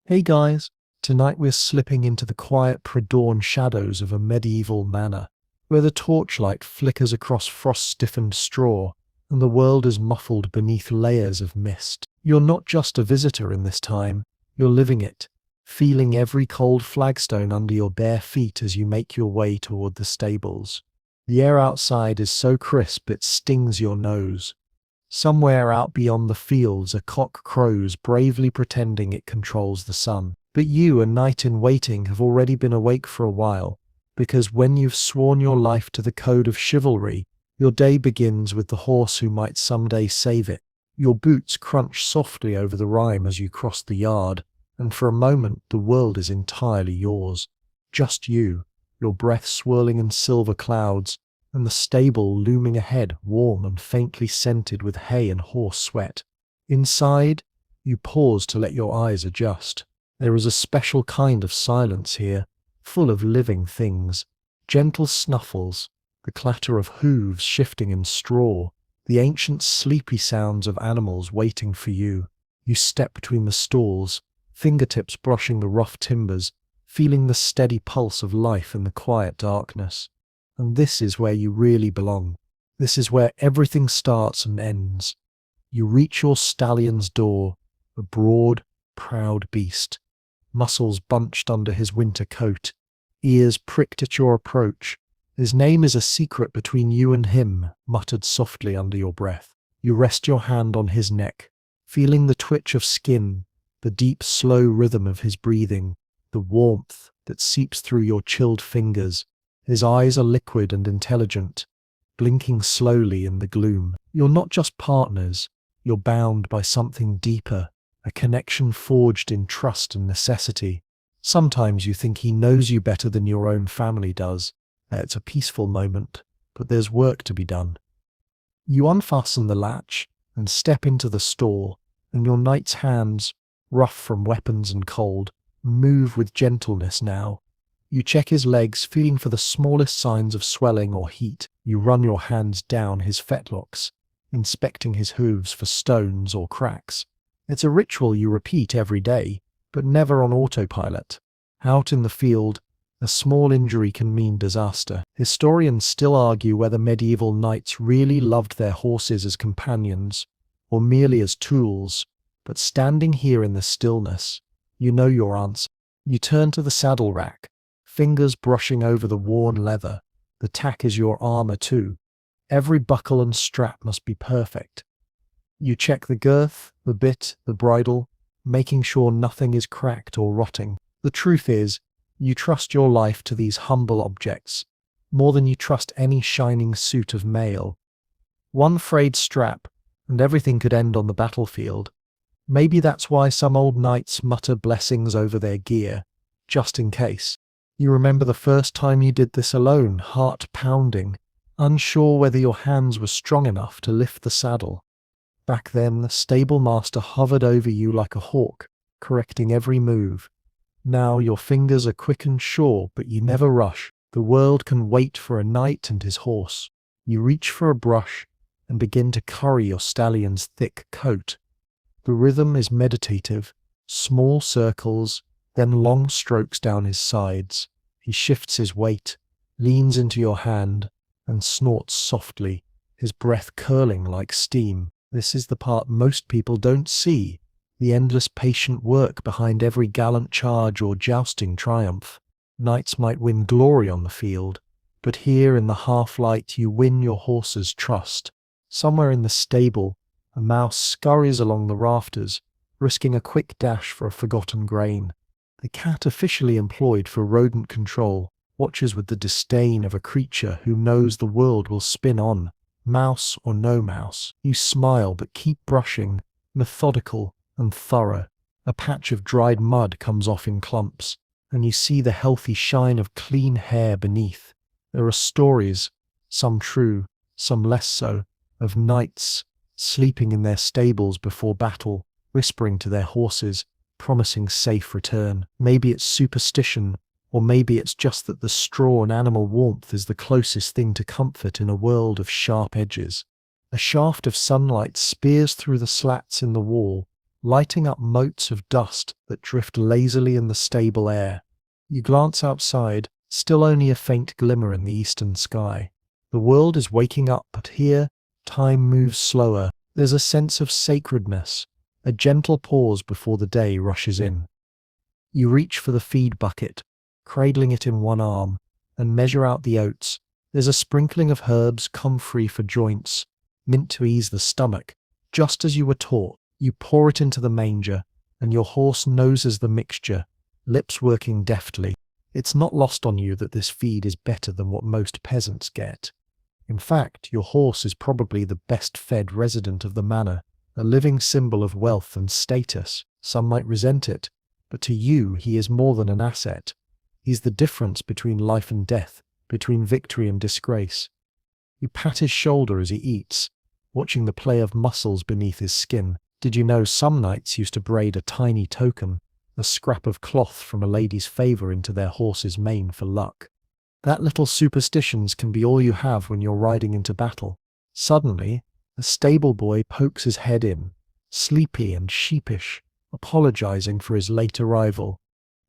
Hey guys, tonight we're slipping into the quiet pre-dawn shadows of a medieval manor, where the torchlight flickers across frost-stiffened straw and the world is muffled beneath layers of mist. You're not just a visitor in this time, you're living it, feeling every cold flagstone under your bare feet as you make your way toward the stables. The air outside is so crisp it stings your nose. Somewhere out beyond the fields, a cock crows, bravely pretending it controls the sun. But you, a knight in waiting, have already been awake for a while, because when you've sworn your life to the code of chivalry, your day begins with the horse who might someday save it. Your boots crunch softly over the rime as you cross the yard, and for a moment the world is entirely yours. Just you, your breath swirling in silver clouds, and the stable looming ahead, warm and faintly scented with hay and horse sweat. Inside, you pause to let your eyes adjust. There is a special kind of silence here, full of living things, gentle snuffles, the clatter of hooves shifting in straw, the ancient sleepy sounds of animals waiting for you. You step between the stalls, fingertips brushing the rough timbers, feeling the steady pulse of life in the quiet darkness. And this is where you really belong. This is where everything starts and ends. You reach your stallion's door, a broad, proud beast, muscles bunched under his winter coat, ears pricked at your approach. His name is a secret between you and him, muttered softly under your breath. You rest your hand on his neck, feeling the twitch of skin, the deep, slow rhythm of his breathing, the warmth that seeps through your chilled fingers. His eyes are liquid and intelligent, blinking slowly in the gloom. You're not just partners, you're bound by something deeper, a connection forged in trust and necessity. Sometimes you think he knows you better than your own family does. It's a peaceful moment, but there's work to be done. You unfasten the latch and step into the stall, and your knight's hands, rough from weapons and cold, move with gentleness now. You check his legs, feeling for the smallest signs of swelling or heat. You run your hands down his fetlocks, inspecting his hooves for stones or cracks. It's a ritual you repeat every day, but never on autopilot. Out in the field, a small injury can mean disaster. Historians still argue whether medieval knights really loved their horses as companions, or merely as tools, but standing here in the stillness, you know your answer. You turn to the saddle rack, fingers brushing over the worn leather. The tack is your armor too. Every buckle and strap must be perfect. You check the girth, the bit, the bridle, making sure nothing is cracked or rotting. The truth is, you trust your life to these humble objects, more than you trust any shining suit of mail. One frayed strap, and everything could end on the battlefield. Maybe that's why some old knights mutter blessings over their gear, just in case. You remember the first time you did this alone, heart pounding, unsure whether your hands were strong enough to lift the saddle. Back then, the stable master hovered over you like a hawk, correcting every move. Now your fingers are quick and sure, but you never rush. The world can wait for a knight and his horse. You reach for a brush and begin to curry your stallion's thick coat. The rhythm is meditative, small circles, then long strokes down his sides. He shifts his weight, leans into your hand, and snorts softly, his breath curling like steam. This is the part most people don't see, the endless patient work behind every gallant charge or jousting triumph. Knights might win glory on the field, but here in the half-light you win your horse's trust. Somewhere in the stable, a mouse scurries along the rafters, risking a quick dash for a forgotten grain. The cat, officially employed for rodent control, watches with the disdain of a creature who knows the world will spin on. Mouse or no mouse, you smile but keep brushing, methodical and thorough. A patch of dried mud comes off in clumps, and you see the healthy shine of clean hair beneath. There are stories, some true, some less so, of knights sleeping in their stables before battle, whispering to their horses, promising safe return. Maybe it's superstition, or maybe it's just that the straw and animal warmth is the closest thing to comfort in a world of sharp edges. A shaft of sunlight spears through the slats in the wall, lighting up motes of dust that drift lazily in the stable air. You glance outside, still only a faint glimmer in the eastern sky. The world is waking up, but here, time moves slower. There's a sense of sacredness, a gentle pause before the day rushes in. You reach for the feed bucket, cradling it in one arm, and measure out the oats. There's a sprinkling of herbs, comfrey for joints, mint to ease the stomach. Just as you were taught, you pour it into the manger, and your horse noses the mixture, lips working deftly. It's not lost on you that this feed is better than what most peasants get. In fact, your horse is probably the best-fed resident of the manor, a living symbol of wealth and status. Some might resent it, but to you he is more than an asset. He's the difference between life and death, between victory and disgrace. You pat his shoulder as he eats, watching the play of muscles beneath his skin. Did you know some knights used to braid a tiny token, a scrap of cloth from a lady's favour, into their horse's mane for luck? That little superstitions can be all you have when you're riding into battle. Suddenly, a stable boy pokes his head in, sleepy and sheepish, apologizing for his late arrival.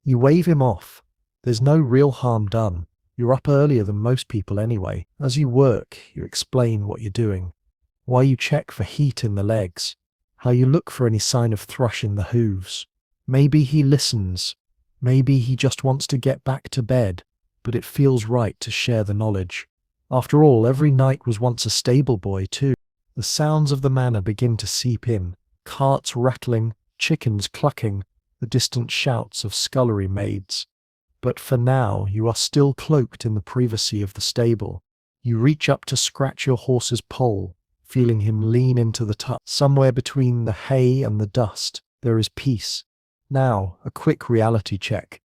You wave him off. There's no real harm done. You're up earlier than most people anyway. As you work, you explain what you're doing, why you check for heat in the legs, how you look for any sign of thrush in the hooves. Maybe he listens. Maybe he just wants to get back to bed, but it feels right to share the knowledge. After all, every knight was once a stable boy too. The sounds of the manor begin to seep in, carts rattling, chickens clucking, the distant shouts of scullery maids. But for now, you are still cloaked in the privacy of the stable. You reach up to scratch your horse's poll, feeling him lean into the tut. Somewhere between the hay and the dust, there is peace. Now, a quick reality check.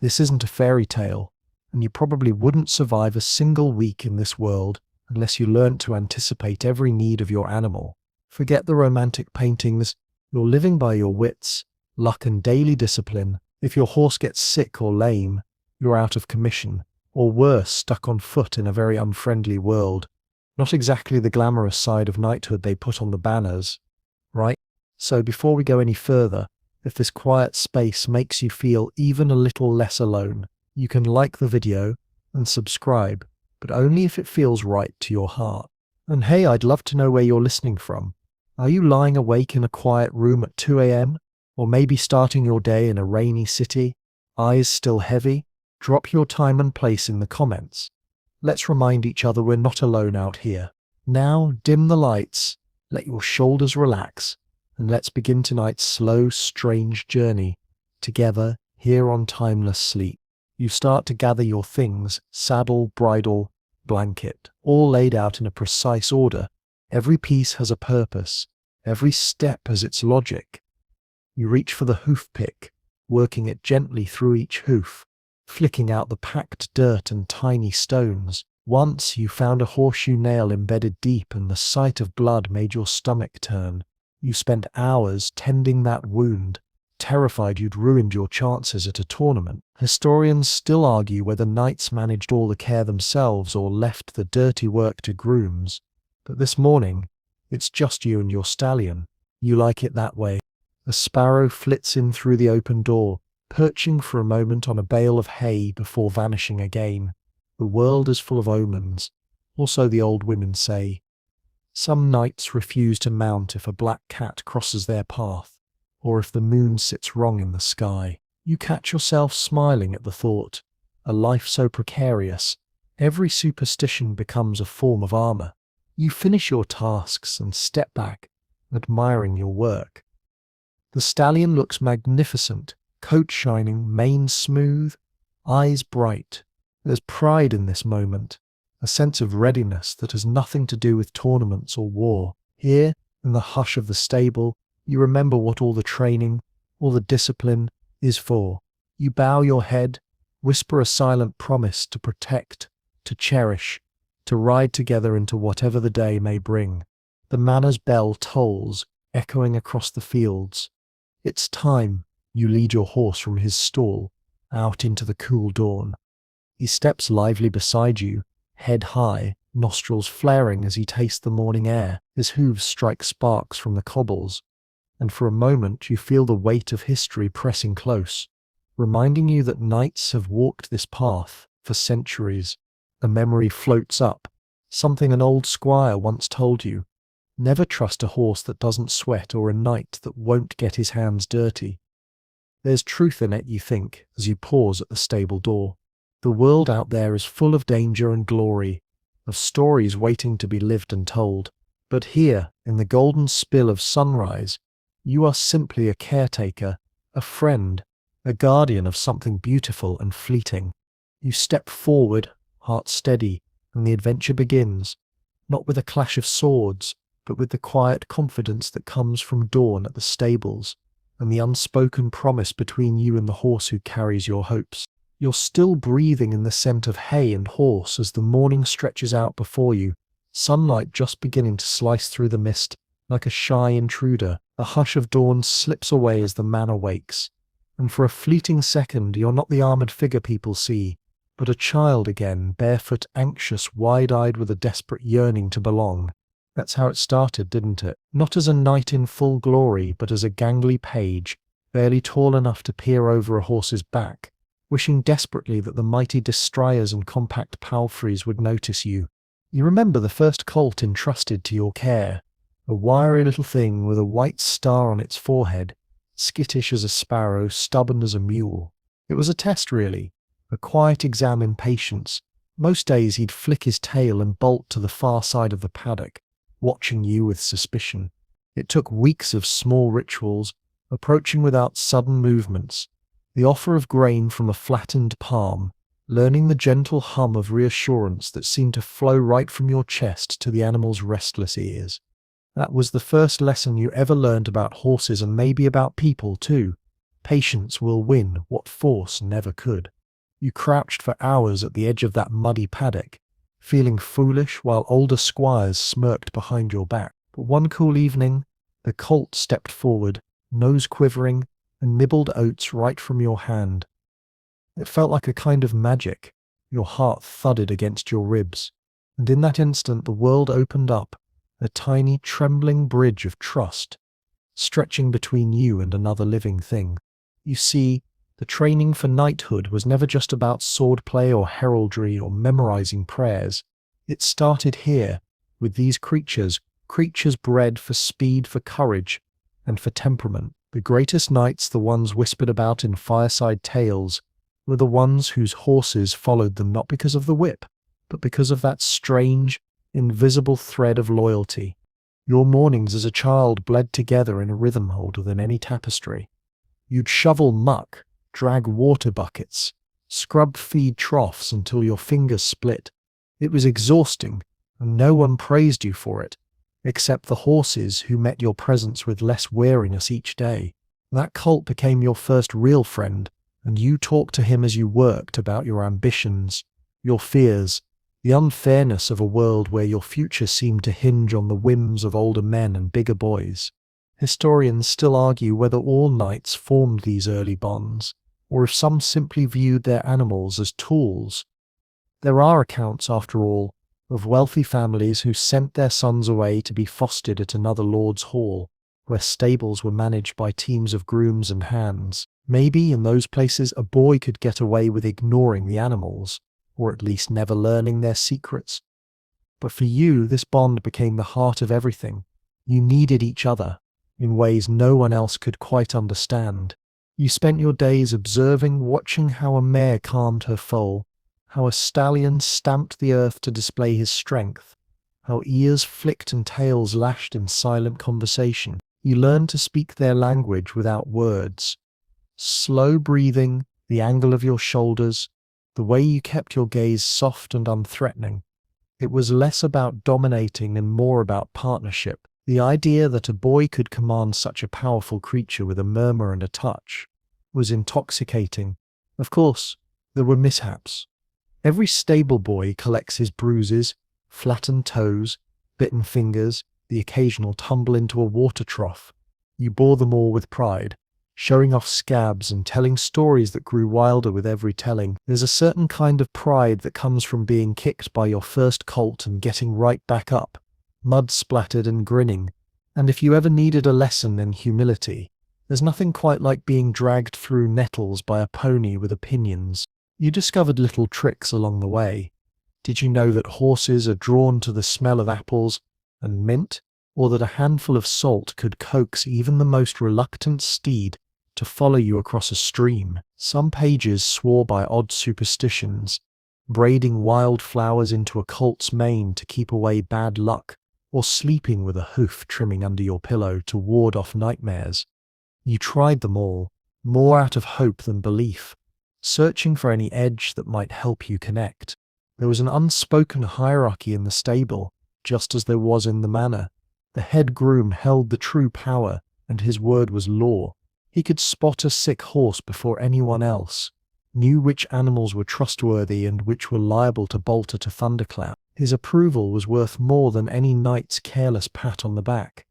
This isn't a fairy tale, and you probably wouldn't survive a single week in this world unless you learnt to anticipate every need of your animal. Forget the romantic paintings. You're living by your wits, luck and daily discipline. If your horse gets sick or lame, you're out of commission, or worse, stuck on foot in a very unfriendly world. Not exactly the glamorous side of knighthood they put on the banners, right? So before we go any further, if this quiet space makes you feel even a little less alone, you can like the video and subscribe, but only if it feels right to your heart. And hey, I'd love to know where you're listening from. Are you lying awake in a quiet room at 2 a.m? Or maybe starting your day in a rainy city, eyes still heavy? Drop your time and place in the comments. Let's remind each other we're not alone out here. Now, dim the lights, let your shoulders relax, and let's begin tonight's slow, strange journey together here on Timeless Sleep. You start to gather your things, saddle, bridle, blanket, all laid out in a precise order. Every piece has a purpose. Every step has its logic. You reach for the hoof pick, working it gently through each hoof, flicking out the packed dirt and tiny stones. Once you found a horseshoe nail embedded deep, and the sight of blood made your stomach turn. You spent hours tending that wound, terrified you'd ruined your chances at a tournament. Historians still argue whether knights managed all the care themselves or left the dirty work to grooms. But this morning, it's just you and your stallion. You like it that way. A sparrow flits in through the open door, perching for a moment on a bale of hay before vanishing again. The world is full of omens, also the old women say. Some knights refuse to mount if a black cat crosses their path, or if the moon sits wrong in the sky. You catch yourself smiling at the thought. A life so precarious, every superstition becomes a form of armor. You finish your tasks and step back, admiring your work. The stallion looks magnificent, coat shining, mane smooth, eyes bright. There's pride in this moment, a sense of readiness that has nothing to do with tournaments or war. Here, in the hush of the stable, you remember what all the training, all the discipline is for. You bow your head, whisper a silent promise to protect, to cherish, to ride together into whatever the day may bring. The manor's bell tolls, echoing across the fields. It's time. You lead your horse from his stall, out into the cool dawn. He steps lively beside you, head high, nostrils flaring as he tastes the morning air. His hooves strike sparks from the cobbles. and for a moment you feel the weight of history pressing close, reminding you that knights have walked this path for centuries. A memory floats up, something an old squire once told you. Never trust a horse that doesn't sweat or a knight that won't get his hands dirty. There's truth in it, you think, as you pause at the stable door. The world out there is full of danger and glory, of stories waiting to be lived and told. But here, in the golden spill of sunrise, you are simply a caretaker, a friend, a guardian of something beautiful and fleeting. You step forward, heart steady, and the adventure begins, not with a clash of swords, but with the quiet confidence that comes from dawn at the stables, and the unspoken promise between you and the horse who carries your hopes. You're still breathing in the scent of hay and horse as the morning stretches out before you, sunlight just beginning to slice through the mist like a shy intruder. The hush of dawn slips away as the man awakes, and for a fleeting second you're not the armored figure people see, but a child again, barefoot, anxious, wide-eyed with a desperate yearning to belong. That's how it started, didn't it? Not as a knight in full glory, but as a gangly page, barely tall enough to peer over a horse's back, wishing desperately that the mighty destriers and compact palfreys would notice you. You remember the first colt entrusted to your care, a wiry little thing with a white star on its forehead, skittish as a sparrow, stubborn as a mule. It was a test, really, a quiet exam in patience. Most days he'd flick his tail and bolt to the far side of the paddock, watching you with suspicion. It took weeks of small rituals, approaching without sudden movements, the offer of grain from a flattened palm, learning the gentle hum of reassurance that seemed to flow right from your chest to the animal's restless ears. That was the first lesson you ever learned about horses, and maybe about people too. Patience will win what force never could. You crouched for hours at the edge of that muddy paddock, feeling foolish while older squires smirked behind your back. But one cool evening, the colt stepped forward, nose quivering, and nibbled oats right from your hand. It felt like a kind of magic. Your heart thudded against your ribs, and in that instant the world opened up, a tiny, trembling bridge of trust, stretching between you and another living thing. You see, the training for knighthood was never just about swordplay or heraldry or memorizing prayers. It started here, with these creatures bred for speed, for courage, and for temperament. The greatest knights, the ones whispered about in fireside tales, were the ones whose horses followed them not because of the whip, but because of that strange, invisible thread of loyalty. Your mornings as a child bled together in a rhythm older than any tapestry. You'd shovel muck, drag water buckets, scrub feed troughs until your fingers split. It was exhausting, and no one praised you for it, except the horses who met your presence with less weariness each day. That colt became your first real friend, and you talked to him as you worked about your ambitions, your fears, the unfairness of a world where your future seemed to hinge on the whims of older men and bigger boys. Historians still argue whether all knights formed these early bonds, or if some simply viewed their animals as tools. There are accounts, after all, of wealthy families who sent their sons away to be fostered at another lord's hall, where stables were managed by teams of grooms and hands. Maybe in those places a boy could get away with ignoring the animals, or at least never learning their secrets. But for you, this bond became the heart of everything. You needed each other, in ways no one else could quite understand. You spent your days observing, watching how a mare calmed her foal, how a stallion stamped the earth to display his strength, how ears flicked and tails lashed in silent conversation. You learned to speak their language without words. Slow breathing, the angle of your shoulders, the way you kept your gaze soft and unthreatening. It was less about dominating and more about partnership. The idea that a boy could command such a powerful creature with a murmur and a touch was intoxicating. Of course, there were mishaps. Every stable boy collects his bruises, flattened toes, bitten fingers, the occasional tumble into a water trough. You bore them all with pride, showing off scabs and telling stories that grew wilder with every telling. There's a certain kind of pride that comes from being kicked by your first colt and getting right back up, mud splattered and grinning, And if you ever needed a lesson in humility, there's nothing quite like being dragged through nettles by a pony with opinions. You discovered little tricks along the way. Did you know that horses are drawn to the smell of apples and mint, or that a handful of salt could coax even the most reluctant steed to follow you across a stream? Some pages swore by odd superstitions, braiding wild flowers into a colt's mane to keep away bad luck, or sleeping with a hoof trimming under your pillow to ward off nightmares. You tried them all, more out of hope than belief, searching for any edge that might help you connect. There was an unspoken hierarchy in the stable, just as there was in the manor. The head groom held the true power, and his word was law. He could spot a sick horse before anyone else, knew which animals were trustworthy and which were liable to bolt at a thunderclap. His approval was worth more than any knight's careless pat on the back.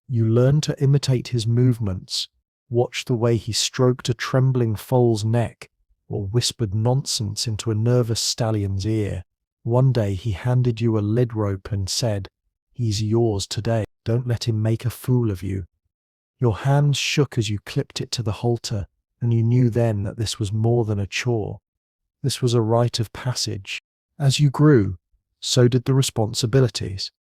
You learned to imitate his movements, watch the way he stroked a trembling foal's neck, or whispered nonsense into a nervous stallion's ear. One day he handed you a lead rope and said, "He's yours today. Don't let him make a fool of you." Your hands shook as you clipped it to the halter, and you knew then that this was more than a chore. This was a rite of passage. As you grew, so did the responsibilities.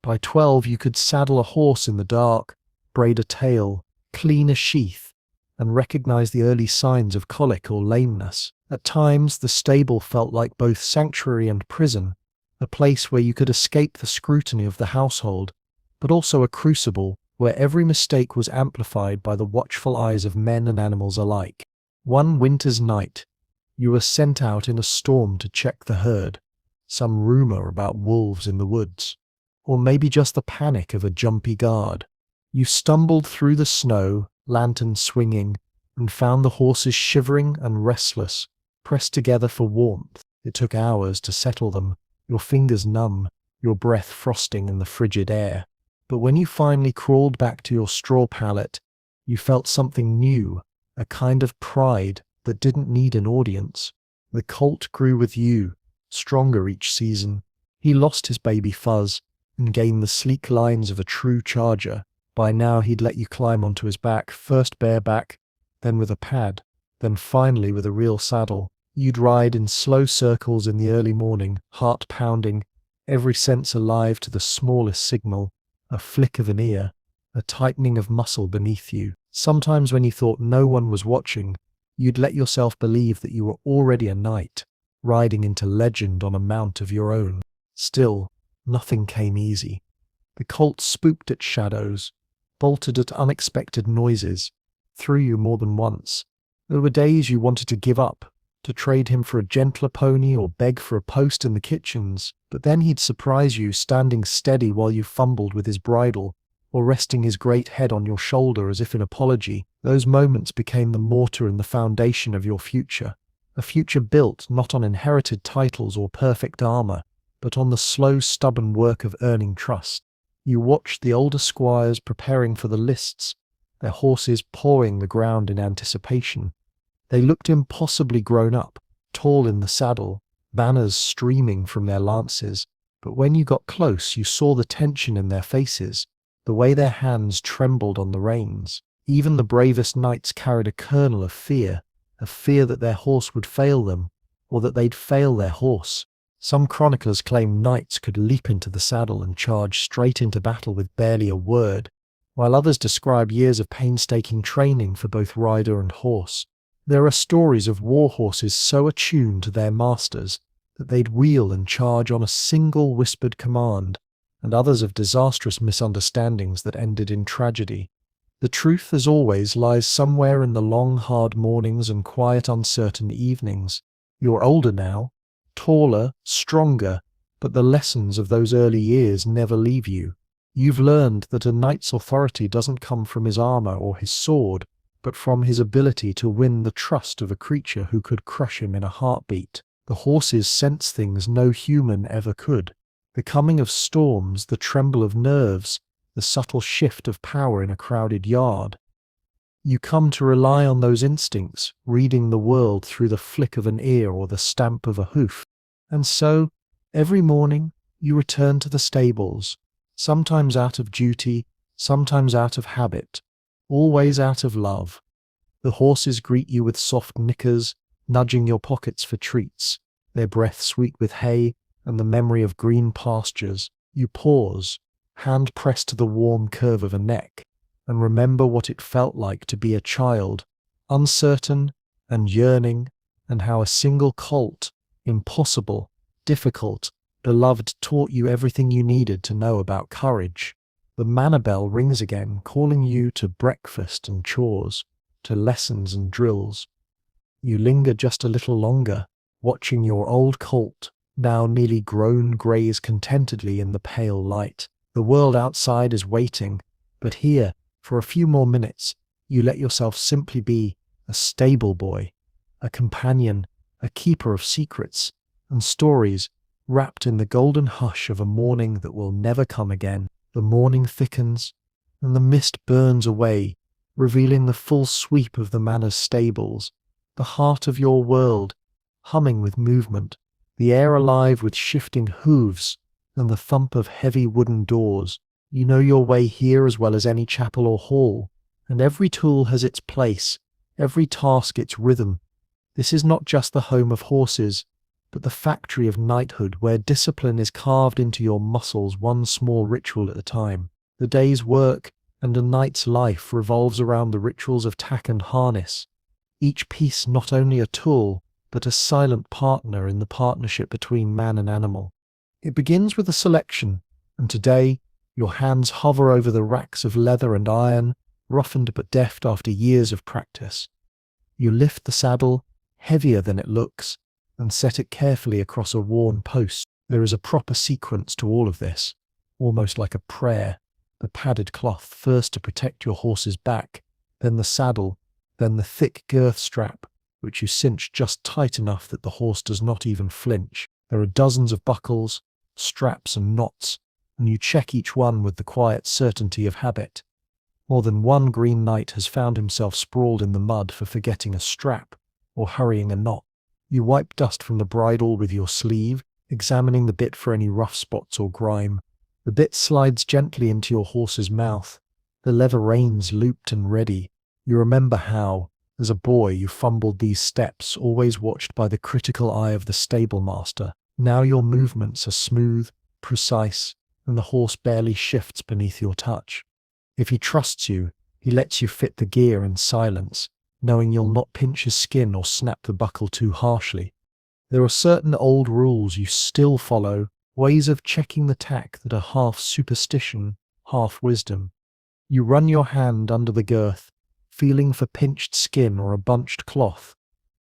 By 12 you could saddle a horse in the dark, braid a tail, clean a sheath, and recognize the early signs of colic or lameness. At times the stable felt like both sanctuary and prison, a place where you could escape the scrutiny of the household, but also a crucible where every mistake was amplified by the watchful eyes of men and animals alike. One winter's night, you were sent out in a storm to check the herd. Some rumor about wolves in the woods, or maybe just the panic of a jumpy guard. You stumbled through the snow, lantern swinging, and found the horses shivering and restless, pressed together for warmth. It took hours to settle them, your fingers numb, your breath frosting in the frigid air. But when you finally crawled back to your straw pallet, you felt something new, a kind of pride that didn't need an audience. The colt grew with you, stronger each season. He lost his baby fuzz and gained the sleek lines of a true charger. By now he'd let you climb onto his back, first bareback, then with a pad, then finally with a real saddle. You'd ride in slow circles in the early morning, heart pounding, every sense alive to the smallest signal, a flick of an ear, a tightening of muscle beneath you. Sometimes when you thought no one was watching, you'd let yourself believe that you were already a knight, riding into legend on a mount of your own. Still, nothing came easy. The colt spooked at shadows, bolted at unexpected noises, threw you more than once. There were days you wanted to give up, to trade him for a gentler pony or beg for a post in the kitchens, but then he'd surprise you standing steady while you fumbled with his bridle, or resting his great head on your shoulder as if in apology. Those moments became the mortar and the foundation of your future, a future built not on inherited titles or perfect armor, but on the slow, stubborn work of earning trust. You watched the older squires preparing for the lists, their horses pawing the ground in anticipation. They looked impossibly grown up, tall in the saddle, banners streaming from their lances. But when you got close, you saw the tension in their faces, the way their hands trembled on the reins. Even the bravest knights carried a kernel of fear that their horse would fail them, or that they'd fail their horse. Some chroniclers claim knights could leap into the saddle and charge straight into battle with barely a word, while others describe years of painstaking training for both rider and horse. There are stories of warhorses so attuned to their masters that they'd wheel and charge on a single whispered command, and others of disastrous misunderstandings that ended in tragedy. The truth, as always, lies somewhere in the long, hard mornings and quiet, uncertain evenings. You're older now, taller, stronger, but the lessons of those early years never leave you. You've learned that a knight's authority doesn't come from his armor or his sword, but from his ability to win the trust of a creature who could crush him in a heartbeat. The horses sense things no human ever could. The coming of storms, the tremble of nerves, the subtle shift of power in a crowded yard. You come to rely on those instincts, reading the world through the flick of an ear or the stamp of a hoof. And so, every morning, you return to the stables, sometimes out of duty, sometimes out of habit, always out of love. The horses greet you with soft nickers, nudging your pockets for treats, their breath sweet with hay and the memory of green pastures. You pause, hand pressed to the warm curve of a neck, and remember what it felt like to be a child, uncertain and yearning, and how a single colt, impossible, difficult, beloved, taught you everything you needed to know about courage. The manor bell rings again, calling you to breakfast and chores, to lessons and drills. You linger just a little longer, watching your old colt, now nearly grown, graze contentedly in the pale light. The world outside is waiting, but here, for a few more minutes, you let yourself simply be a stable boy, a companion, a keeper of secrets and stories, wrapped in the golden hush of a morning that will never come again. The morning thickens, and the mist burns away, revealing the full sweep of the manor's stables, the heart of your world, humming with movement, the air alive with shifting hooves and the thump of heavy wooden doors. You know your way here as well as any chapel or hall, and every tool has its place, every task its rhythm. This is not just the home of horses, but the factory of knighthood, where discipline is carved into your muscles, one small ritual at a time. The day's work and a knight's life revolves around the rituals of tack and harness, each piece not only a tool, but a silent partner in the partnership between man and animal. It begins with a selection, and today your hands hover over the racks of leather and iron, roughened but deft after years of practice. You lift the saddle, heavier than it looks, and set it carefully across a worn post. There is a proper sequence to all of this, almost like a prayer. The padded cloth first to protect your horse's back, then the saddle, then the thick girth strap, which you cinch just tight enough that the horse does not even flinch. There are dozens of buckles, straps and knots, and you check each one with the quiet certainty of habit. More than one green knight has found himself sprawled in the mud for forgetting a strap or hurrying a knot. You wipe dust from the bridle with your sleeve, examining the bit for any rough spots or grime. The bit slides gently into your horse's mouth, the leather reins looped and ready. You remember how, as a boy, you fumbled these steps, always watched by the critical eye of the stable master. Now your movements are smooth, precise, and the horse barely shifts beneath your touch. If he trusts you, he lets you fit the gear in silence, knowing you'll not pinch his skin or snap the buckle too harshly. There are certain old rules you still follow, ways of checking the tack that are half superstition, half wisdom. You run your hand under the girth, feeling for pinched skin or a bunched cloth.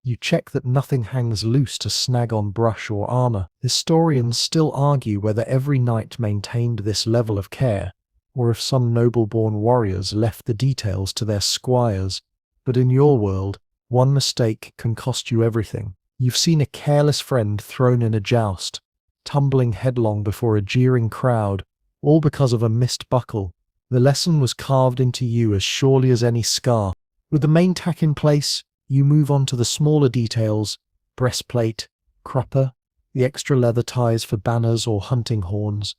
You check that nothing hangs loose to snag on brush or armor. Historians still argue whether every knight maintained this level of care, or if some noble-born warriors left the details to their squires. But in your world, one mistake can cost you everything. You've seen a careless friend thrown in a joust, tumbling headlong before a jeering crowd, all because of a missed buckle. The lesson was carved into you as surely as any scar. With the main tack in place, you move on to the smaller details: breastplate, crupper, the extra leather ties for banners or hunting horns.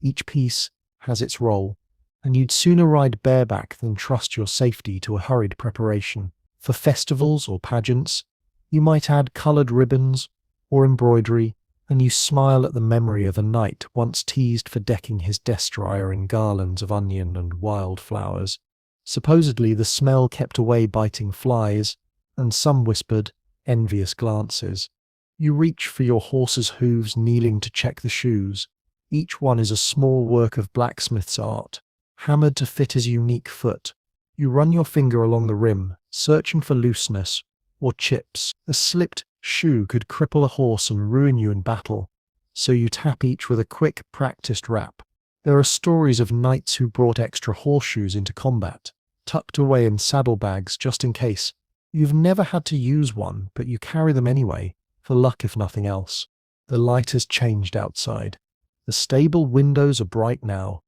Each piece has its role, and you'd sooner ride bareback than trust your safety to a hurried preparation. For festivals or pageants, you might add coloured ribbons or embroidery, and you smile at the memory of a knight once teased for decking his desk dryer in garlands of onion and wildflowers. Supposedly the smell kept away biting flies, and some whispered, envious glances. You reach for your horse's hooves, kneeling to check the shoes. Each one is a small work of blacksmith's art, hammered to fit his unique foot. You run your finger along the rim, searching for looseness or chips. A slipped shoe could cripple a horse and ruin you in battle, so you tap each with a quick, practiced rap. There are stories of knights who brought extra horseshoes into combat, tucked away in saddlebags just in case. You've never had to use one, but you carry them anyway, for luck if nothing else. The light has changed outside. The stable windows are bright now,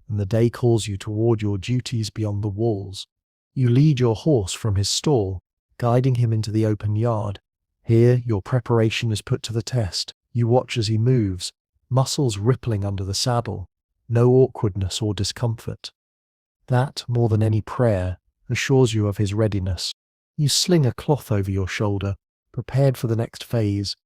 and the day calls you toward your duties beyond the walls. You lead your horse from his stall, guiding him into the open yard. Here your preparation is put to the test. You watch as he moves, muscles rippling under the saddle, no awkwardness or discomfort. That, more than any prayer, assures you of his readiness. You sling a cloth over your shoulder, prepared for the next phase.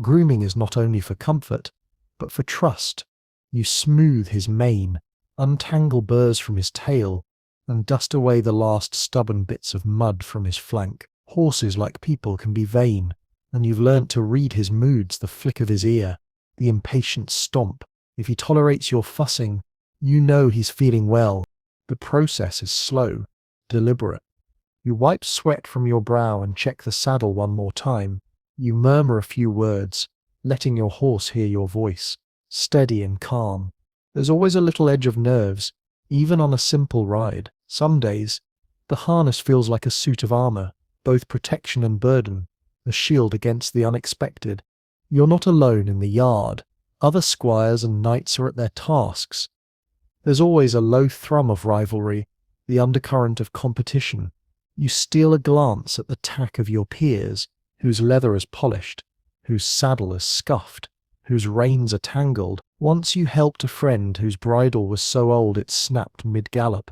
Grooming is not only for comfort, but for trust. You smooth his mane, untangle burrs from his tail, and dust away the last stubborn bits of mud from his flank. Horses, like people, can be vain, and you've learnt to read his moods, the flick of his ear, the impatient stomp. If he tolerates your fussing, you know he's feeling well. The process is slow, deliberate. You wipe sweat from your brow and check the saddle one more time. You murmur a few words, letting your horse hear your voice, steady and calm. There's always a little edge of nerves, even on a simple ride. Some days, the harness feels like a suit of armor, both protection and burden, a shield against the unexpected. You're not alone in the yard. Other squires and knights are at their tasks. There's always a low thrum of rivalry, the undercurrent of competition. You steal a glance at the tack of your peers, whose leather is polished, whose saddle is scuffed, whose reins are tangled. Once you helped a friend whose bridle was so old it snapped mid-gallop.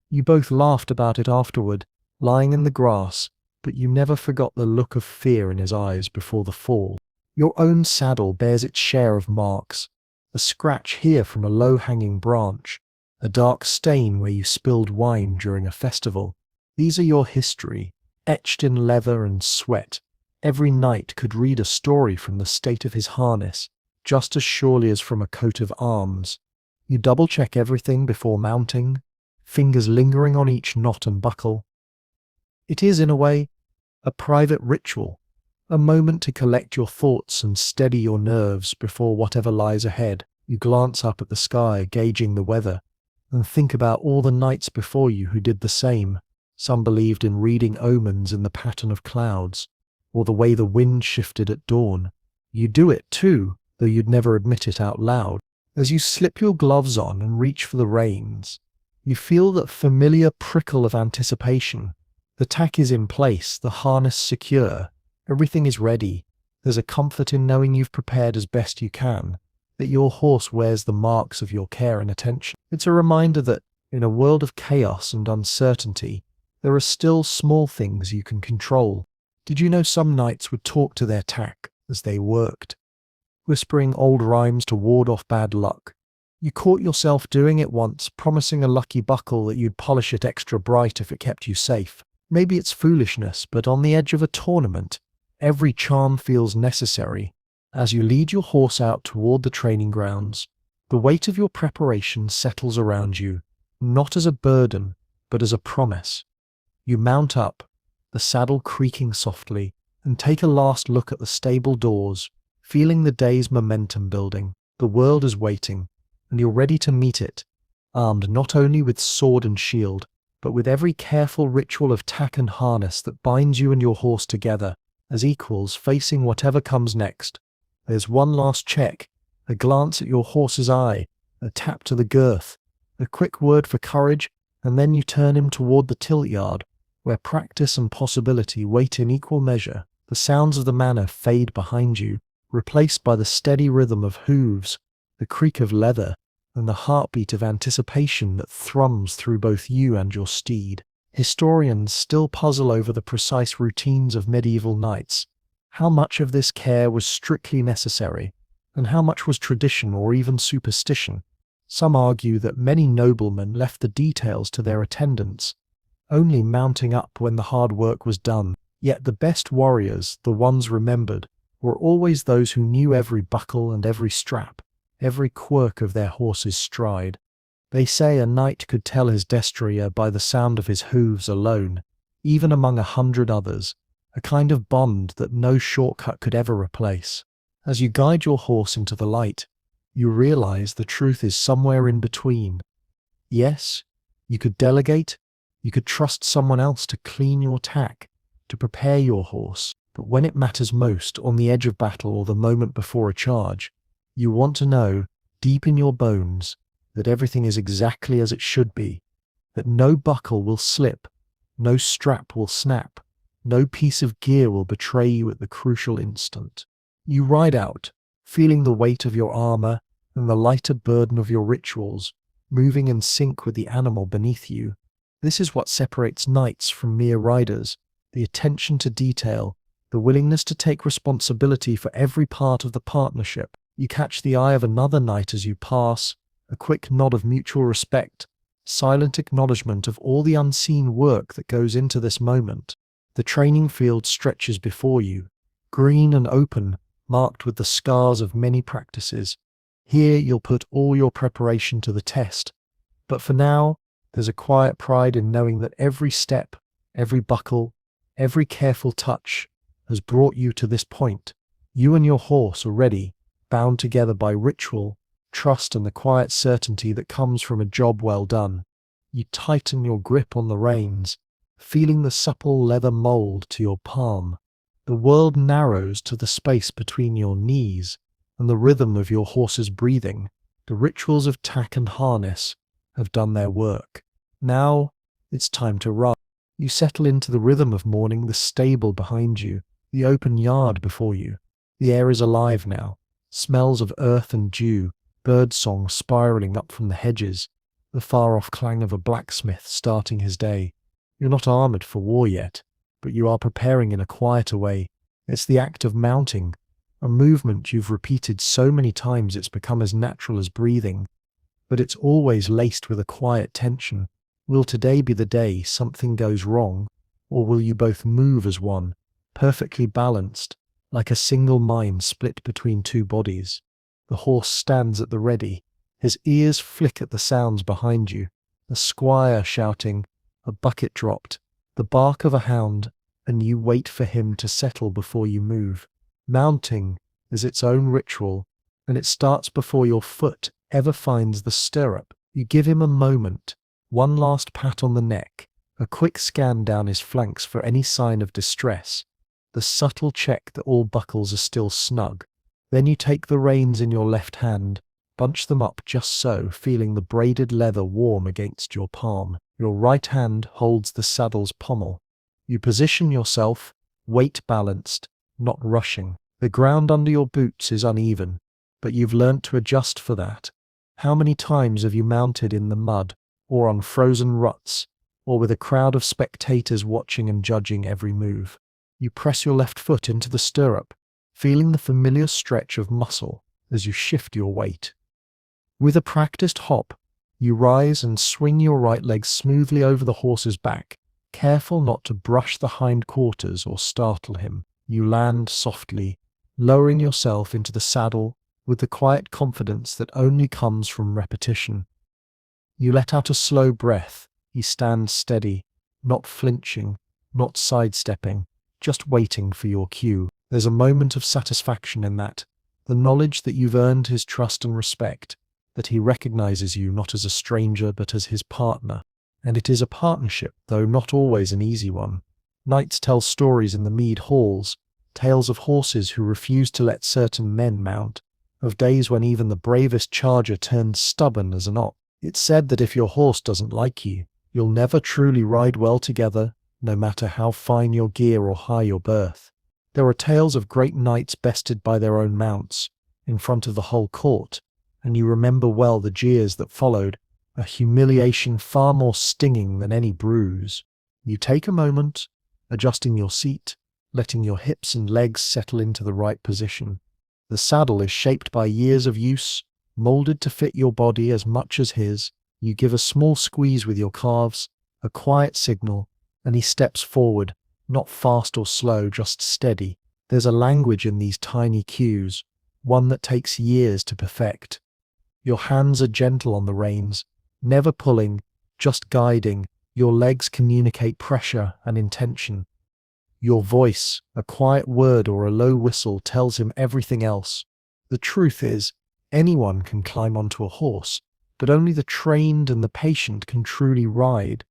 You both laughed about it afterward, lying in the grass, but you never forgot the look of fear in his eyes before the fall. Your own saddle bears its share of marks, a scratch here from a low-hanging branch, a dark stain where you spilled wine during a festival. These are your history, etched in leather and sweat. Every knight could read a story from the state of his harness, just as surely as from a coat of arms. You double-check everything before mounting, fingers lingering on each knot and buckle. It is, in a way, a private ritual, a moment to collect your thoughts and steady your nerves before whatever lies ahead. You glance up at the sky, gauging the weather, and think about all the knights before you who did the same. Some believed in reading omens in the pattern of clouds, or the way the wind shifted at dawn. You do it too, though you'd never admit it out loud. As you slip your gloves on and reach for the reins, you feel that familiar prickle of anticipation. The tack is in place, the harness secure, everything is ready. There's a comfort in knowing you've prepared as best you can, that your horse wears the marks of your care and attention. It's a reminder that, in a world of chaos and uncertainty, there are still small things you can control. Did you know some knights would talk to their tack as they worked, whispering old rhymes to ward off bad luck? You caught yourself doing it once, promising a lucky buckle that you'd polish it extra bright if it kept you safe. Maybe it's foolishness, but on the edge of a tournament, every charm feels necessary. As you lead your horse out toward the training grounds, the weight of your preparation settles around you, not as a burden, but as a promise. You mount up, the saddle creaking softly, and take a last look at the stable doors, feeling the day's momentum building. The world is waiting, and you're ready to meet it, armed not only with sword and shield, but with every careful ritual of tack and harness that binds you and your horse together, as equals facing whatever comes next. There's one last check, a glance at your horse's eye, a tap to the girth, a quick word for courage, and then you turn him toward the tilt yard, where practice and possibility wait in equal measure. The sounds of the manor fade behind you, replaced by the steady rhythm of hooves, the creak of leather, and the heartbeat of anticipation that thrums through both you and your steed. Historians still puzzle over the precise routines of medieval knights. How much of this care was strictly necessary, and how much was tradition or even superstition? Some argue that many noblemen left the details to their attendants, only mounting up when the hard work was done. Yet the best warriors, the ones remembered, were always those who knew every buckle and every strap, every quirk of their horse's stride. They say a knight could tell his destrier by the sound of his hooves alone, even among 100 others, a kind of bond that no shortcut could ever replace. As you guide your horse into the light, you realize the truth is somewhere in between. Yes, you could delegate, you could trust someone else to clean your tack, to prepare your horse, but when it matters most, on the edge of battle or the moment before a charge, you want to know, deep in your bones, that everything is exactly as it should be, that no buckle will slip, no strap will snap, no piece of gear will betray you at the crucial instant. You ride out, feeling the weight of your armor and the lighter burden of your rituals, moving in sync with the animal beneath you. This is what separates knights from mere riders: the attention to detail, the willingness to take responsibility for every part of the partnership. You catch the eye of another knight as you pass, a quick nod of mutual respect, silent acknowledgement of all the unseen work that goes into this moment. The training field stretches before you, green and open, marked with the scars of many practices. Here you'll put all your preparation to the test. But for now, there's a quiet pride in knowing that every step, every buckle, every careful touch has brought you to this point. You and your horse are ready, bound together by ritual, trust, and the quiet certainty that comes from a job well done. You tighten your grip on the reins, feeling the supple leather mold to your palm. The world narrows to the space between your knees and the rhythm of your horse's breathing. The rituals of tack and harness have done their work. Now it's time to ride. You settle into the rhythm of morning, the stable behind you, the open yard before you. The air is alive now. Smells of earth and dew, birdsong spiraling up from the hedges, the far-off clang of a blacksmith starting his day. You're not armored for war yet, but you are preparing in a quieter way. It's the act of mounting, a movement you've repeated so many times it's become as natural as breathing. But it's always laced with a quiet tension. Will today be the day something goes wrong, or will you both move as one, perfectly balanced, like a single mind split between two bodies? The horse stands at the ready, his ears flick at the sounds behind you, the squire shouting, a bucket dropped, the bark of a hound, and you wait for him to settle before you move. Mounting is its own ritual, and it starts before your foot ever finds the stirrup. You give him a moment, one last pat on the neck, a quick scan down his flanks for any sign of distress, the subtle check that all buckles are still snug. Then you take the reins in your left hand, bunch them up just so, feeling the braided leather warm against your palm. Your right hand holds the saddle's pommel. You position yourself, weight balanced, not rushing. The ground under your boots is uneven, but you've learnt to adjust for that. How many times have you mounted in the mud, or on frozen ruts, or with a crowd of spectators watching and judging every move? You press your left foot into the stirrup, feeling the familiar stretch of muscle as you shift your weight. With a practiced hop, you rise and swing your right leg smoothly over the horse's back, careful not to brush the hind quarters or startle him. You land softly, lowering yourself into the saddle with the quiet confidence that only comes from repetition. You let out a slow breath. You stand steady, not flinching, not sidestepping, just waiting for your cue. There's a moment of satisfaction in that, the knowledge that you've earned his trust and respect, that he recognizes you not as a stranger but as his partner. And it is a partnership, though not always an easy one. Knights tell stories in the mead halls, tales of horses who refused to let certain men mount, of days when even the bravest charger turned stubborn as an ox. It's said that if your horse doesn't like you, you'll never truly ride well together, no matter how fine your gear or high your birth. There are tales of great knights bested by their own mounts, in front of the whole court, and you remember well the jeers that followed, a humiliation far more stinging than any bruise. You take a moment, adjusting your seat, letting your hips and legs settle into the right position. The saddle is shaped by years of use, molded to fit your body as much as his. You give a small squeeze with your calves, a quiet signal, and he steps forward, not fast or slow, just steady. There's a language in these tiny cues, one that takes years to perfect. Your hands are gentle on the reins, never pulling, just guiding. Your legs communicate pressure and intention. Your voice, a quiet word or a low whistle, tells him everything else. The truth is, anyone can climb onto a horse, but only the trained and the patient can truly ride.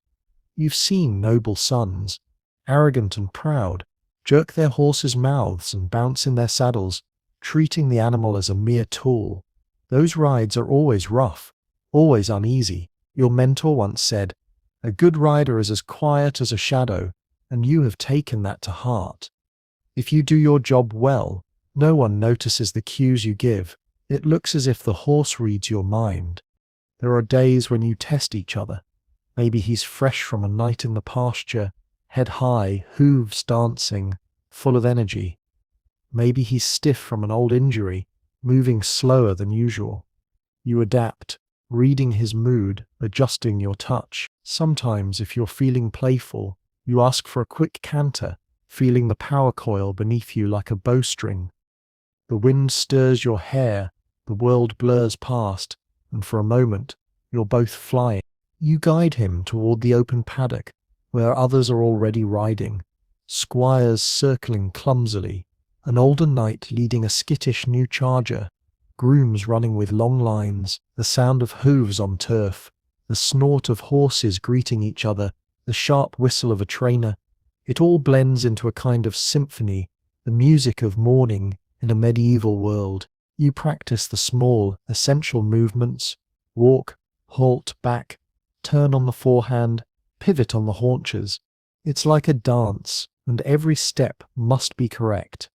You've seen noble sons, arrogant and proud, jerk their horses' mouths and bounce in their saddles, treating the animal as a mere tool. Those rides are always rough, always uneasy. Your mentor once said, "A good rider is as quiet as a shadow," and you have taken that to heart. If you do your job well, no one notices the cues you give. It looks as if the horse reads your mind. There are days when you test each other. Maybe he's fresh from a night in the pasture, head high, hooves dancing, full of energy. Maybe he's stiff from an old injury, moving slower than usual. You adapt, reading his mood, adjusting your touch. Sometimes, if you're feeling playful, you ask for a quick canter, feeling the power coil beneath you like a bowstring. The wind stirs your hair, the world blurs past, and for a moment, you're both flying. You guide him toward the open paddock, where others are already riding, squires circling clumsily, an older knight leading a skittish new charger, grooms running with long lines, the sound of hooves on turf, the snort of horses greeting each other, the sharp whistle of a trainer. It all blends into a kind of symphony, the music of morning in a medieval world. You practice the small, essential movements: walk, halt, back, turn on the forehand, pivot on the haunches. It's like a dance, and every step must be correct.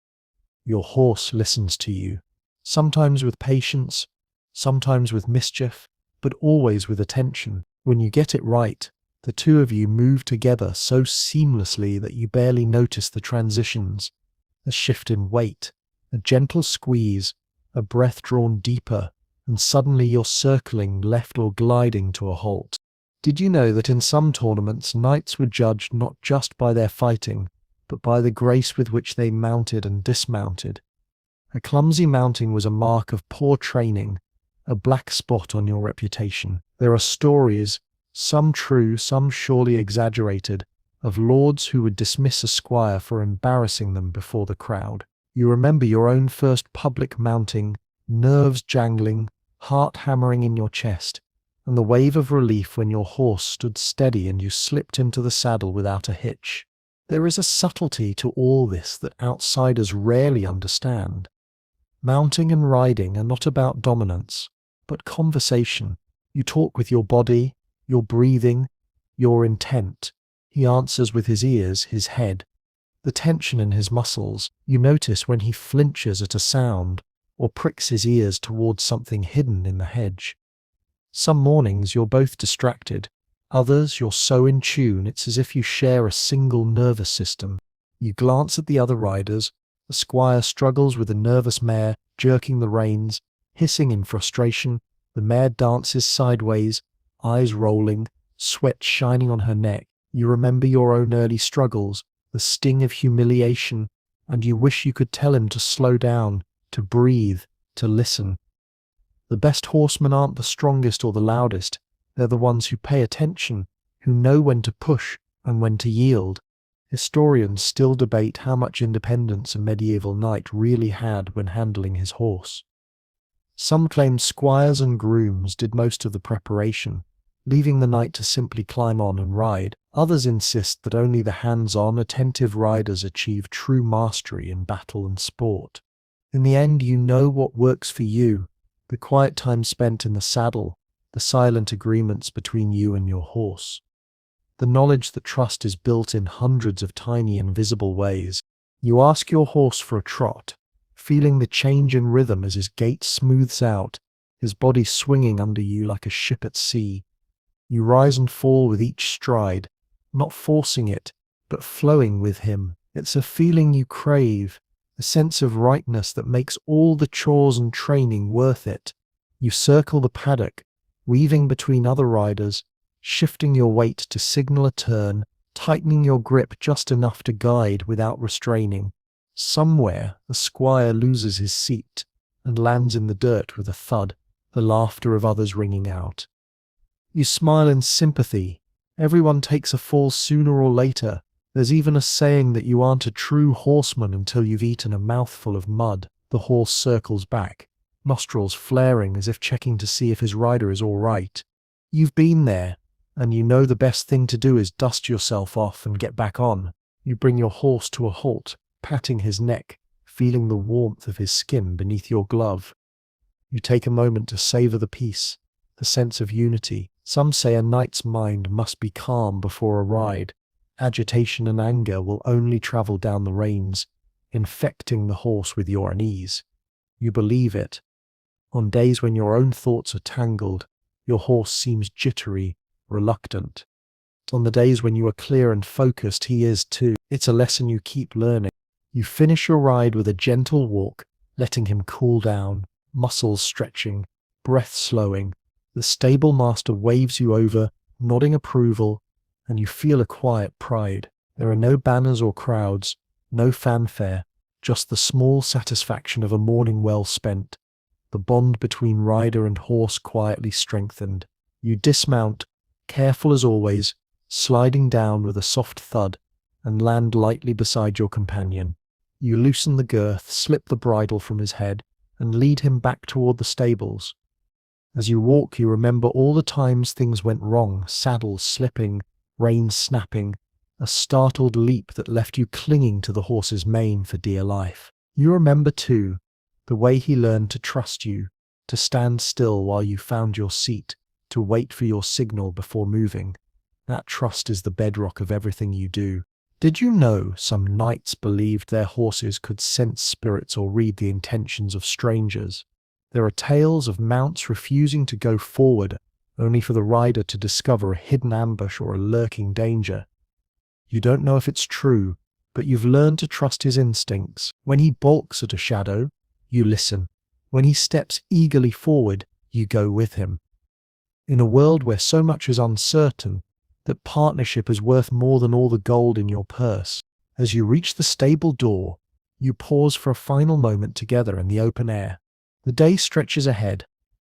Your horse listens to you, sometimes with patience, sometimes with mischief, but always with attention. When you get it right, the two of you move together so seamlessly that you barely notice the transitions. A shift in weight, a gentle squeeze, a breath drawn deeper, and suddenly you're circling left or gliding to a halt. Did you know that in some tournaments, knights were judged not just by their fighting, but by the grace with which they mounted and dismounted? A clumsy mounting was a mark of poor training, a black spot on your reputation. There are stories, some true, some surely exaggerated, of lords who would dismiss a squire for embarrassing them before the crowd. You remember your own first public mounting, nerves jangling, heart hammering in your chest, and the wave of relief when your horse stood steady and you slipped into the saddle without a hitch. There is a subtlety to all this that outsiders rarely understand. Mounting and riding are not about dominance, but conversation. You talk with your body, your breathing, your intent. He answers with his ears, his head, the tension in his muscles. You notice when he flinches at a sound or pricks his ears towards something hidden in the hedge. Some mornings you're both distracted. Others you're so in tune it's as if you share a single nervous system. You glance at the other riders. The squire struggles with a nervous mare, jerking the reins, hissing in frustration. The mare dances sideways, eyes rolling, sweat shining on her neck. You remember your own early struggles, the sting of humiliation, and you wish you could tell him to slow down, to breathe, to listen. The best horsemen aren't the strongest or the loudest. They're the ones who pay attention, who know when to push and when to yield. Historians still debate how much independence a medieval knight really had when handling his horse. Some claim squires and grooms did most of the preparation, leaving the knight to simply climb on and ride. Others insist that only the hands-on, attentive riders achieve true mastery in battle and sport. In the end, you know what works for you: the quiet time spent in the saddle, the silent agreements between you and your horse, the knowledge that trust is built in hundreds of tiny invisible ways. You ask your horse for a trot, feeling the change in rhythm as his gait smooths out, his body swinging under you like a ship at sea. You rise and fall with each stride, not forcing it, but flowing with him. It's a feeling you crave, a sense of rightness that makes all the chores and training worth it. You circle the paddock, weaving between other riders, shifting your weight to signal a turn, tightening your grip just enough to guide without restraining. Somewhere, the squire loses his seat and lands in the dirt with a thud, the laughter of others ringing out. You smile in sympathy. Everyone takes a fall sooner or later. There's even a saying that you aren't a true horseman until you've eaten a mouthful of mud. The horse circles back, nostrils flaring as if checking to see if his rider is all right. You've been there, and you know the best thing to do is dust yourself off and get back on. You bring your horse to a halt, patting his neck, feeling the warmth of his skin beneath your glove. You take a moment to savor the peace, the sense of unity. Some say a knight's mind must be calm before a ride. Agitation and anger will only travel down the reins, infecting the horse with your unease. You believe it. On days when your own thoughts are tangled, Your horse seems jittery, reluctant. On the days when you are clear and focused, he is too. It's a lesson you keep learning. You finish your ride with a gentle walk, letting him cool down, muscles stretching, breath slowing. The stable master waves you over, nodding approval, and you feel a quiet pride. There are no banners or crowds, no fanfare, just the small satisfaction of a morning well spent. The bond between rider and horse quietly strengthened. You dismount, careful as always, sliding down with a soft thud, and land lightly beside your companion. You loosen the girth, slip the bridle from his head, and lead him back toward the stables. As you walk, you remember all the times things went wrong, saddles slipping, reins snapping, a startled leap that left you clinging to the horse's mane for dear life. You remember, too, the way he learned to trust you, to stand still while you found your seat, to wait for your signal before moving. That trust is the bedrock of everything you do. Did you know some knights believed their horses could sense spirits or read the intentions of strangers? There are tales of mounts refusing to go forward, only for the rider to discover a hidden ambush or a lurking danger. You don't know if it's true, but you've learned to trust his instincts. When he balks at a shadow, you listen. When he steps eagerly forward, you go with him. In a world where so much is uncertain, that partnership is worth more than all the gold in your purse. As you reach the stable door, you pause for a final moment together in the open air. The day stretches ahead,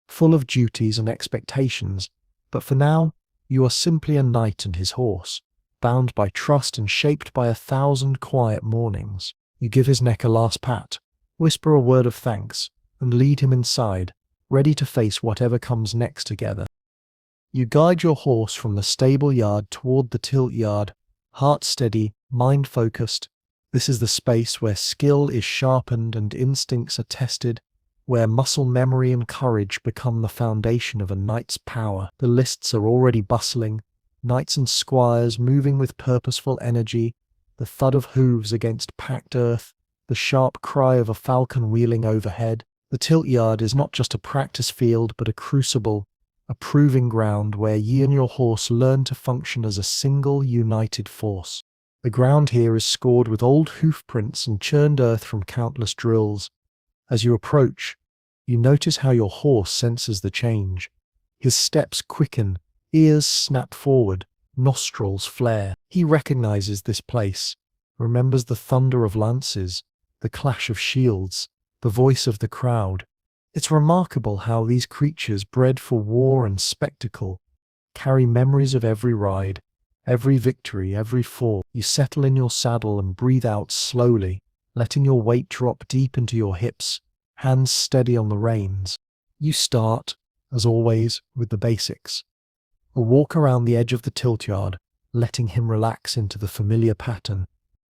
full of duties and expectations, but for now, you are simply a knight and his horse, bound by trust and shaped by 1,000 quiet mornings. You give his neck a last pat, whisper a word of thanks, and lead him inside, ready to face whatever comes next together. You guide your horse from the stable yard toward the tilt yard, heart steady, mind focused. This is the space where skill is sharpened and instincts are tested, where muscle memory and courage become the foundation of a knight's power. The lists are already bustling, knights and squires moving with purposeful energy, the thud of hooves against packed earth, the sharp cry of a falcon wheeling overhead. The tilt yard is not just a practice field, but a crucible, a proving ground where ye and your horse learn to function as a single, united force. The ground here is scored with old hoof prints and churned earth from countless drills. As you approach, you notice how your horse senses the change. His steps quicken, ears snap forward, nostrils flare. He recognizes this place, remembers the thunder of lances, the clash of shields, the voice of the crowd. It's remarkable how these creatures, bred for war and spectacle, carry memories of every ride, every victory, every fall. You settle in your saddle and breathe out slowly, letting your weight drop deep into your hips, hands steady on the reins. You start, as always, with the basics. A walk around the edge of the tilt yard, letting him relax into the familiar pattern.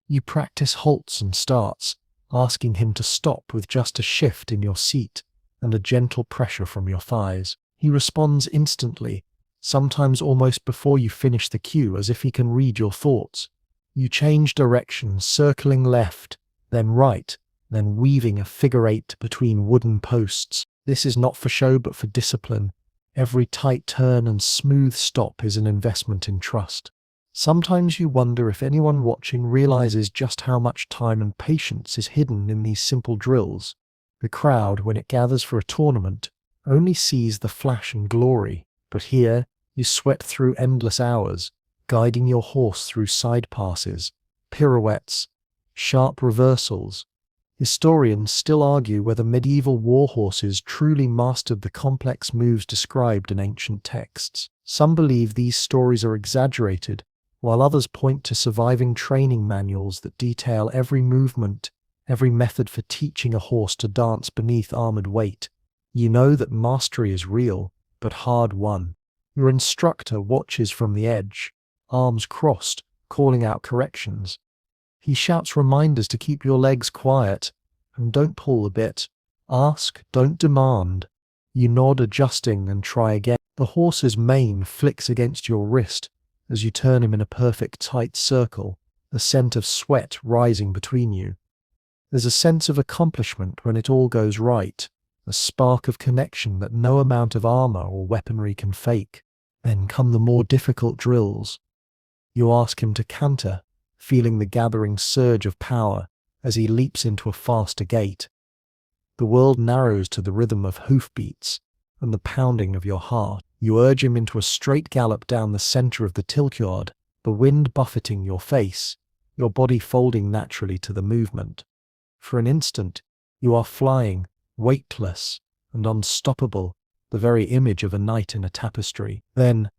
You practice halts and starts, asking him to stop with just a shift in your seat and a gentle pressure from your thighs. He responds instantly, sometimes almost before you finish the cue, as if he can read your thoughts. You change direction, circling left, then right, then weaving a figure eight between wooden posts. This is not for show but for discipline. Every tight turn and smooth stop is an investment in trust. Sometimes you wonder if anyone watching realizes just how much time and patience is hidden in these simple drills. The crowd, when it gathers for a tournament, only sees the flash and glory, but here you sweat through endless hours, guiding your horse through side passes, pirouettes, sharp reversals. Historians still argue whether medieval warhorses truly mastered the complex moves described in ancient texts. Some believe these stories are exaggerated, while others point to surviving training manuals that detail every movement, every method for teaching a horse to dance beneath armored weight. You know that mastery is real, but hard won. Your instructor watches from the edge, arms crossed, calling out corrections. He shouts reminders to keep your legs quiet, and don't pull the bit. Ask, don't demand. You nod, adjusting, and try again. The horse's mane flicks against your wrist as you turn him in a perfect tight circle, the scent of sweat rising between you. There's a sense of accomplishment when it all goes right, a spark of connection that no amount of armor or weaponry can fake. Then come the more difficult drills. You ask him to canter, feeling the gathering surge of power as he leaps into a faster gait. The world narrows to the rhythm of hoofbeats and the pounding of your heart. You urge him into a straight gallop down the center of the tiltyard, the wind buffeting your face, your body folding naturally to the movement. For an instant, you are flying, weightless and unstoppable, the very image of a knight in a tapestry. Then,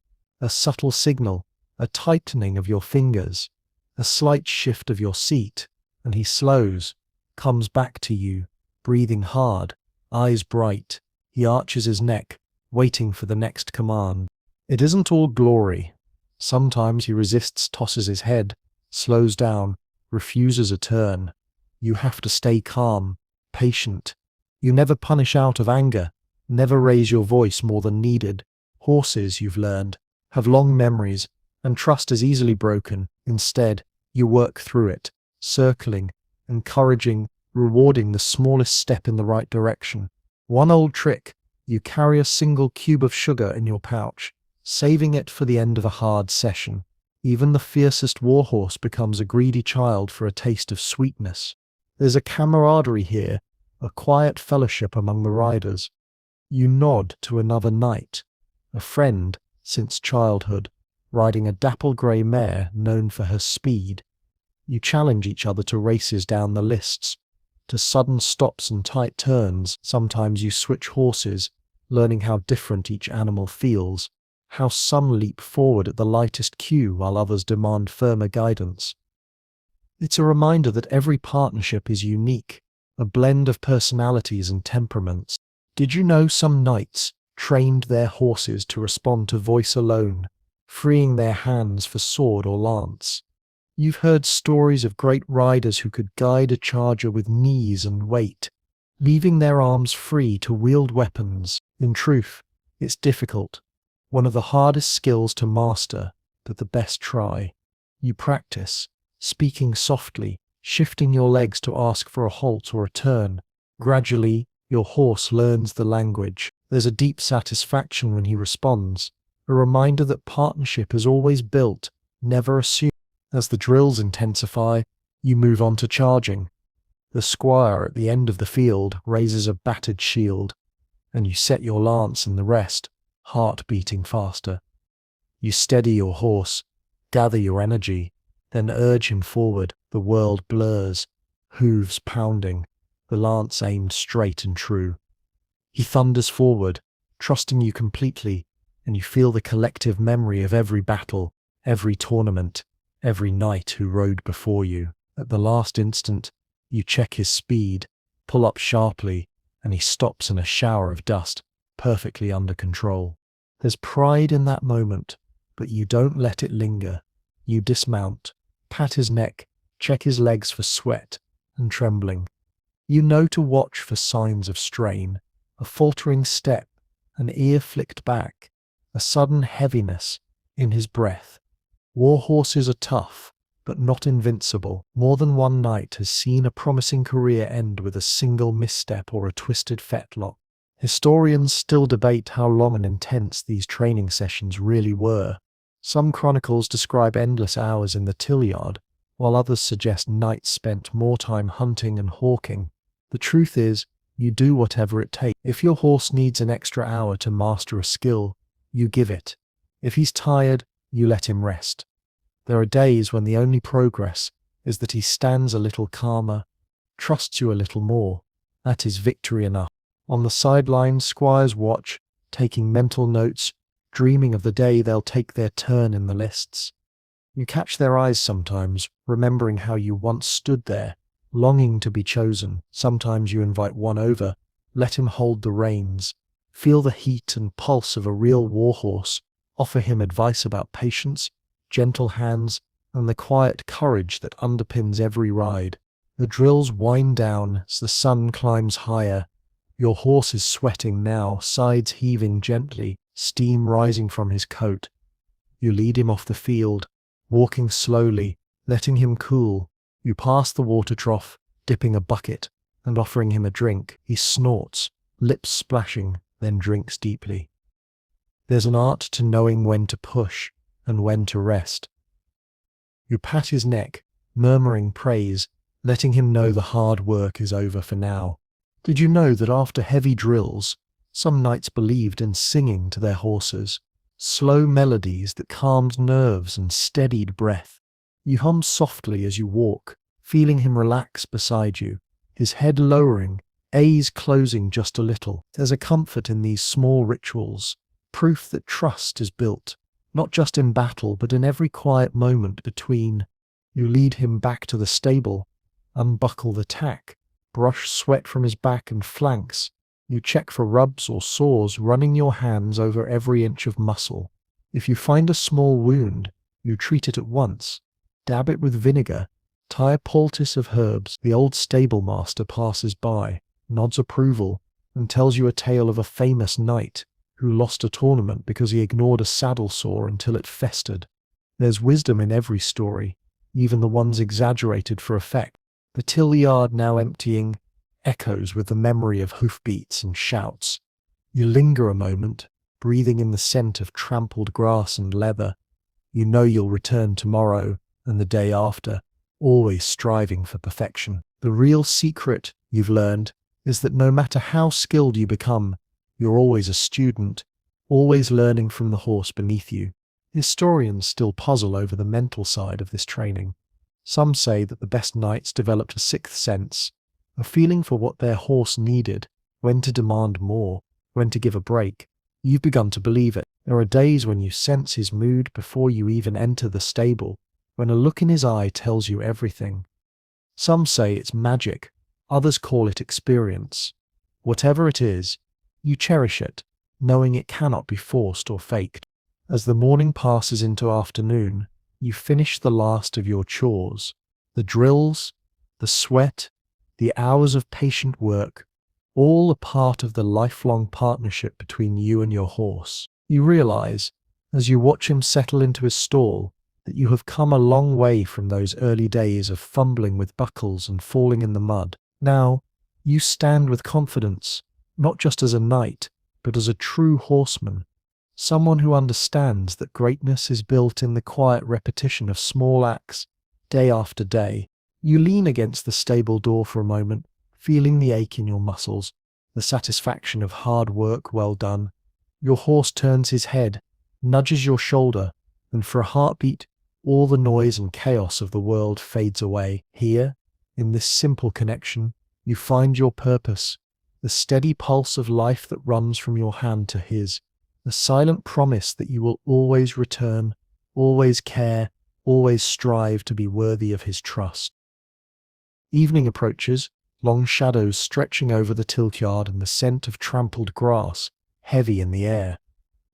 a subtle signal, a tightening of your fingers, a slight shift of your seat, and he slows, comes back to you, breathing hard, eyes bright. He arches his neck, waiting for the next command. It isn't all glory. Sometimes he resists, tosses his head, slows down, refuses a turn. You have to stay calm, patient. You never punish out of anger, never raise your voice more than needed. Horses, you've learned, have long memories, and trust is easily broken. Instead, you work through it, circling, encouraging, rewarding the smallest step in the right direction. One old trick, you carry a single cube of sugar in your pouch, saving it for the end of a hard session. Even the fiercest warhorse becomes a greedy child for a taste of sweetness. There's a camaraderie here, a quiet fellowship among the riders. You nod to another knight, a friend since childhood, riding a dapple grey mare known for her speed. You challenge each other to races down the lists, to sudden stops and tight turns. Sometimes you switch horses, learning how different each animal feels, how some leap forward at the lightest cue while others demand firmer guidance. It's a reminder that every partnership is unique, a blend of personalities and temperaments. Did you know some knights trained their horses to respond to voice alone, freeing their hands for sword or lance? You've heard stories of great riders who could guide a charger with knees and weight, leaving their arms free to wield weapons. In truth, it's difficult, one of the hardest skills to master, but the best try. You practice, speaking softly, shifting your legs to ask for a halt or a turn. Gradually, your horse learns the language. There's a deep satisfaction when he responds, a reminder that partnership is always built, never assumed. As the drills intensify, you move on to charging. The squire at the end of the field raises a battered shield, and you set your lance in the rest, heart beating faster. You steady your horse, gather your energy, then urge him forward. The world blurs, hooves pounding, the lance aimed straight and true. He thunders forward, trusting you completely, and you feel the collective memory of every battle, every tournament, every knight who rode before you. At the last instant, you check his speed, pull up sharply, and he stops in a shower of dust, perfectly under control. There's pride in that moment, but you don't let it linger. You dismount, pat his neck, check his legs for sweat and trembling. You know to watch for signs of strain, a faltering step, an ear flicked back, a sudden heaviness in his breath. Warhorses are tough, but not invincible. More than one knight has seen a promising career end with a single misstep or a twisted fetlock. Historians still debate how long and intense these training sessions really were. Some chronicles describe endless hours in the tiltyard, while others suggest knights spent more time hunting and hawking. The truth is, you do whatever it takes. If your horse needs an extra hour to master a skill, you give it. If he's tired, you let him rest. There are days when the only progress is that he stands a little calmer, trusts you a little more. That is victory enough. On the sidelines, squires watch, taking mental notes, dreaming of the day they'll take their turn in the lists. You catch their eyes sometimes, remembering how you once stood there, longing to be chosen. Sometimes you invite one over, let him hold the reins, feel the heat and pulse of a real warhorse, offer him advice about patience, gentle hands, and the quiet courage that underpins every ride. The drills wind down as the sun climbs higher. Your horse is sweating now, sides heaving gently, steam rising from his coat. You lead him off the field, walking slowly, letting him cool. You pass the water trough, dipping a bucket, and offering him a drink. He snorts, lips splashing, then drinks deeply. There's an art to knowing when to push and when to rest. You pat his neck, murmuring praise, letting him know the hard work is over for now. Did you know that after heavy drills, some knights believed in singing to their horses? Slow melodies that calmed nerves and steadied breath. You hum softly as you walk, feeling him relax beside you, his head lowering, A's closing just a little. There's a comfort in these small rituals, proof that trust is built, not just in battle but in every quiet moment between. You lead him back to the stable, unbuckle the tack, brush sweat from his back and flanks. You check for rubs or sores, running your hands over every inch of muscle. If you find a small wound, you treat it at once. Dab it with vinegar, tie a poultice of herbs. The old stable master passes by, nods approval, and tells you a tale of a famous knight who lost a tournament because he ignored a saddle sore until it festered. There's wisdom in every story, even the ones exaggerated for effect. The till yard, now emptying, echoes with the memory of hoofbeats and shouts. You linger a moment, breathing in the scent of trampled grass and leather. You know you'll return tomorrow and the day after, always striving for perfection. The real secret, you've learned, is that no matter how skilled you become, you're always a student, always learning from the horse beneath you. Historians still puzzle over the mental side of this training. Some say that the best knights developed a sixth sense, a feeling for what their horse needed, when to demand more, when to give a break. You've begun to believe it. There are days when you sense his mood before you even enter the stable, when a look in his eye tells you everything. Some say it's magic, others call it experience. Whatever it is, you cherish it, knowing it cannot be forced or faked. As the morning passes into afternoon, you finish the last of your chores. The drills, the sweat, the hours of patient work, all a part of the lifelong partnership between you and your horse. You realize, as you watch him settle into his stall, that you have come a long way from those early days of fumbling with buckles and falling in the mud. Now, you stand with confidence, not just as a knight, but as a true horseman, someone who understands that greatness is built in the quiet repetition of small acts, day after day. You lean against the stable door for a moment, feeling the ache in your muscles, the satisfaction of hard work well done. Your horse turns his head, nudges your shoulder, and for a heartbeat, all the noise and chaos of the world fades away. Here, in this simple connection, you find your purpose, the steady pulse of life that runs from your hand to his, the silent promise that you will always return, always care, always strive to be worthy of his trust. Evening approaches, long shadows stretching over the tilt yard and the scent of trampled grass, heavy in the air.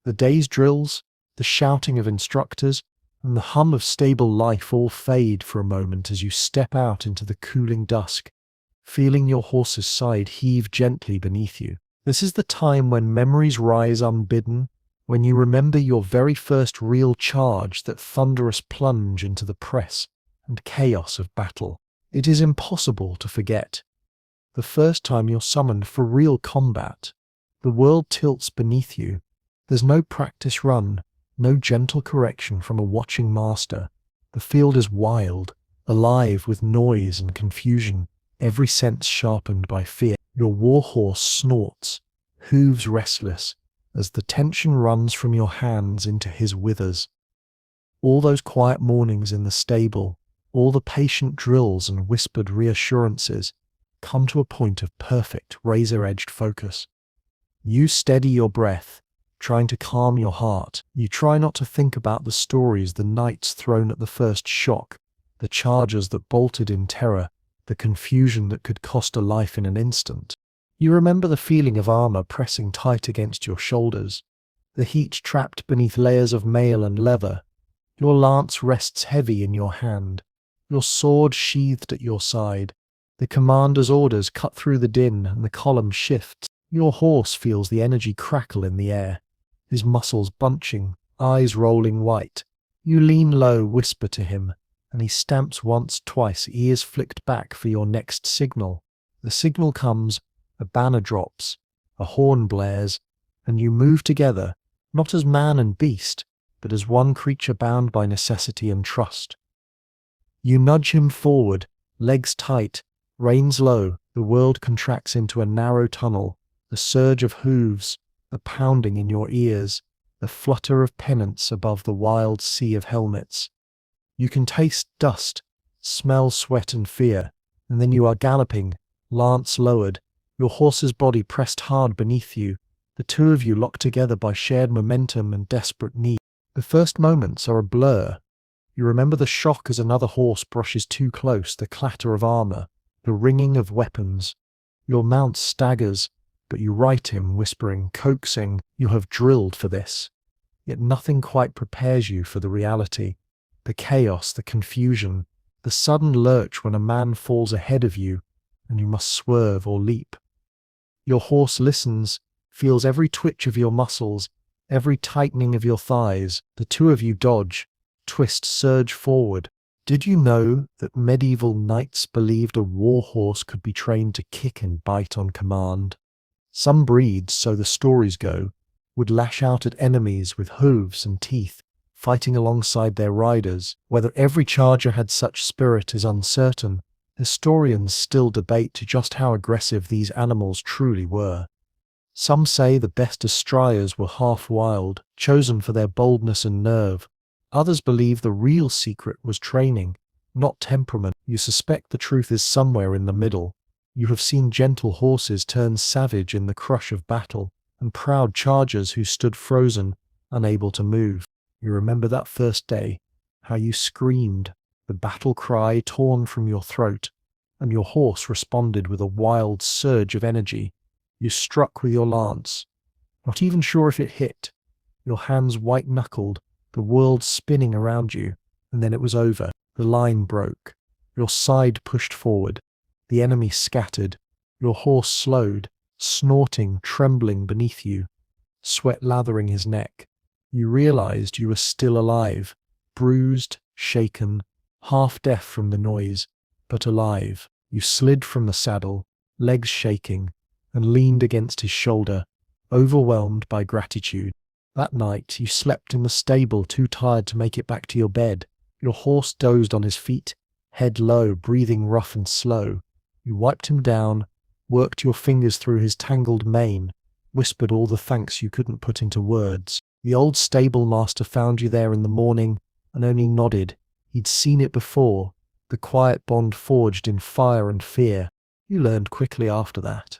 The day's drills, the shouting of instructors, and the hum of stable life all fade for a moment as you step out into the cooling dusk, feeling your horse's side heave gently beneath you. This is the time when memories rise unbidden, when you remember your very first real charge, that thunderous plunge into the press and chaos of battle. It is impossible to forget. The first time you're summoned for real combat, the world tilts beneath you. There's no practice run, no gentle correction from a watching master. The field is wild, alive with noise and confusion, every sense sharpened by fear. Your warhorse snorts, hooves restless, as the tension runs from your hands into his withers. All those quiet mornings in the stable, all the patient drills and whispered reassurances, come to a point of perfect razor-edged focus. You steady your breath, trying to calm your heart. You try not to think about the stories the knights thrown at the first shock, the chargers that bolted in terror, the confusion that could cost a life in an instant. You remember the feeling of armor pressing tight against your shoulders, the heat trapped beneath layers of mail and leather. Your lance rests heavy in your hand, your sword sheathed at your side. The commander's orders cut through the din and the column shifts. Your horse feels the energy crackle in the air, his muscles bunching, eyes rolling white. You lean low, whisper to him, and he stamps once, twice, ears flicked back for your next signal. The signal comes, a banner drops, a horn blares, and you move together, not as man and beast, but as one creature bound by necessity and trust. You nudge him forward, legs tight, reins low, the world contracts into a narrow tunnel, the surge of hooves, the pounding in your ears, the flutter of pennants above the wild sea of helmets. You can taste dust, smell sweat and fear, and then you are galloping, lance lowered, your horse's body pressed hard beneath you, the two of you locked together by shared momentum and desperate need. The first moments are a blur. You remember the shock as another horse brushes too close, the clatter of armor, the ringing of weapons. Your mount staggers, but you right him, whispering, coaxing, "You have drilled for this." Yet nothing quite prepares you for the reality. The chaos, the confusion, the sudden lurch when a man falls ahead of you, and you must swerve or leap. Your horse listens, feels every twitch of your muscles, every tightening of your thighs. The two of you dodge, twist, surge forward. Did you know that medieval knights believed a warhorse could be trained to kick and bite on command? Some breeds, so the stories go, would lash out at enemies with hooves and teeth, fighting alongside their riders. Whether every charger had such spirit is uncertain. Historians still debate just how aggressive these animals truly were. Some say the best astriers were half wild, chosen for their boldness and nerve. Others believe the real secret was training, not temperament. You suspect the truth is somewhere in the middle. You have seen gentle horses turn savage in the crush of battle, and proud chargers who stood frozen, unable to move. You remember that first day, how you screamed, the battle cry torn from your throat, and your horse responded with a wild surge of energy. You struck with your lance, not even sure if it hit, your hands white-knuckled, the world spinning around you, and then it was over. The line broke. Your side pushed forward. The enemy scattered. Your horse slowed, snorting, trembling beneath you, sweat lathering his neck. You realized you were still alive, bruised, shaken, half deaf from the noise, but alive. You slid from the saddle, legs shaking, and leaned against his shoulder, overwhelmed by gratitude. That night you slept in the stable, too tired to make it back to your bed. Your horse dozed on his feet, head low, breathing rough and slow. You wiped him down, worked your fingers through his tangled mane, whispered all the thanks you couldn't put into words. The old stable master found you there in the morning and only nodded. He'd seen it before, the quiet bond forged in fire and fear. You learned quickly after that.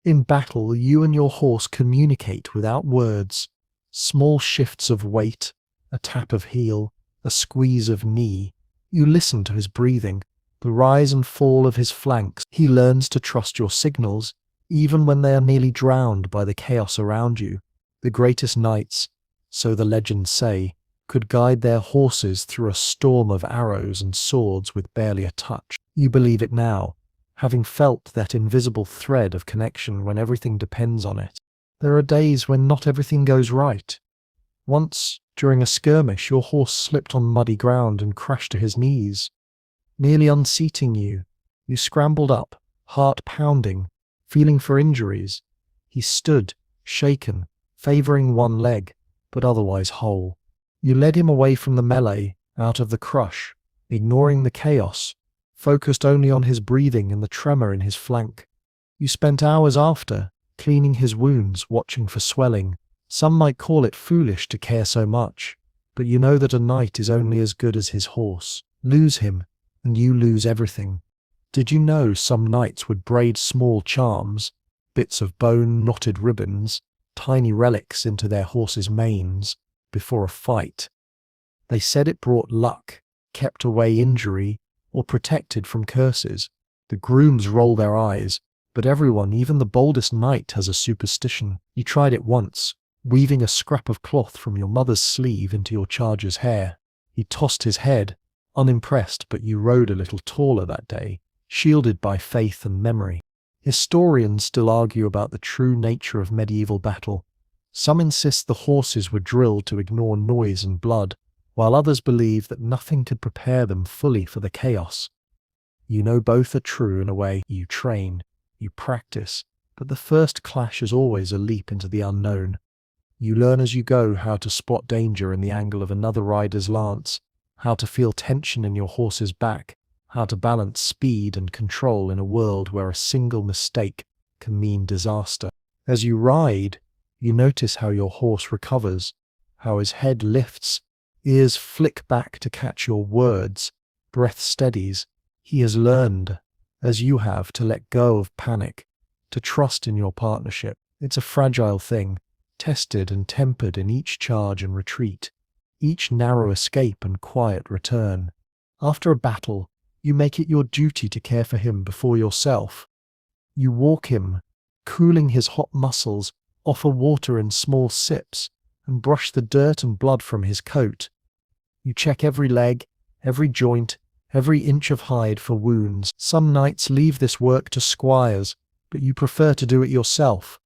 In battle, you and your horse communicate without words. Small shifts of weight, a tap of heel, a squeeze of knee. You listen to his breathing, the rise and fall of his flanks. He learns to trust your signals, even when they are nearly drowned by the chaos around you. The greatest knights, so the legends say, could guide their horses through a storm of arrows and swords with barely a touch. You believe it now, having felt that invisible thread of connection when everything depends on it. There are days when not everything goes right. Once, during a skirmish, your horse slipped on muddy ground and crashed to his knees, nearly unseating you. You scrambled up, heart pounding, feeling for injuries. He stood, shaken, favoring one leg, but otherwise whole. You led him away from the melee, out of the crush, ignoring the chaos, focused only on his breathing and the tremor in his flank. You spent hours after, cleaning his wounds, watching for swelling. Some might call it foolish to care so much, but you know that a knight is only as good as his horse. Lose him, and you lose everything. Did you know some knights would braid small charms, bits of bone, knotted ribbons, tiny relics into their horses' manes before a fight? They said it brought luck, kept away injury, or protected from curses. The grooms roll their eyes, but everyone, even the boldest knight, has a superstition. You tried it once, weaving a scrap of cloth from your mother's sleeve into your charger's hair. He tossed his head, unimpressed, but you rode a little taller that day, shielded by faith and memory. Historians still argue about the true nature of medieval battle. Some insist the horses were drilled to ignore noise and blood, while others believe that nothing could prepare them fully for the chaos. You know both are true in a way. You train, you practice, but the first clash is always a leap into the unknown. You learn as you go how to spot danger in the angle of another rider's lance, how to feel tension in your horse's back, how to balance speed and control in a world where a single mistake can mean disaster. As you ride, you notice how your horse recovers, how his head lifts, ears flick back to catch your words, breath steadies. He has learned, as you have, to let go of panic, to trust in your partnership. It's a fragile thing, tested and tempered in each charge and retreat, each narrow escape and quiet return. After a battle, you make it your duty to care for him before yourself. You walk him, cooling his hot muscles, offer water in small sips, and brush the dirt and blood from his coat. You check every leg, every joint, every inch of hide for wounds. Some knights leave this work to squires, but you prefer to do it yourself.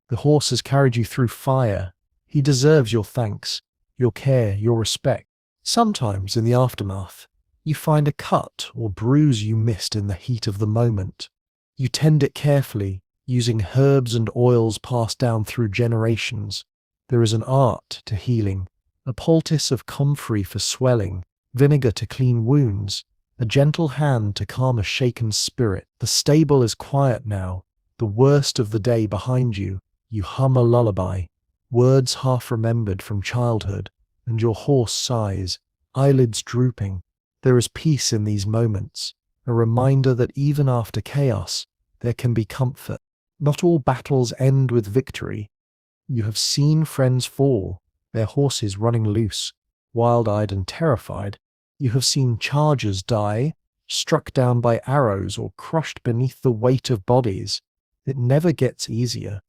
The horse has carried you through fire. He deserves your thanks, your care, your respect. Sometimes, in the aftermath, you find a cut or bruise you missed in the heat of the moment. You tend it carefully, using herbs and oils passed down through generations. There is an art to healing, a poultice of comfrey for swelling, vinegar to clean wounds, a gentle hand to calm a shaken spirit. The stable is quiet now, the worst of the day behind you. You hum a lullaby, words half remembered from childhood, and your horse sighs, eyelids drooping. There is peace in these moments, a reminder that even after chaos, there can be comfort. Not all battles end with victory. You have seen friends fall, their horses running loose, wild-eyed and terrified. You have seen chargers die, struck down by arrows or crushed beneath the weight of bodies. It never gets easier.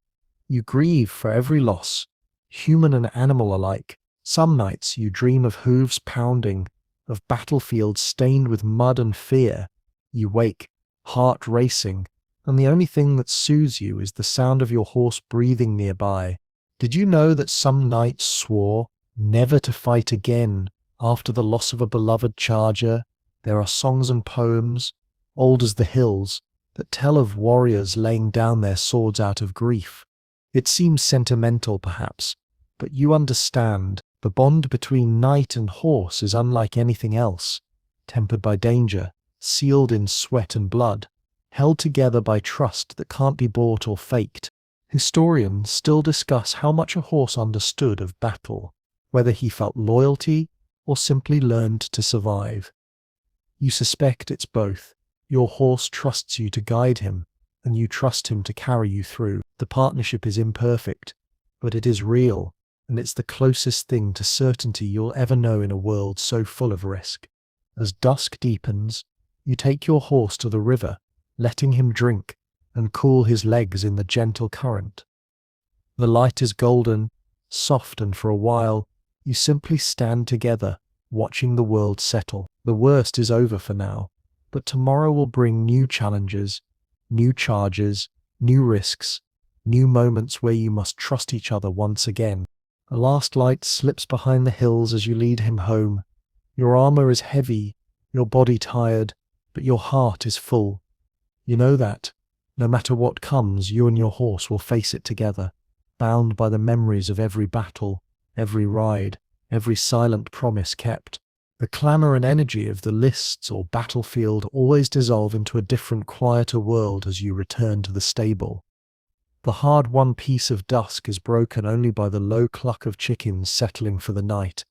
You grieve for every loss, human and animal alike. Some nights you dream of hooves pounding, of battlefields stained with mud and fear. You wake, heart racing, and the only thing that soothes you is the sound of your horse breathing nearby. Did you know that some knights swore never to fight again after the loss of a beloved charger? There are songs and poems, old as the hills, that tell of warriors laying down their swords out of grief. It seems sentimental, perhaps, but you understand. The bond between knight and horse is unlike anything else, tempered by danger, sealed in sweat and blood, held together by trust that can't be bought or faked. Historians still discuss how much a horse understood of battle, whether he felt loyalty or simply learned to survive. You suspect it's both. Your horse trusts you to guide him, and you trust him to carry you through. The partnership is imperfect, but it is real, and it's the closest thing to certainty you'll ever know in a world so full of risk. As dusk deepens, you take your horse to the river, letting him drink and cool his legs in the gentle current. The light is golden, soft, and for a while, you simply stand together, watching the world settle. The worst is over for now, but tomorrow will bring new challenges, new charges, new risks, new moments where you must trust each other once again. A last light slips behind the hills as you lead him home. Your armor is heavy, your body tired, but your heart is full. You know that, no matter what comes, you and your horse will face it together, bound by the memories of every battle, every ride, every silent promise kept. The clamour and energy of the lists or battlefield always dissolve into a different, quieter world as you return to the stable. The hard-won peace of dusk is broken only by the low cluck of chickens settling for the night,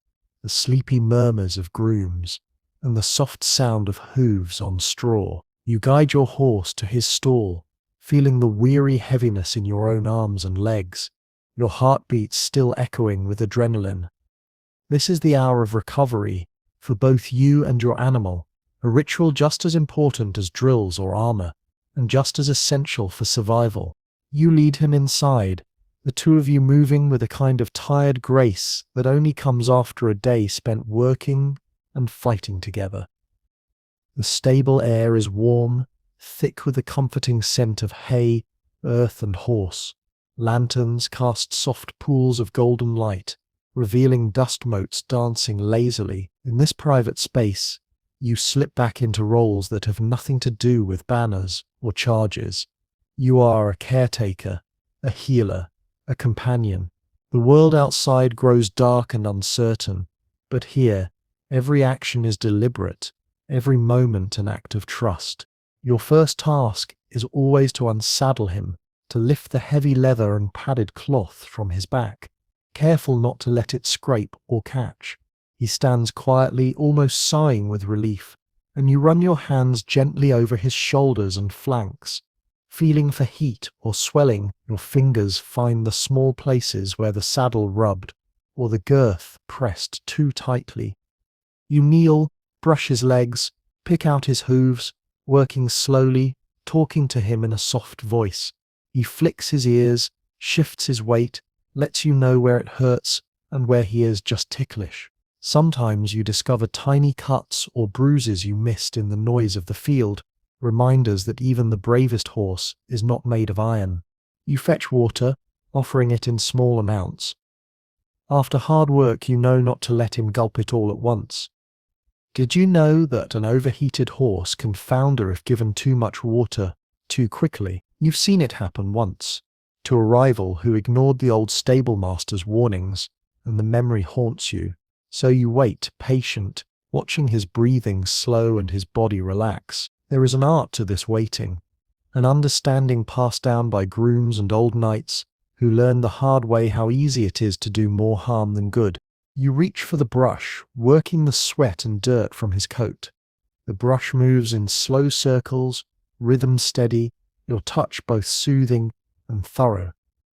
the sleepy murmurs of grooms, and the soft sound of hooves on straw. You guide your horse to his stall, feeling the weary heaviness in your own arms and legs, your heartbeats still echoing with adrenaline. This is the hour of recovery, for both you and your animal, a ritual just as important as drills or armor, and just as essential for survival. You lead him inside, the two of you moving with a kind of tired grace that only comes after a day spent working and fighting together. The stable air is warm, thick with the comforting scent of hay, earth, and horse. Lanterns cast soft pools of golden light, revealing dust motes dancing lazily. In this private space, you slip back into roles that have nothing to do with banners or charges. You are a caretaker, a healer, a companion. The world outside grows dark and uncertain, but here, every action is deliberate, every moment an act of trust. Your first task is always to unsaddle him, to lift the heavy leather and padded cloth from his back, careful not to let it scrape or catch. He stands quietly, almost sighing with relief, and you run your hands gently over his shoulders and flanks. Feeling for heat or swelling, your fingers find the small places where the saddle rubbed or the girth pressed too tightly. You kneel, brush his legs, pick out his hooves, working slowly, talking to him in a soft voice. He flicks his ears, shifts his weight, lets you know where it hurts and where he is just ticklish. Sometimes you discover tiny cuts or bruises you missed in the noise of the field, reminders that even the bravest horse is not made of iron. You fetch water, offering it in small amounts. After hard work, you know not to let him gulp it all at once. Did you know that an overheated horse can founder if given too much water too quickly? You've seen it happen once, to a rival who ignored the old stablemaster's warnings, and the memory haunts you. So you wait, patient, watching his breathing slow and his body relax. There is an art to this waiting, an understanding passed down by grooms and old knights who learned the hard way how easy it is to do more harm than good. You reach for the brush, working the sweat and dirt from his coat. The brush moves in slow circles, rhythm steady, your touch both soothing and thorough.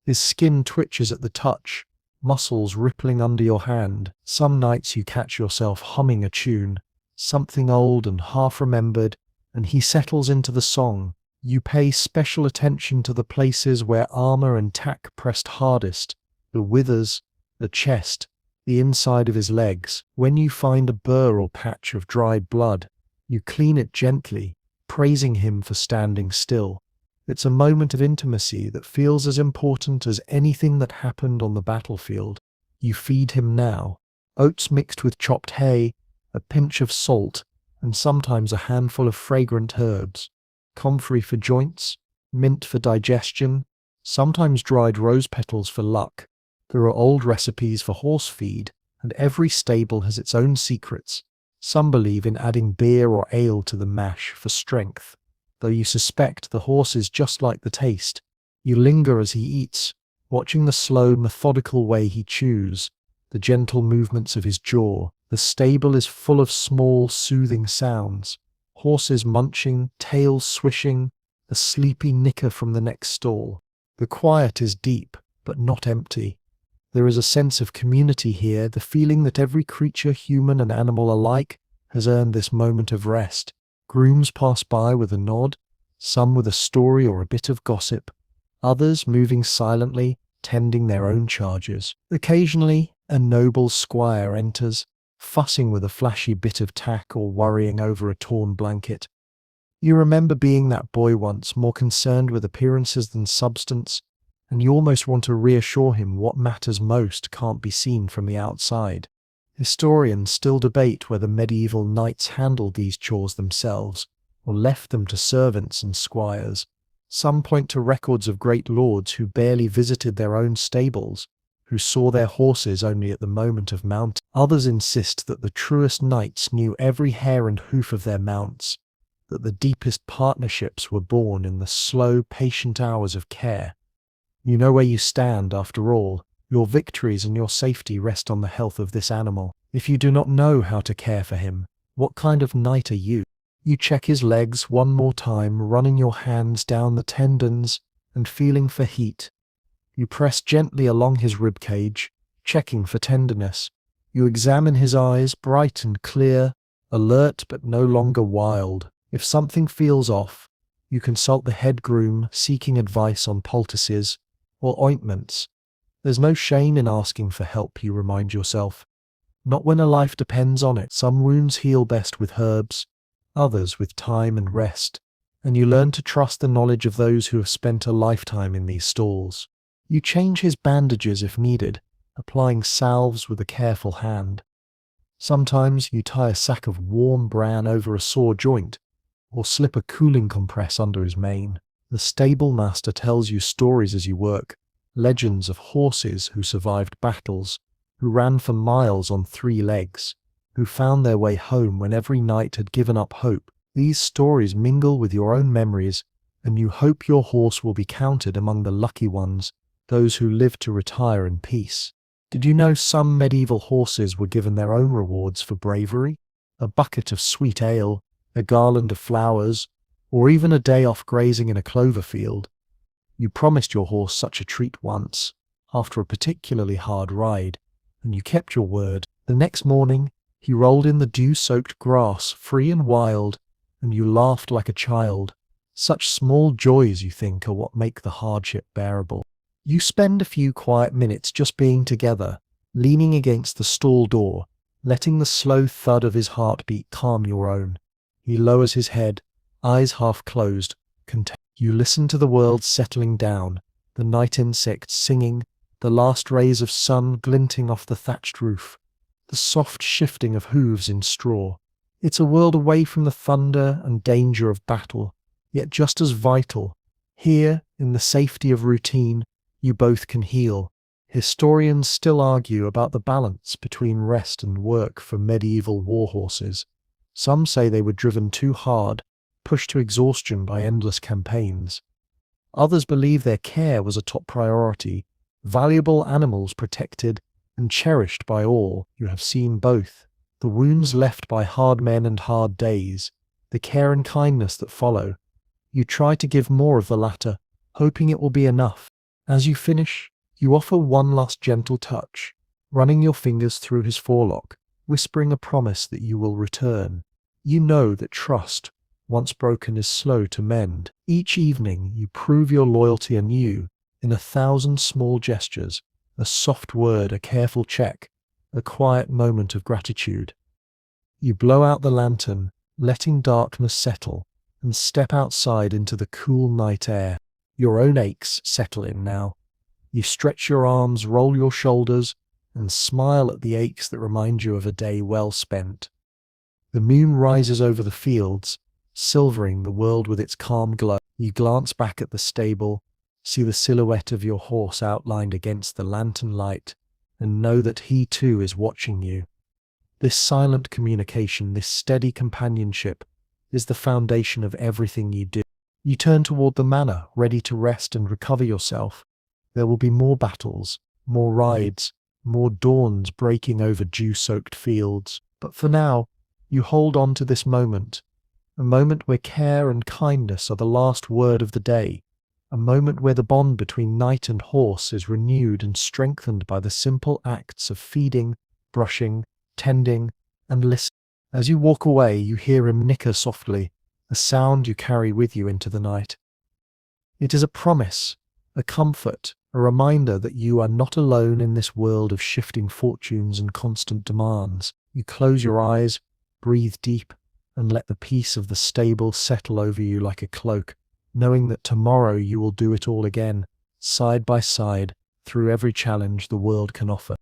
His skin twitches at the touch, muscles rippling under your hand. Some nights you catch yourself humming a tune, something old and half-remembered, and he settles into the song. You pay special attention to the places where armor and tack pressed hardest, the withers, the chest, the inside of his legs. When you find a burr or patch of dried blood, you clean it gently, praising him for standing still. It's a moment of intimacy that feels as important as anything that happened on the battlefield. You feed him now, oats mixed with chopped hay, a pinch of salt, and sometimes a handful of fragrant herbs. Comfrey for joints, mint for digestion, sometimes dried rose petals for luck. There are old recipes for horse feed, and every stable has its own secrets. Some believe in adding beer or ale to the mash for strength, though you suspect the horse is just like the taste. You linger as he eats, watching the slow, methodical way he chews, the gentle movements of his jaw. The stable is full of small, soothing sounds. Horses munching, tails swishing, a sleepy nicker from the next stall. The quiet is deep, but not empty. There is a sense of community here, the feeling that every creature, human and animal alike, has earned this moment of rest. Grooms pass by with a nod, some with a story or a bit of gossip, others moving silently, tending their own charges. Occasionally, a noble squire enters, fussing with a flashy bit of tack or worrying over a torn blanket. You remember being that boy once, more concerned with appearances than substance, and you almost want to reassure him what matters most can't be seen from the outside. Historians still debate whether medieval knights handled these chores themselves, or left them to servants and squires. Some point to records of great lords who barely visited their own stables, who saw their horses only at the moment of mounting. Others insist that the truest knights knew every hair and hoof of their mounts, that the deepest partnerships were born in the slow, patient hours of care. You know where you stand, after all. Your victories and your safety rest on the health of this animal. If you do not know how to care for him, what kind of knight are you? You check his legs one more time, running your hands down the tendons and feeling for heat. You press gently along his ribcage, checking for tenderness. You examine his eyes, bright and clear, alert but no longer wild. If something feels off, you consult the head groom, seeking advice on poultices or ointments. There's no shame in asking for help, you remind yourself. Not when a life depends on it. Some wounds heal best with herbs, others with time and rest, and you learn to trust the knowledge of those who have spent a lifetime in these stalls. You change his bandages if needed, applying salves with a careful hand. Sometimes you tie a sack of warm bran over a sore joint, or slip a cooling compress under his mane. The stable master tells you stories as you work, legends of horses who survived battles, who ran for miles on 3 legs, who found their way home when every knight had given up hope. These stories mingle with your own memories, and you hope your horse will be counted among the lucky ones, those who live to retire in peace. Did you know some medieval horses were given their own rewards for bravery? A bucket of sweet ale, a garland of flowers, or even a day off grazing in a clover field. You promised your horse such a treat once, after a particularly hard ride, and you kept your word. The next morning, he rolled in the dew-soaked grass, free and wild, and you laughed like a child. Such small joys, you think, are what make the hardship bearable. You spend a few quiet minutes just being together, leaning against the stall door, letting the slow thud of his heartbeat calm your own. He lowers his head, eyes half closed, content. You listen to the world settling down, the night insects singing, the last rays of sun glinting off the thatched roof, the soft shifting of hooves in straw. It's a world away from the thunder and danger of battle, yet just as vital. Here, in the safety of routine, you both can heal. Historians still argue about the balance between rest and work for medieval warhorses. Some say they were driven too hard, pushed to exhaustion by endless campaigns. Others believe their care was a top priority, valuable animals protected and cherished by all. You have seen both. The wounds left by hard men and hard days, the care and kindness that follow. You try to give more of the latter, hoping it will be enough. As you finish, you offer one last gentle touch, running your fingers through his forelock, whispering a promise that you will return. You know that trust, once broken, is slow to mend. Each evening you prove your loyalty anew, in 1,000 small gestures, a soft word, a careful check, a quiet moment of gratitude. You blow out the lantern, letting darkness settle, and step outside into the cool night air. Your own aches settle in now. You stretch your arms, roll your shoulders, and smile at the aches that remind you of a day well spent. The moon rises over the fields, silvering the world with its calm glow. You glance back at the stable, see the silhouette of your horse outlined against the lantern light, and know that he too is watching you. This silent communication, this steady companionship, is the foundation of everything you do. You turn toward the manor, ready to rest and recover yourself. There will be more battles, more rides, more dawns breaking over dew-soaked fields. But for now, you hold on to this moment, a moment where care and kindness are the last word of the day, a moment where the bond between knight and horse is renewed and strengthened by the simple acts of feeding, brushing, tending, and listening. As you walk away, you hear him nicker softly, a sound you carry with you into the night. It is a promise, a comfort, a reminder that you are not alone in this world of shifting fortunes and constant demands. You close your eyes, breathe deep, and let the peace of the stable settle over you like a cloak, knowing that tomorrow you will do it all again, side by side, through every challenge the world can offer.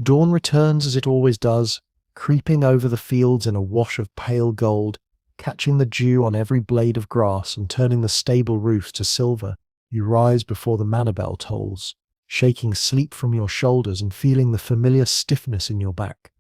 Dawn returns as it always does, creeping over the fields in a wash of pale gold, catching the dew on every blade of grass and turning the stable roofs to silver. You rise before the manor bell tolls, shaking sleep from your shoulders and feeling the familiar stiffness in your back.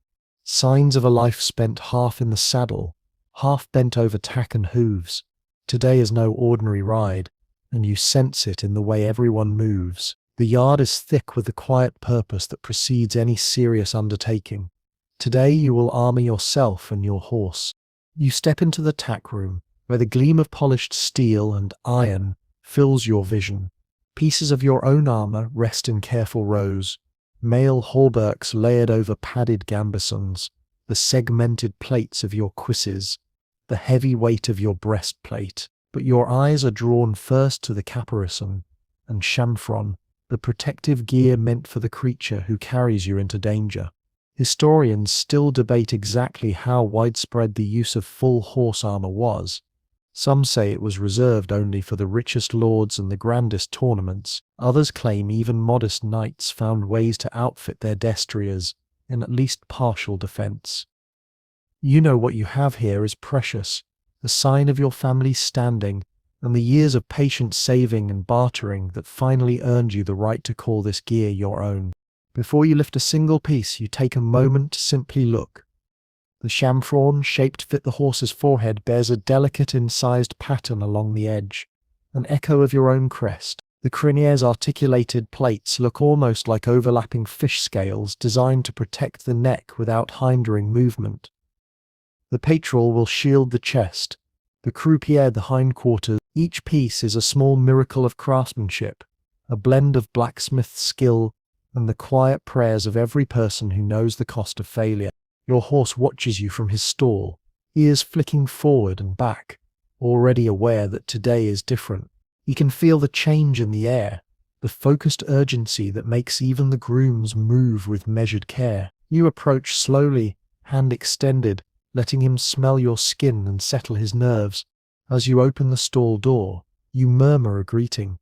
Signs of a life spent half in the saddle, half bent over tack and hooves. Today is no ordinary ride, and you sense it in the way everyone moves. The yard is thick with the quiet purpose that precedes any serious undertaking. Today you will armor yourself and your horse. You step into the tack room, where the gleam of polished steel and iron fills your vision. Pieces of your own armor rest in careful rows, mail hauberks layered over padded gambesons, the segmented plates of your cuisses, the heavy weight of your breastplate. But your eyes are drawn first to the caparison and chamfron, the protective gear meant for the creature who carries you into danger. Historians still debate exactly how widespread the use of full horse armor was. Some say it was reserved only for the richest lords and the grandest tournaments. Others claim even modest knights found ways to outfit their destriers in at least partial defense. You know what you have here is precious, a sign of your family's standing and the years of patient saving and bartering that finally earned you the right to call this gear your own. Before you lift a single piece, you take a moment to simply look. The chamfron, shaped to fit the horse's forehead, bears a delicate incised pattern along the edge, an echo of your own crest. The crenier's articulated plates look almost like overlapping fish scales designed to protect the neck without hindering movement. The pétrole will shield the chest, the croupier the hindquarters. Each piece is a small miracle of craftsmanship, a blend of blacksmith's skill and the quiet prayers of every person who knows the cost of failure. Your horse watches you from his stall, ears flicking forward and back, already aware that today is different. He can feel the change in the air, the focused urgency that makes even the grooms move with measured care. You approach slowly, hand extended, letting him smell your skin and settle his nerves. As you open the stall door, you murmur a greeting,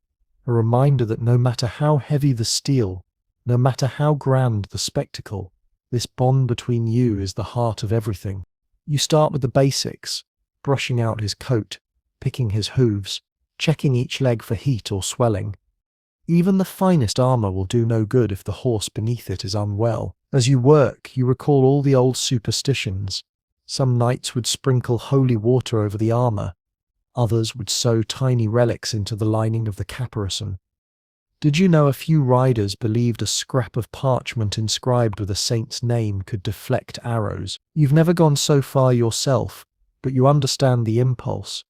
a reminder that no matter how heavy the steel, no matter how grand the spectacle, this bond between you is the heart of everything. You start with the basics, brushing out his coat, picking his hooves, checking each leg for heat or swelling. Even the finest armor will do no good if the horse beneath it is unwell. As you work, you recall all the old superstitions. Some knights would sprinkle holy water over the armor. Others would sew tiny relics into the lining of the caparison. Did you know a few riders believed a scrap of parchment inscribed with a saint's name could deflect arrows? You've never gone so far yourself, but you understand the impulse.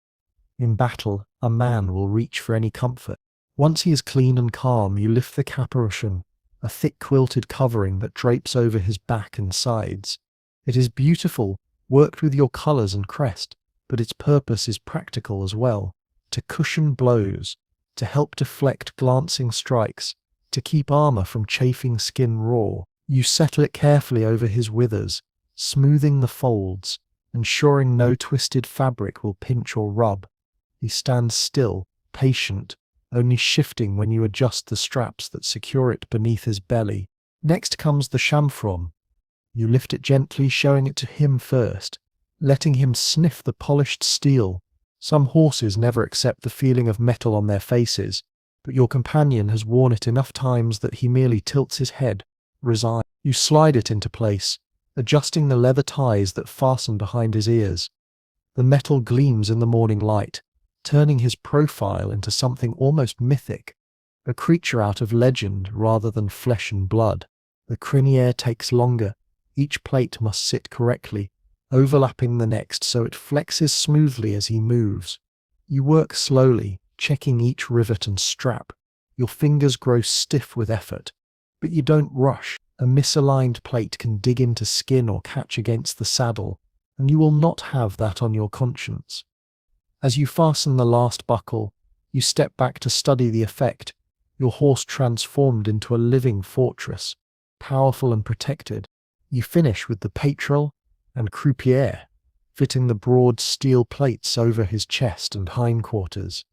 In battle, a man will reach for any comfort. Once he is clean and calm, you lift the caparison, a thick quilted covering that drapes over his back and sides. It is beautiful, worked with your colors and crest, but its purpose is practical as well, to cushion blows, to help deflect glancing strikes, to keep armor from chafing skin raw. You settle it carefully over his withers, smoothing the folds, ensuring no twisted fabric will pinch or rub. He stands still, patient, only shifting when you adjust the straps that secure it beneath his belly. Next comes the chamfron. You lift it gently, showing it to him first, letting him sniff the polished steel. Some horses never accept the feeling of metal on their faces, but your companion has worn it enough times that he merely tilts his head, resigned. You slide it into place, adjusting the leather ties that fasten behind his ears. The metal gleams in the morning light, turning his profile into something almost mythic, a creature out of legend rather than flesh and blood. The criniere takes longer. Each plate must sit correctly, overlapping the next so it flexes smoothly as he moves. You work slowly, checking each rivet and strap. Your fingers grow stiff with effort, but you don't rush. A misaligned plate can dig into skin or catch against the saddle, and you will not have that on your conscience. As you fasten the last buckle, you step back to study the effect, your horse transformed into a living fortress, powerful and protected. You finish with the pétrole and croupier, fitting the broad steel plates over his chest and hindquarters.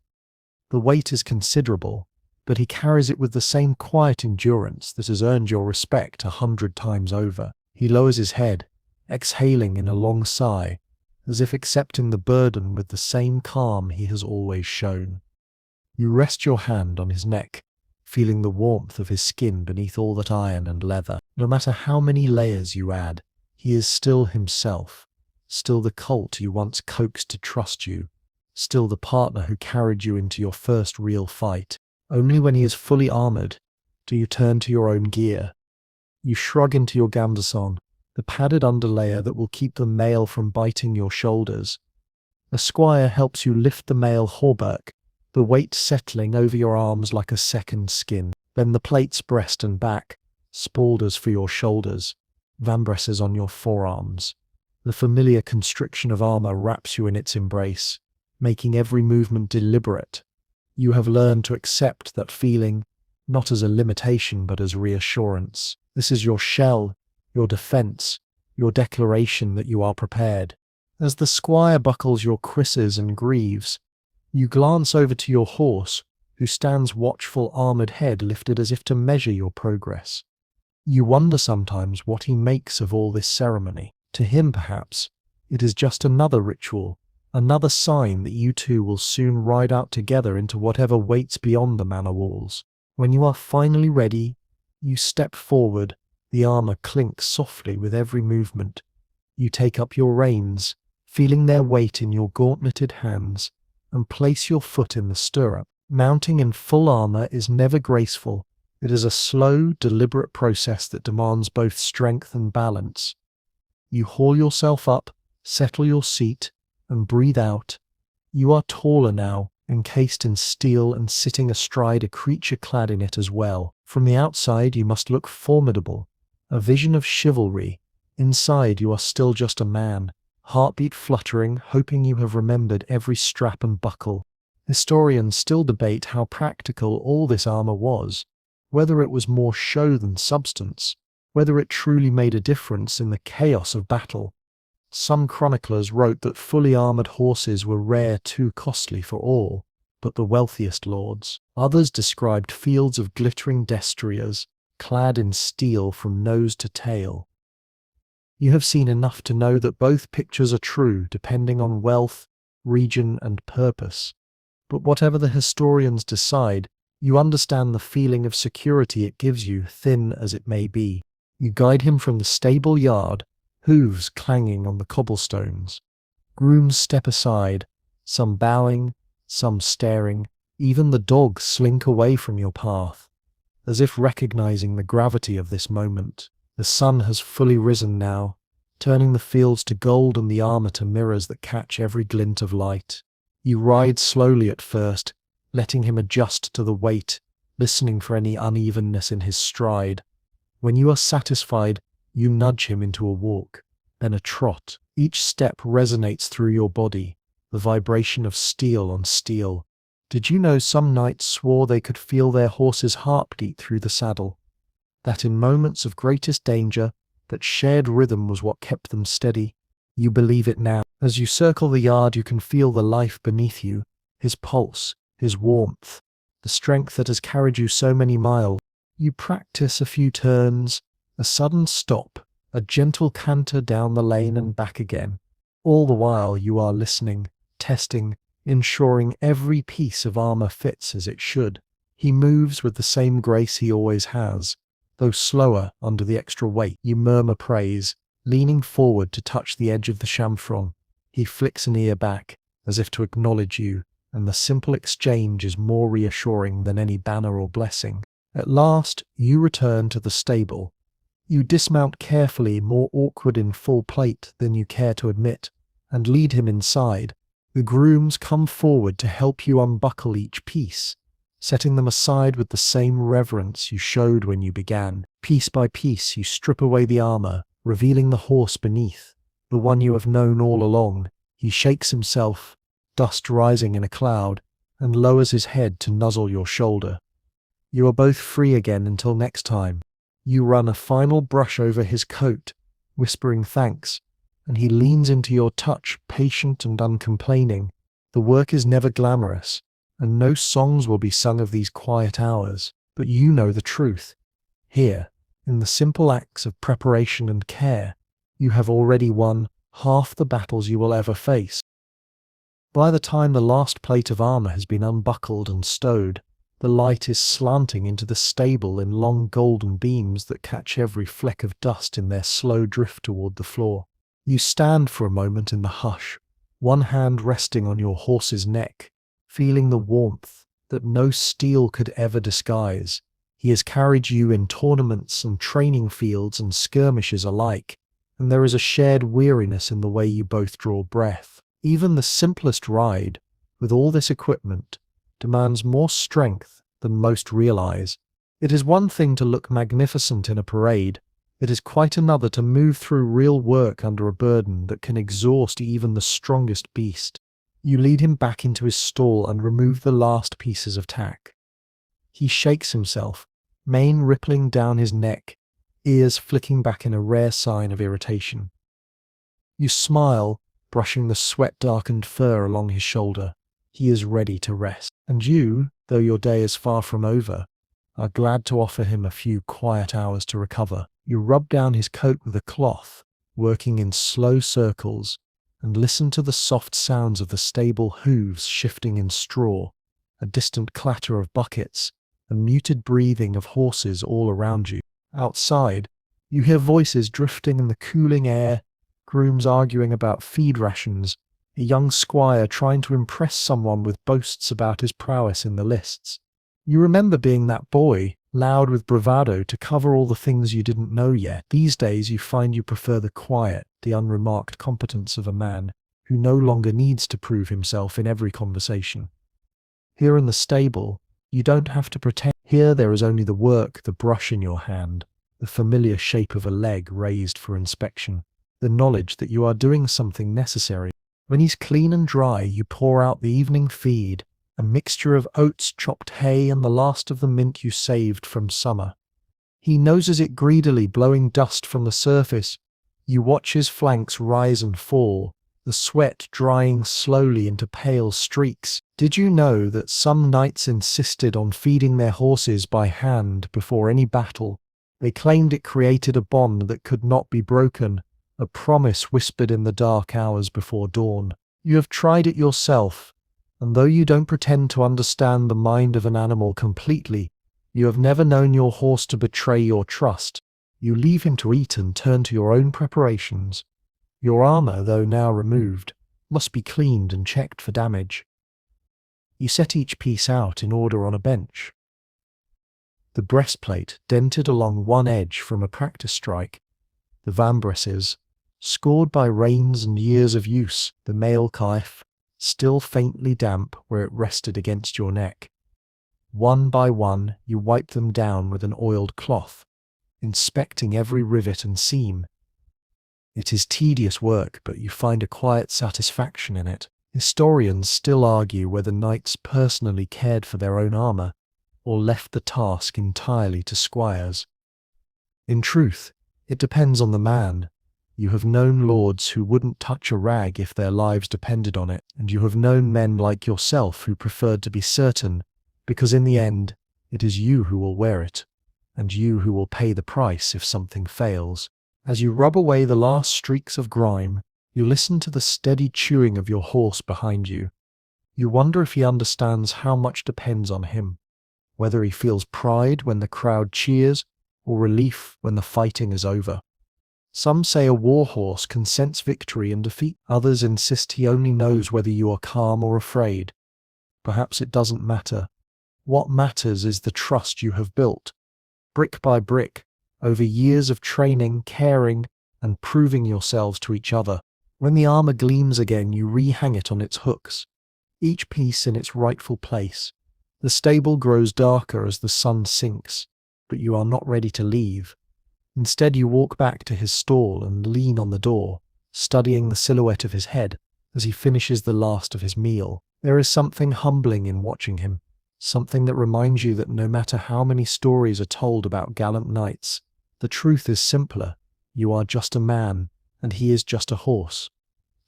The weight is considerable, but he carries it with the same quiet endurance that has earned your respect 100 times over. He lowers his head, exhaling in a long sigh, as if accepting the burden with the same calm he has always shown. You rest your hand on his neck, feeling the warmth of his skin beneath all that iron and leather. No matter how many layers you add, he is still himself, still the colt you once coaxed to trust you, still the partner who carried you into your first real fight. Only when he is fully armored do you turn to your own gear. You shrug into your gambeson, the padded underlayer that will keep the mail from biting your shoulders. A squire helps you lift the mail hauberk, the weight settling over your arms like a second skin. Then the plates breast and back, spaulders for your shoulders, vambresses on your forearms. The familiar constriction of armor wraps you in its embrace, making every movement deliberate. You have learned to accept that feeling, not as a limitation but as reassurance. This is your shell, your defense, your declaration that you are prepared. As the squire buckles your cuisses and greaves, you glance over to your horse, who stands watchful, armored head lifted as if to measure your progress. You wonder sometimes what he makes of all this ceremony. To him, perhaps, it is just another ritual, another sign that you two will soon ride out together into whatever waits beyond the manor walls. When you are finally ready, you step forward, the armor clinks softly with every movement. You take up your reins, feeling their weight in your gauntleted hands, and place your foot in the stirrup. Mounting in full armor is never graceful. It is a slow, deliberate process that demands both strength and balance. You haul yourself up, settle your seat, and breathe out. You are taller now, encased in steel and sitting astride a creature clad in it as well. From the outside you must look formidable, a vision of chivalry. Inside you are still just a man, heartbeat fluttering, hoping you have remembered every strap and buckle. Historians still debate how practical all this armor was, whether it was more show than substance, whether it truly made a difference in the chaos of battle. Some chroniclers wrote that fully armored horses were rare, too costly for all but the wealthiest lords. Others described fields of glittering destriers, clad in steel from nose to tail. You have seen enough to know that both pictures are true, depending on wealth, region, and purpose. But whatever the historians decide, you understand the feeling of security it gives you, thin as it may be. You guide him from the stable yard, hooves clanging on the cobblestones. Grooms step aside, some bowing, some staring. Even the dogs slink away from your path, as if recognizing the gravity of this moment. The sun has fully risen now, turning the fields to gold and the armor to mirrors that catch every glint of light. You ride slowly at first, letting him adjust to the weight, listening for any unevenness in his stride. When you are satisfied, you nudge him into a walk, then a trot. Each step resonates through your body, the vibration of steel on steel. Did you know some knights swore they could feel their horse's heartbeat through the saddle? That in moments of greatest danger, that shared rhythm was what kept them steady. You believe it now. As you circle the yard, you can feel the life beneath you, his pulse, his warmth, the strength that has carried you so many miles. You practice a few turns, a sudden stop, a gentle canter down the lane and back again. All the while you are listening, testing, ensuring every piece of armor fits as it should. He moves with the same grace he always has, though slower under the extra weight. You murmur praise, leaning forward to touch the edge of the chamfron. He flicks an ear back, as if to acknowledge you, and the simple exchange is more reassuring than any banner or blessing. At last, you return to the stable. You dismount carefully, more awkward in full plate than you care to admit, and lead him inside. The grooms come forward to help you unbuckle each piece, setting them aside with the same reverence you showed when you began. Piece by piece, you strip away the armor, revealing the horse beneath, the one you have known all along. He shakes himself, dust rising in a cloud, and lowers his head to nuzzle your shoulder. You are both free again until next time. You run a final brush over his coat, whispering thanks, and he leans into your touch, patient and uncomplaining. The work is never glamorous, and no songs will be sung of these quiet hours, but you know the truth. Here, in the simple acts of preparation and care, you have already won half the battles you will ever face. By the time the last plate of armor has been unbuckled and stowed, the light is slanting into the stable in long golden beams that catch every fleck of dust in their slow drift toward the floor. You stand for a moment in the hush, one hand resting on your horse's neck, feeling the warmth that no steel could ever disguise. He has carried you in tournaments and training fields and skirmishes alike, and there is a shared weariness in the way you both draw breath. Even the simplest ride, with all this equipment, demands more strength than most realize. It is one thing to look magnificent in a parade. It is quite another to move through real work under a burden that can exhaust even the strongest beast. You lead him back into his stall and remove the last pieces of tack. He shakes himself, mane rippling down his neck, ears flicking back in a rare sign of irritation. You smile, brushing the sweat-darkened fur along his shoulder. He is ready to rest. And you, though your day is far from over, are glad to offer him a few quiet hours to recover. You rub down his coat with a cloth, working in slow circles, and listen to the soft sounds of the stable hooves shifting in straw, a distant clatter of buckets, and muted breathing of horses all around you. Outside, you hear voices drifting in the cooling air, grooms arguing about feed rations, a young squire trying to impress someone with boasts about his prowess in the lists. You remember being that boy, loud with bravado to cover all the things you didn't know yet. These days you find you prefer the quiet, the unremarked competence of a man who no longer needs to prove himself in every conversation. Here in the stable, you don't have to pretend. Here there is only the work, the brush in your hand, the familiar shape of a leg raised for inspection, the knowledge that you are doing something necessary. When he's clean and dry, you pour out the evening feed, a mixture of oats, chopped hay, and the last of the mint you saved from summer. He noses it greedily, blowing dust from the surface. You watch his flanks rise and fall, the sweat drying slowly into pale streaks. Did you know that some knights insisted on feeding their horses by hand before any battle? They claimed it created a bond that could not be broken, a promise whispered in the dark hours before dawn. You have tried it yourself, and though you don't pretend to understand the mind of an animal completely, you have never known your horse to betray your trust. You leave him to eat and turn to your own preparations. Your armor, though now removed, must be cleaned and checked for damage. You set each piece out in order on a bench. The breastplate dented along one edge from a practice strike, the vambraces, scored by rains and years of use, the mail knife, still faintly damp where it rested against your neck. One by one, you wipe them down with an oiled cloth, inspecting every rivet and seam. It is tedious work, but you find a quiet satisfaction in it. Historians still argue whether knights personally cared for their own armor, or left the task entirely to squires. In truth, it depends on the man. You have known lords who wouldn't touch a rag if their lives depended on it, and you have known men like yourself who preferred to be certain, because in the end, it is you who will wear it, and you who will pay the price if something fails. As you rub away the last streaks of grime, you listen to the steady chewing of your horse behind you. You wonder if he understands how much depends on him, whether he feels pride when the crowd cheers, or relief when the fighting is over. Some say a warhorse can sense victory and defeat. Others insist he only knows whether you are calm or afraid. Perhaps it doesn't matter. What matters is the trust you have built, brick by brick, over years of training, caring, and proving yourselves to each other. When the armor gleams again, you rehang it on its hooks, each piece in its rightful place. The stable grows darker as the sun sinks, but you are not ready to leave. Instead, you walk back to his stall and lean on the door, studying the silhouette of his head as he finishes the last of his meal. There is something humbling in watching him, something that reminds you that no matter how many stories are told about gallant knights, the truth is simpler. You are just a man, and he is just a horse.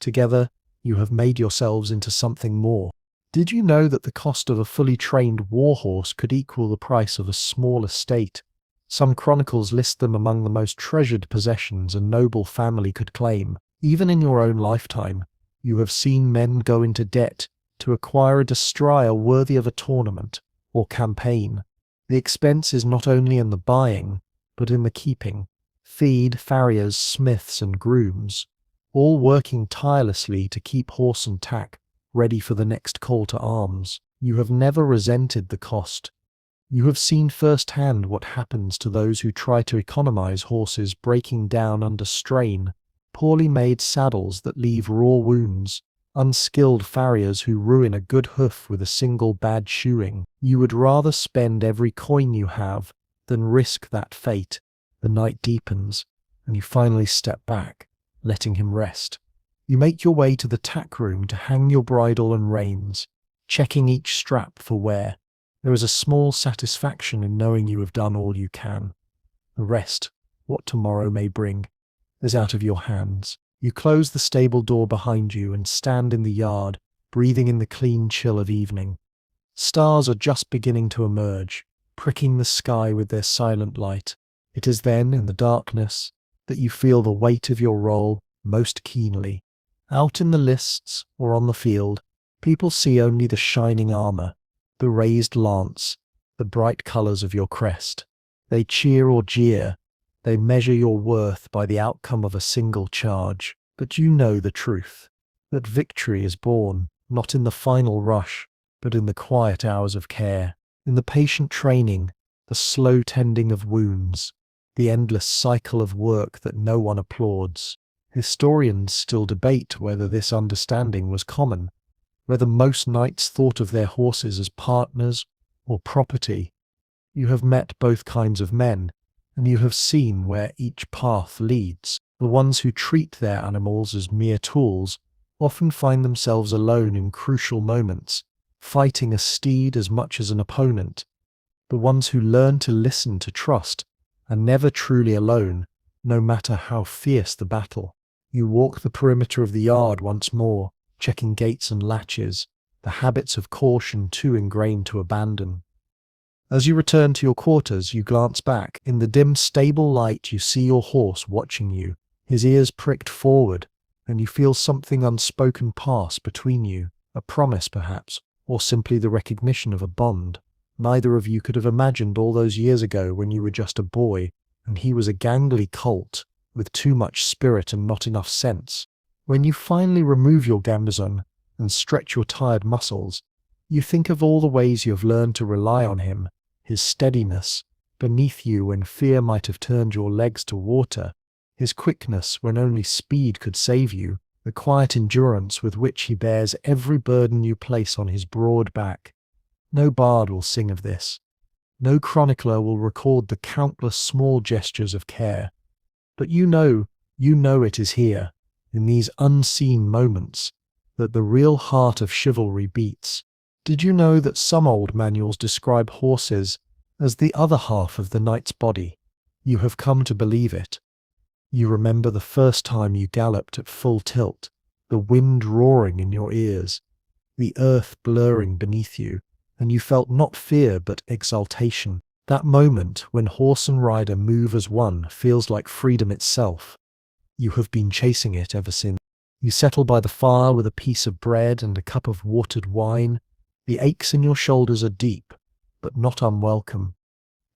Together, you have made yourselves into something more. Did you know that the cost of a fully trained warhorse could equal the price of a small estate? Some chronicles list them among the most treasured possessions a noble family could claim. Even in your own lifetime, you have seen men go into debt to acquire a destrier worthy of a tournament or campaign. The expense is not only in the buying, but in the keeping. Feed, farriers, smiths, and grooms, all working tirelessly to keep horse and tack ready for the next call to arms. You have never resented the cost. You have seen firsthand what happens to those who try to economize horses breaking down under strain, poorly made saddles that leave raw wounds, unskilled farriers who ruin a good hoof with a single bad shoeing. You would rather spend every coin you have than risk that fate. The night deepens, and you finally step back, letting him rest. You make your way to the tack room to hang your bridle and reins, checking each strap for wear. There is a small satisfaction in knowing you have done all you can. The rest, what tomorrow may bring, is out of your hands. You close the stable door behind you and stand in the yard, breathing in the clean chill of evening. Stars are just beginning to emerge, pricking the sky with their silent light. It is then, in the darkness, that you feel the weight of your role most keenly. Out in the lists or on the field, people see only the shining armor, the raised lance, the bright colors of your crest. They cheer or jeer. They measure your worth by the outcome of a single charge. But you know the truth, that victory is born not in the final rush, but in the quiet hours of care, in the patient training, the slow tending of wounds, the endless cycle of work that no one applauds. Historians still debate whether this understanding was common, whether most knights thought of their horses as partners or property. You have met both kinds of men, and you have seen where each path leads. The ones who treat their animals as mere tools often find themselves alone in crucial moments, fighting a steed as much as an opponent. The ones who learn to listen to trust are never truly alone, no matter how fierce the battle. You walk the perimeter of the yard once more, checking gates and latches, the habits of caution too ingrained to abandon. As you return to your quarters, you glance back. In the dim stable light, you see your horse watching you, his ears pricked forward, and you feel something unspoken pass between you, a promise perhaps, or simply the recognition of a bond. Neither of you could have imagined all those years ago when you were just a boy, and he was a gangly colt, with too much spirit and not enough sense. When you finally remove your gambesson and stretch your tired muscles, you think of all the ways you have learned to rely on him, his steadiness, beneath you when fear might have turned your legs to water, his quickness when only speed could save you, the quiet endurance with which he bears every burden you place on his broad back. No bard will sing of this. No chronicler will record the countless small gestures of care. But you know it is here, in these unseen moments, that the real heart of chivalry beats. Did you know that some old manuals describe horses as the other half of the knight's body? You have come to believe it. You remember the first time you galloped at full tilt, the wind roaring in your ears, the earth blurring beneath you, and you felt not fear but exultation. That moment when horse and rider move as one feels like freedom itself. You have been chasing it ever since. You settle by the fire with a piece of bread and a cup of watered wine. The aches in your shoulders are deep, but not unwelcome.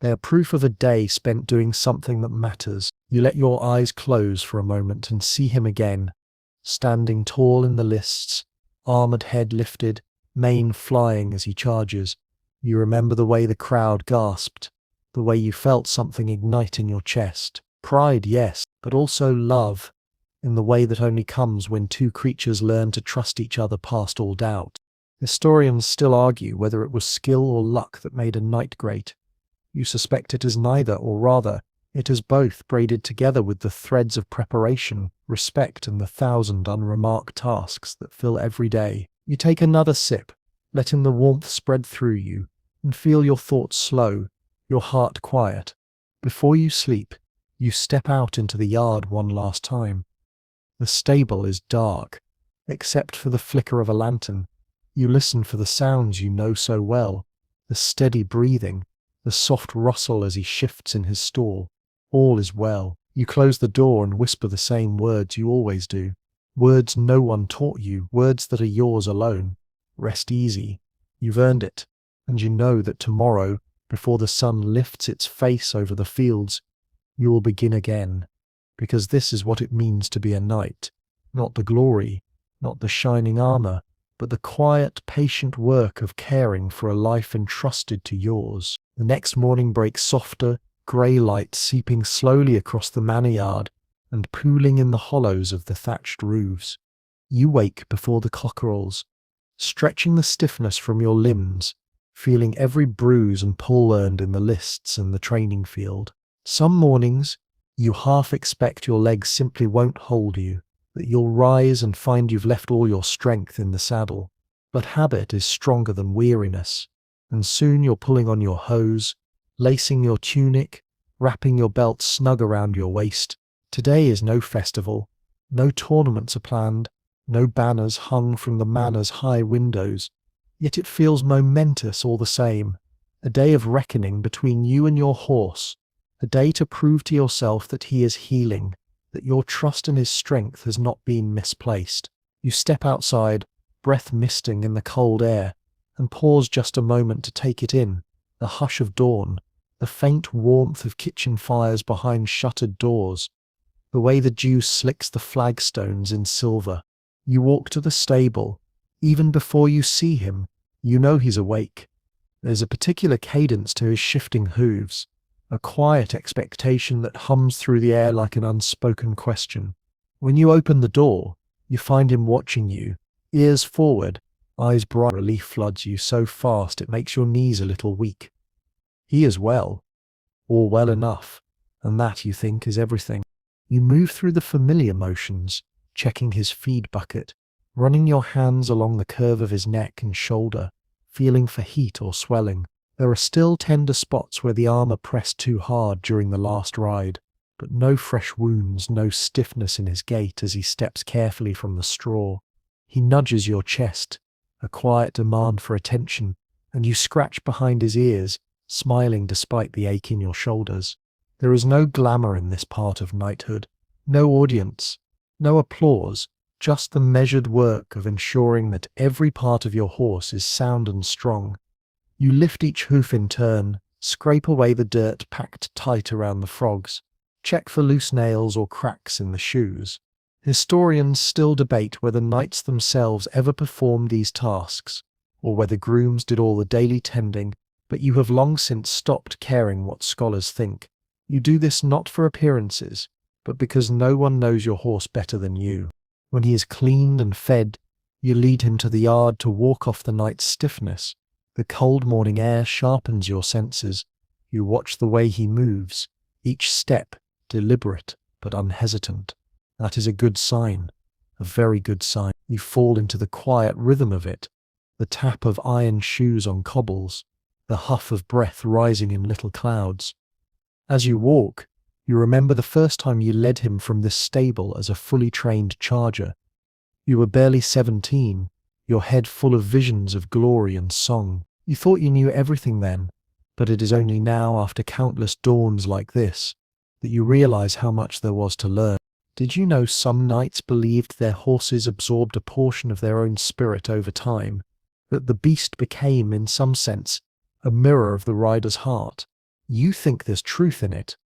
They are proof of a day spent doing something that matters. You let your eyes close for a moment and see him again, standing tall in the lists, armored head lifted, mane flying as he charges. You remember the way the crowd gasped, the way you felt something ignite in your chest. Pride, yes, but also love, in the way that only comes when two creatures learn to trust each other past all doubt. Historians still argue whether it was skill or luck that made a knight great. You suspect it is neither, or rather, it is both braided together with the threads of preparation, respect, and the thousand unremarked tasks that fill every day. You take another sip, letting the warmth spread through you, and feel your thoughts slow, your heart quiet. Before you sleep, you step out into the yard one last time. The stable is dark, except for the flicker of a lantern. You listen for the sounds you know so well, the steady breathing, the soft rustle as he shifts in his stall. All is well. You close the door and whisper the same words you always do. Words no one taught you, words that are yours alone. Rest easy. You've earned it. And you know that tomorrow, before the sun lifts its face over the fields, you will begin again. Because this is what it means to be a knight. Not the glory, not the shining armor, but the quiet, patient work of caring for a life entrusted to yours. The next morning breaks softer, grey light seeping slowly across the manor yard and pooling in the hollows of the thatched roofs. You wake before the cockerels, stretching the stiffness from your limbs, feeling every bruise and pull earned in the lists and the training field. Some mornings, you half expect your legs simply won't hold you, that you'll rise and find you've left all your strength in the saddle. But habit is stronger than weariness, and soon you're pulling on your hose, lacing your tunic, wrapping your belt snug around your waist. Today is no festival, no tournaments are planned, no banners hung from the manor's high windows, yet it feels momentous all the same, a day of reckoning between you and your horse, a day to prove to yourself that he is healing, that your trust in his strength has not been misplaced. You step outside, breath misting in the cold air, and pause just a moment to take it in, the hush of dawn, the faint warmth of kitchen fires behind shuttered doors, the way the dew slicks the flagstones in silver. You walk to the stable. Even before you see him, you know he's awake. There's a particular cadence to his shifting hooves, a quiet expectation that hums through the air like an unspoken question. When you open the door, you find him watching you, ears forward, eyes bright. Relief floods you so fast it makes your knees a little weak. He is well, or well enough, and that, you think, is everything. You move through the familiar motions, checking his feed bucket, running your hands along the curve of his neck and shoulder, feeling for heat or swelling. There are still tender spots where the armor pressed too hard during the last ride, but no fresh wounds, no stiffness in his gait as he steps carefully from the straw. He nudges your chest, a quiet demand for attention, and you scratch behind his ears, smiling despite the ache in your shoulders. There is no glamour in this part of knighthood, no audience, no applause, just the measured work of ensuring that every part of your horse is sound and strong. You lift each hoof in turn, scrape away the dirt packed tight around the frogs, check for loose nails or cracks in the shoes. Historians still debate whether knights themselves ever performed these tasks, or whether grooms did all the daily tending, but you have long since stopped caring what scholars think. You do this not for appearances, but because no one knows your horse better than you. When he is cleaned and fed, you lead him to the yard to walk off the night's stiffness. The cold morning air sharpens your senses. You watch the way he moves, each step deliberate but unhesitant. That is a good sign, a very good sign. You fall into the quiet rhythm of it, the tap of iron shoes on cobbles, the huff of breath rising in little clouds. As you walk, you remember the first time you led him from this stable as a fully trained charger. You were barely 17, your head full of visions of glory and song. You thought you knew everything then, but it is only now, after countless dawns like this, that you realize how much there was to learn. Did you know some knights believed their horses absorbed a portion of their own spirit over time, that the beast became, in some sense, a mirror of the rider's heart? You think there's truth in it.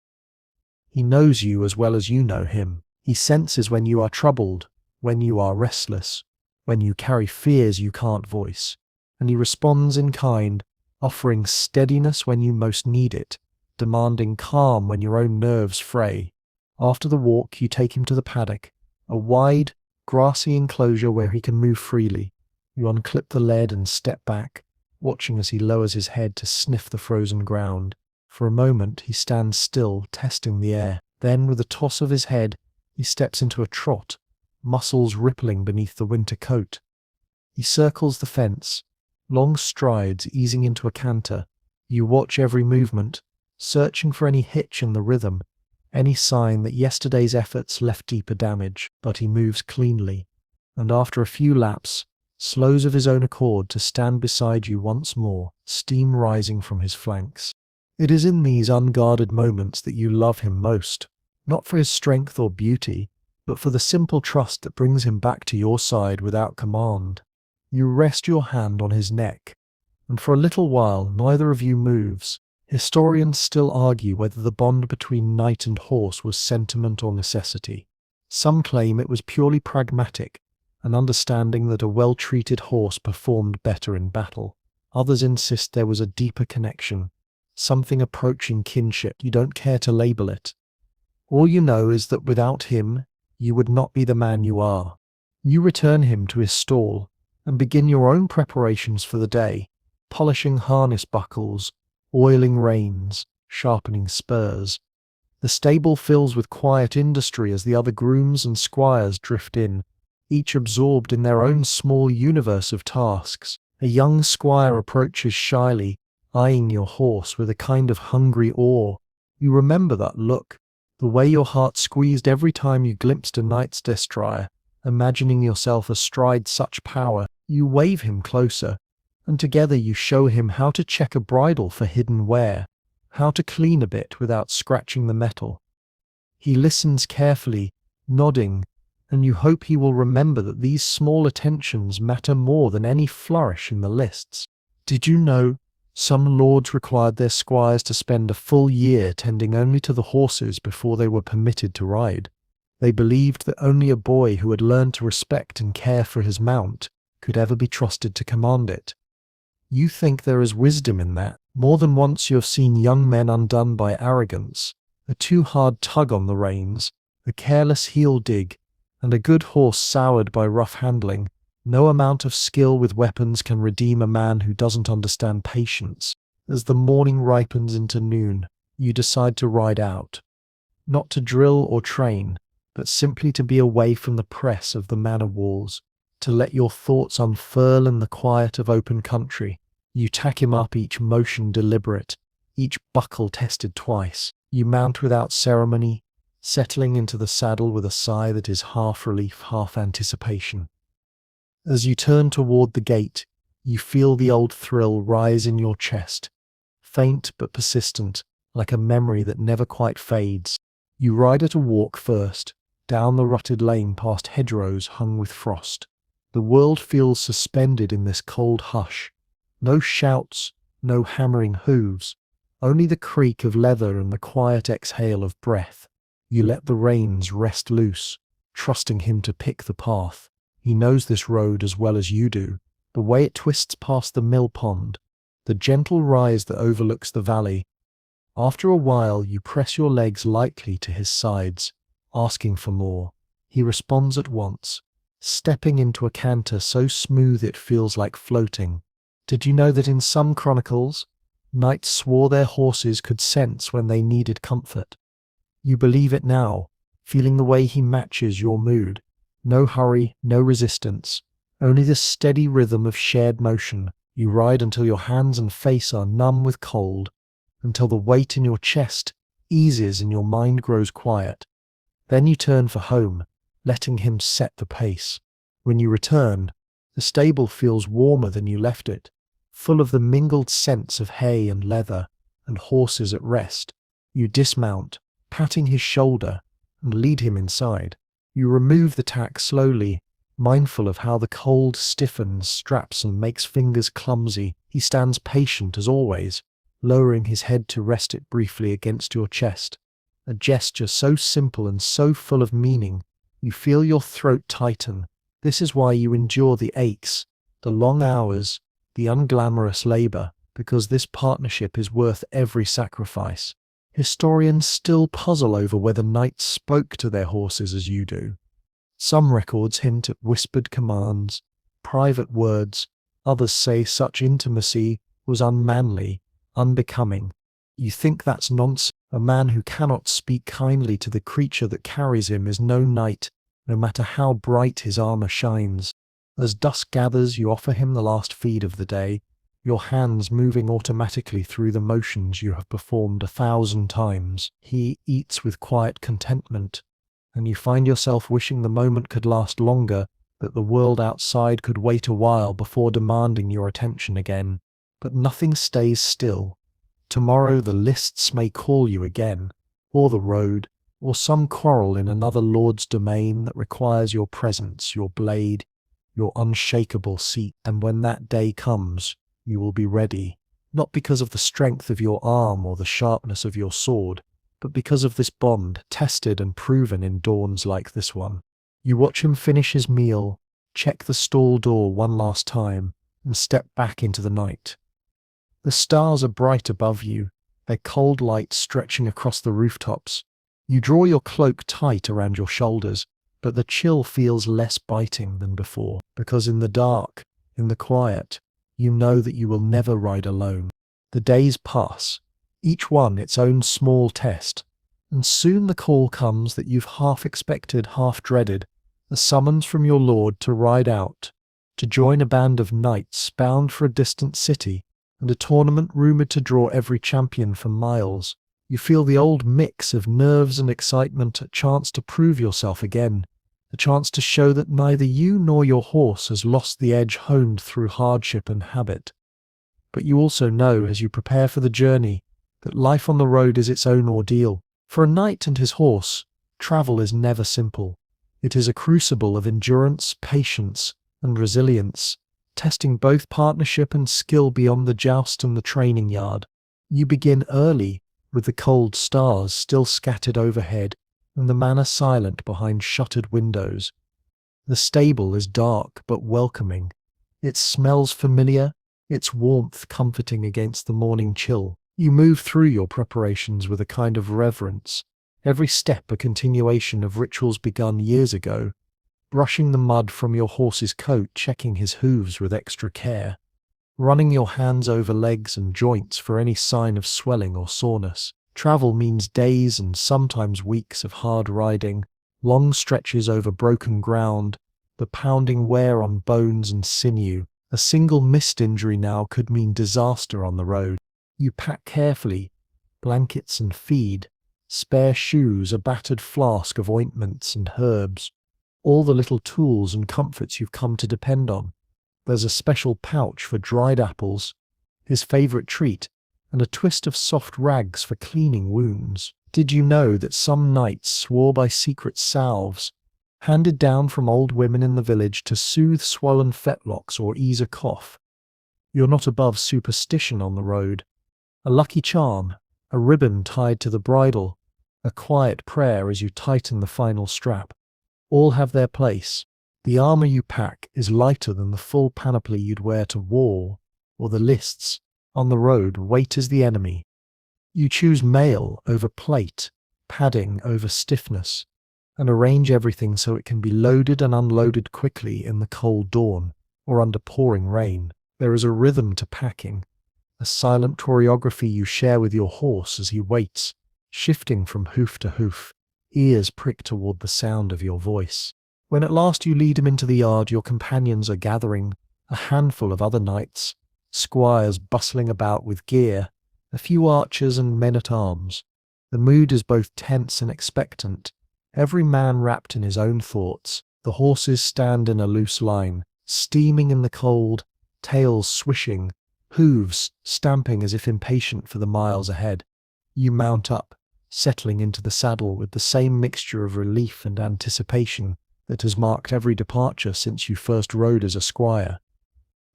He knows you as well as you know him. He senses when you are troubled, when you are restless, when you carry fears you can't voice, and he responds in kind, offering steadiness when you most need it, demanding calm when your own nerves fray. After the walk, you take him to the paddock, a wide, grassy enclosure where he can move freely. You unclip the lead and step back, watching as he lowers his head to sniff the frozen ground. For a moment, he stands still, testing the air. Then, with a toss of his head, he steps into a trot, muscles rippling beneath the winter coat. He circles the fence, long strides easing into a canter. You watch every movement, searching for any hitch in the rhythm, any sign that yesterday's efforts left deeper damage. But he moves cleanly, and after a few laps, slows of his own accord to stand beside you once more, steam rising from his flanks. It is in these unguarded moments that you love him most, not for his strength or beauty, but for the simple trust that brings him back to your side without command. You rest your hand on his neck, and for a little while neither of you moves. Historians still argue whether the bond between knight and horse was sentiment or necessity. Some claim it was purely pragmatic, an understanding that a well-treated horse performed better in battle. Others insist there was a deeper connection, something approaching kinship. You don't care to label it. All you know is that without him, you would not be the man you are. You return him to his stall and begin your own preparations for the day, polishing harness buckles, oiling reins, sharpening spurs. The stable fills with quiet industry as the other grooms and squires drift in, each absorbed in their own small universe of tasks. A young squire approaches shyly, eyeing your horse with a kind of hungry awe. You remember that look, the way your heart squeezed every time you glimpsed a knight's destrier, imagining yourself astride such power. You wave him closer, and together you show him how to check a bridle for hidden wear, how to clean a bit without scratching the metal. He listens carefully, nodding, and you hope he will remember that these small attentions matter more than any flourish in the lists. Did you know some lords required their squires to spend a full year tending only to the horses before they were permitted to ride? They believed that only a boy who had learned to respect and care for his mount could ever be trusted to command it. You think there is wisdom in that. More than once you have seen young men undone by arrogance, a too hard tug on the reins, a careless heel dig, and a good horse soured by rough handling. No amount of skill with weapons can redeem a man who doesn't understand patience. As the morning ripens into noon, you decide to ride out. Not to drill or train, but simply to be away from the press of the manor walls, to let your thoughts unfurl in the quiet of open country. You tack him up, each motion deliberate, each buckle tested twice. You mount without ceremony, settling into the saddle with a sigh that is half relief, half anticipation. As you turn toward the gate, you feel the old thrill rise in your chest, faint but persistent, like a memory that never quite fades. You ride at a walk first, down the rutted lane past hedgerows hung with frost. The world feels suspended in this cold hush. No shouts, no hammering hooves, only the creak of leather and the quiet exhale of breath. You let the reins rest loose, trusting him to pick the path. He knows this road as well as you do, the way it twists past the mill pond, the gentle rise that overlooks the valley. After a while, you press your legs lightly to his sides, asking for more. He responds at once, stepping into a canter so smooth it feels like floating. Did you know that in some chronicles, knights swore their horses could sense when they needed comfort? You believe it now, feeling the way he matches your mood. No hurry, no resistance, only the steady rhythm of shared motion. You ride until your hands and face are numb with cold, until the weight in your chest eases and your mind grows quiet. Then you turn for home, letting him set the pace. When you return, the stable feels warmer than you left it, full of the mingled scents of hay and leather and horses at rest. You dismount, patting his shoulder, and lead him inside. You remove the tack slowly, mindful of how the cold stiffens straps and makes fingers clumsy. He stands patient as always, lowering his head to rest it briefly against your chest. A gesture so simple and so full of meaning, you feel your throat tighten. This is why you endure the aches, the long hours, the unglamorous labor, because this partnership is worth every sacrifice. Historians still puzzle over whether knights spoke to their horses as you do. Some records hint at whispered commands, private words. Others say such intimacy was unmanly, unbecoming. You think that's nonsense. A man who cannot speak kindly to the creature that carries him is no knight, no matter how bright his armor shines. As dusk gathers, you offer him the last feed of the day, your hands moving automatically through the motions you have performed 1,000 times. He eats with quiet contentment, and you find yourself wishing the moment could last longer, that the world outside could wait a while before demanding your attention again. But nothing stays still. Tomorrow the lists may call you again, or the road, or some quarrel in another lord's domain that requires your presence, your blade, your unshakable seat. And when that day comes, you will be ready, not because of the strength of your arm or the sharpness of your sword, but because of this bond, tested and proven in dawns like this one. You watch him finish his meal, check the stall door one last time, and step back into the night. The stars are bright above you, their cold light stretching across the rooftops. You draw your cloak tight around your shoulders, but the chill feels less biting than before, because in the dark, in the quiet, you know that you will never ride alone. The days pass, each one its own small test, and soon the call comes that you've half expected, half dreaded, a summons from your lord to ride out, to join a band of knights bound for a distant city, and a tournament rumoured to draw every champion for miles. You feel the old mix of nerves and excitement, a chance to prove yourself again, a chance to show that neither you nor your horse has lost the edge honed through hardship and habit. But you also know, as you prepare for the journey, that life on the road is its own ordeal. For a knight and his horse, travel is never simple. It is a crucible of endurance, patience, and resilience, testing both partnership and skill beyond the joust and the training yard. You begin early, with the cold stars still scattered overhead and the manor silent behind shuttered windows. The stable is dark but welcoming. It smells familiar, its warmth comforting against the morning chill. You move through your preparations with a kind of reverence, every step a continuation of rituals begun years ago, brushing the mud from your horse's coat, checking his hooves with extra care, running your hands over legs and joints for any sign of swelling or soreness. Travel means days and sometimes weeks of hard riding, long stretches over broken ground, the pounding wear on bones and sinew. A single missed injury now could mean disaster on the road. You pack carefully, blankets and feed, spare shoes, a battered flask of ointments and herbs, all the little tools and comforts you've come to depend on. There's a special pouch for dried apples, his favorite treat, and a twist of soft rags for cleaning wounds. Did you know that some knights swore by secret salves, handed down from old women in the village to soothe swollen fetlocks or ease a cough? You're not above superstition on the road. A lucky charm, a ribbon tied to the bridle, a quiet prayer as you tighten the final strap. All have their place. The armor you pack is lighter than the full panoply you'd wear to war or the lists. On the road, weight is the enemy. You choose mail over plate, padding over stiffness, and arrange everything so it can be loaded and unloaded quickly in the cold dawn or under pouring rain. There is a rhythm to packing, a silent choreography you share with your horse as he waits, shifting from hoof to hoof, ears pricked toward the sound of your voice. When at last you lead him into the yard, your companions are gathering, a handful of other knights, squires bustling about with gear, a few archers and men-at-arms. The mood is both tense and expectant, every man wrapped in his own thoughts. The horses stand in a loose line, steaming in the cold, tails swishing, hooves stamping as if impatient for the miles ahead. You mount up, settling into the saddle with the same mixture of relief and anticipation that has marked every departure since you first rode as a squire.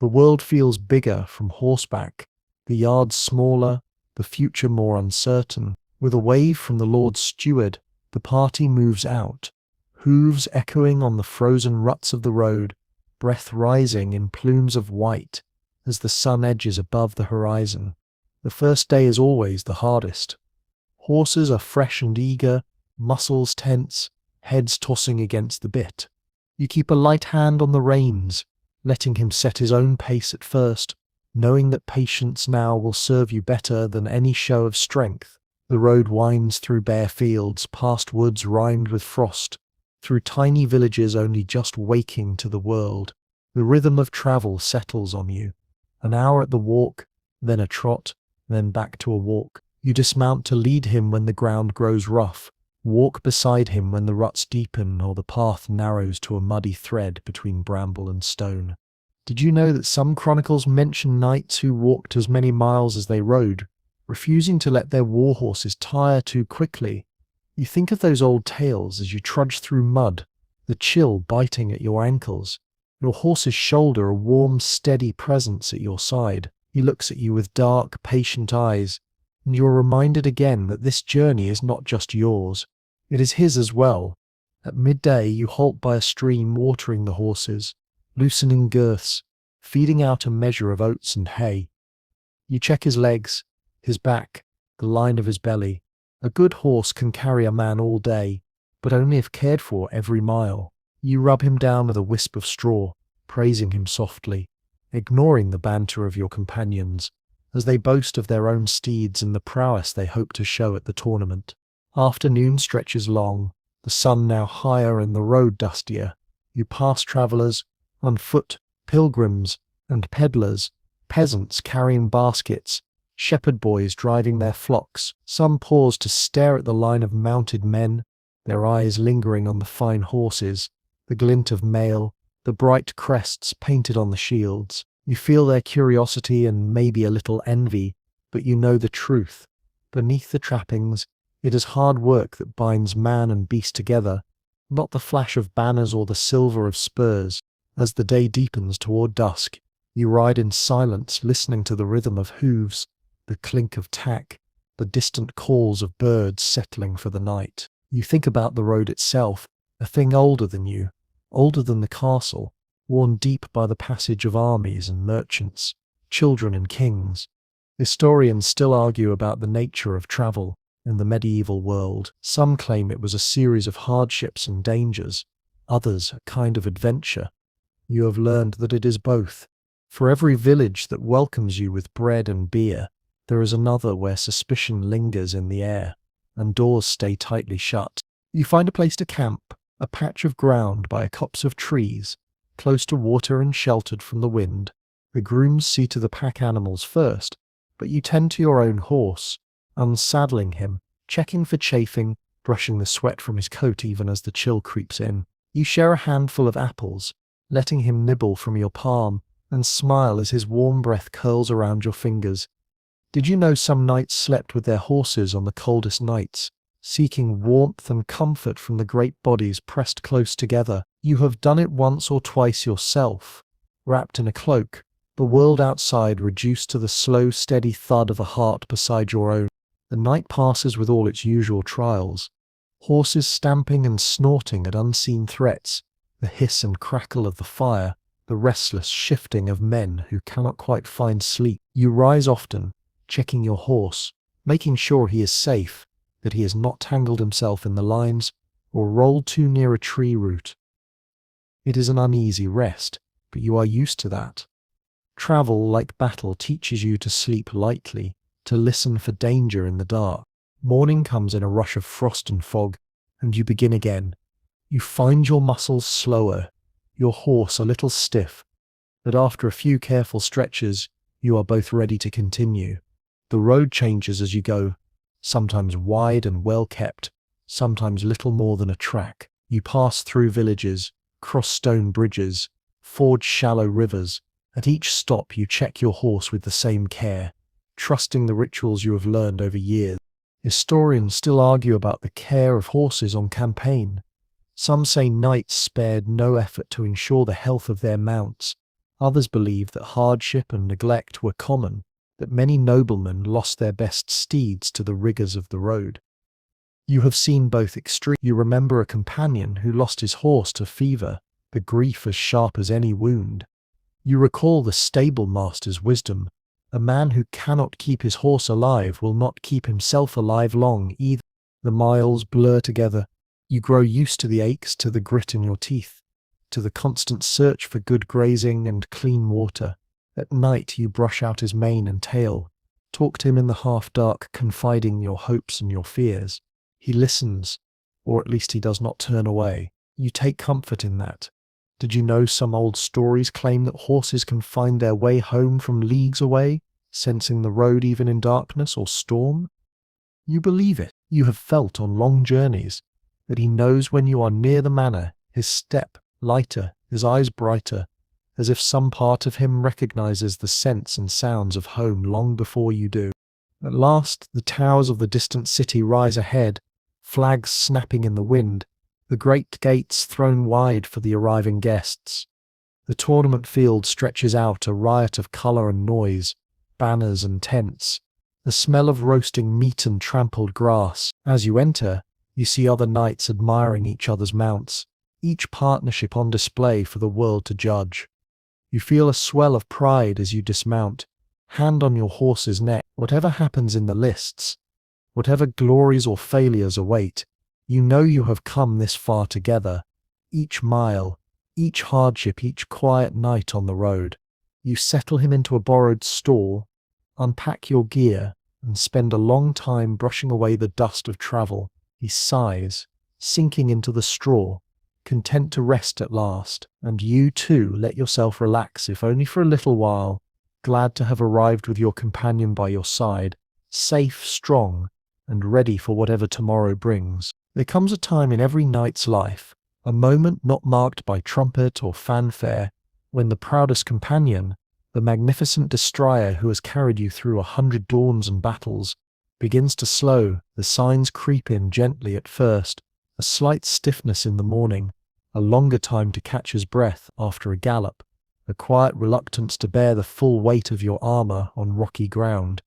The world feels bigger from horseback, the yard smaller, the future more uncertain. With a wave from the Lord Steward, the party moves out, hooves echoing on the frozen ruts of the road, breath rising in plumes of white as the sun edges above the horizon. The first day is always the hardest. Horses are fresh and eager, muscles tense, heads tossing against the bit. You keep a light hand on the reins, letting him set his own pace at first, knowing that patience now will serve you better than any show of strength. The road winds through bare fields, past woods rimed with frost, through tiny villages only just waking to the world. The rhythm of travel settles on you. An hour at the walk, then a trot, then back to a walk. You dismount to lead him when the ground grows rough, walk beside him when the ruts deepen or the path narrows to a muddy thread between bramble and stone. Did you know that some chronicles mention knights who walked as many miles as they rode, refusing to let their warhorses tire too quickly? You think of those old tales as you trudge through mud, the chill biting at your ankles, your horse's shoulder a warm, steady presence at your side. He looks at you with dark, patient eyes, and you are reminded again that this journey is not just yours, it is his as well. At midday you halt by a stream, watering the horses, loosening girths, feeding out a measure of oats and hay. You check his legs, his back, the line of his belly. A good horse can carry a man all day, but only if cared for every mile. You rub him down with a wisp of straw, praising him softly, ignoring the banter of your companions, as they boast of their own steeds and the prowess they hope to show at the tournament. Afternoon stretches long, the sun now higher and the road dustier. You pass travellers, on foot, pilgrims, and peddlers, peasants carrying baskets, shepherd boys driving their flocks. Some pause to stare at the line of mounted men, their eyes lingering on the fine horses, the glint of mail, the bright crests painted on the shields. You feel their curiosity and maybe a little envy, but you know the truth. Beneath the trappings, it is hard work that binds man and beast together, not the flash of banners or the silver of spurs. As the day deepens toward dusk, you ride in silence, listening to the rhythm of hooves, the clink of tack, the distant calls of birds settling for the night. You think about the road itself, a thing older than you, older than the castle, worn deep by the passage of armies and merchants, children and kings. Historians still argue about the nature of travel in the medieval world. Some claim it was a series of hardships and dangers, others a kind of adventure. You have learned that it is both. For every village that welcomes you with bread and beer, there is another where suspicion lingers in the air, and doors stay tightly shut. You find a place to camp, a patch of ground by a copse of trees, close to water and sheltered from the wind. The grooms see to the pack animals first, but you tend to your own horse, unsaddling him, checking for chafing, brushing the sweat from his coat even as the chill creeps in. You share a handful of apples, letting him nibble from your palm, and smile as his warm breath curls around your fingers. Did you know some knights slept with their horses on the coldest nights, seeking warmth and comfort from the great bodies pressed close together? You have done it once or twice yourself, wrapped in a cloak, the world outside reduced to the slow, steady thud of a heart beside your own. The night passes with all its usual trials, horses stamping and snorting at unseen threats, the hiss and crackle of the fire, the restless shifting of men who cannot quite find sleep. You rise often, checking your horse, making sure he is safe, that he has not tangled himself in the lines or rolled too near a tree root. It is an uneasy rest, but you are used to that. Travel, like battle, teaches you to sleep lightly, to listen for danger in the dark. Morning comes in a rush of frost and fog, and you begin again. You find your muscles slower, your horse a little stiff, but after a few careful stretches, you are both ready to continue. The road changes as you go, sometimes wide and well kept, sometimes little more than a track. You pass through villages, cross stone bridges, ford shallow rivers. At each stop you check your horse with the same care, trusting the rituals you have learned over years. Historians still argue about the care of horses on campaign. Some say knights spared no effort to ensure the health of their mounts. Others believe that hardship and neglect were common, that many noblemen lost their best steeds to the rigours of the road. You have seen both extremes. You remember a companion who lost his horse to fever, the grief as sharp as any wound. You recall the stable master's wisdom. A man who cannot keep his horse alive will not keep himself alive long either. The miles blur together. You grow used to the aches, to the grit in your teeth, to the constant search for good grazing and clean water. At night you brush out his mane and tail, talk to him in the half-dark, confiding your hopes and your fears. He listens, or at least he does not turn away. You take comfort in that. Did you know some old stories claim that horses can find their way home from leagues away, sensing the road even in darkness or storm? You believe it. You have felt on long journeys that he knows when you are near the manor, his step lighter, his eyes brighter, as if some part of him recognizes the scents and sounds of home long before you do. At last, the towers of the distant city rise ahead, flags snapping in the wind, the great gates thrown wide for the arriving guests. The tournament field stretches out, a riot of colour and noise, banners and tents, the smell of roasting meat and trampled grass. As you enter, you see other knights admiring each other's mounts, each partnership on display for the world to judge. You feel a swell of pride as you dismount, hand on your horse's neck. Whatever happens in the lists, whatever glories or failures await, you know you have come this far together. Each mile, each hardship, each quiet night on the road. You settle him into a borrowed stall, unpack your gear, and spend a long time brushing away the dust of travel. He sighs, sinking into the straw, content to rest at last, and you too let yourself relax, if only for a little while, glad to have arrived with your companion by your side, safe, strong, and ready for whatever tomorrow brings. There comes a time in every knight's life, a moment not marked by trumpet or fanfare, when the proudest companion, the magnificent destrier who has carried you through 100 dawns and battles, begins to slow. The signs creep in gently at first, a slight stiffness in the morning, a longer time to catch his breath after a gallop, a quiet reluctance to bear the full weight of your armor on rocky ground.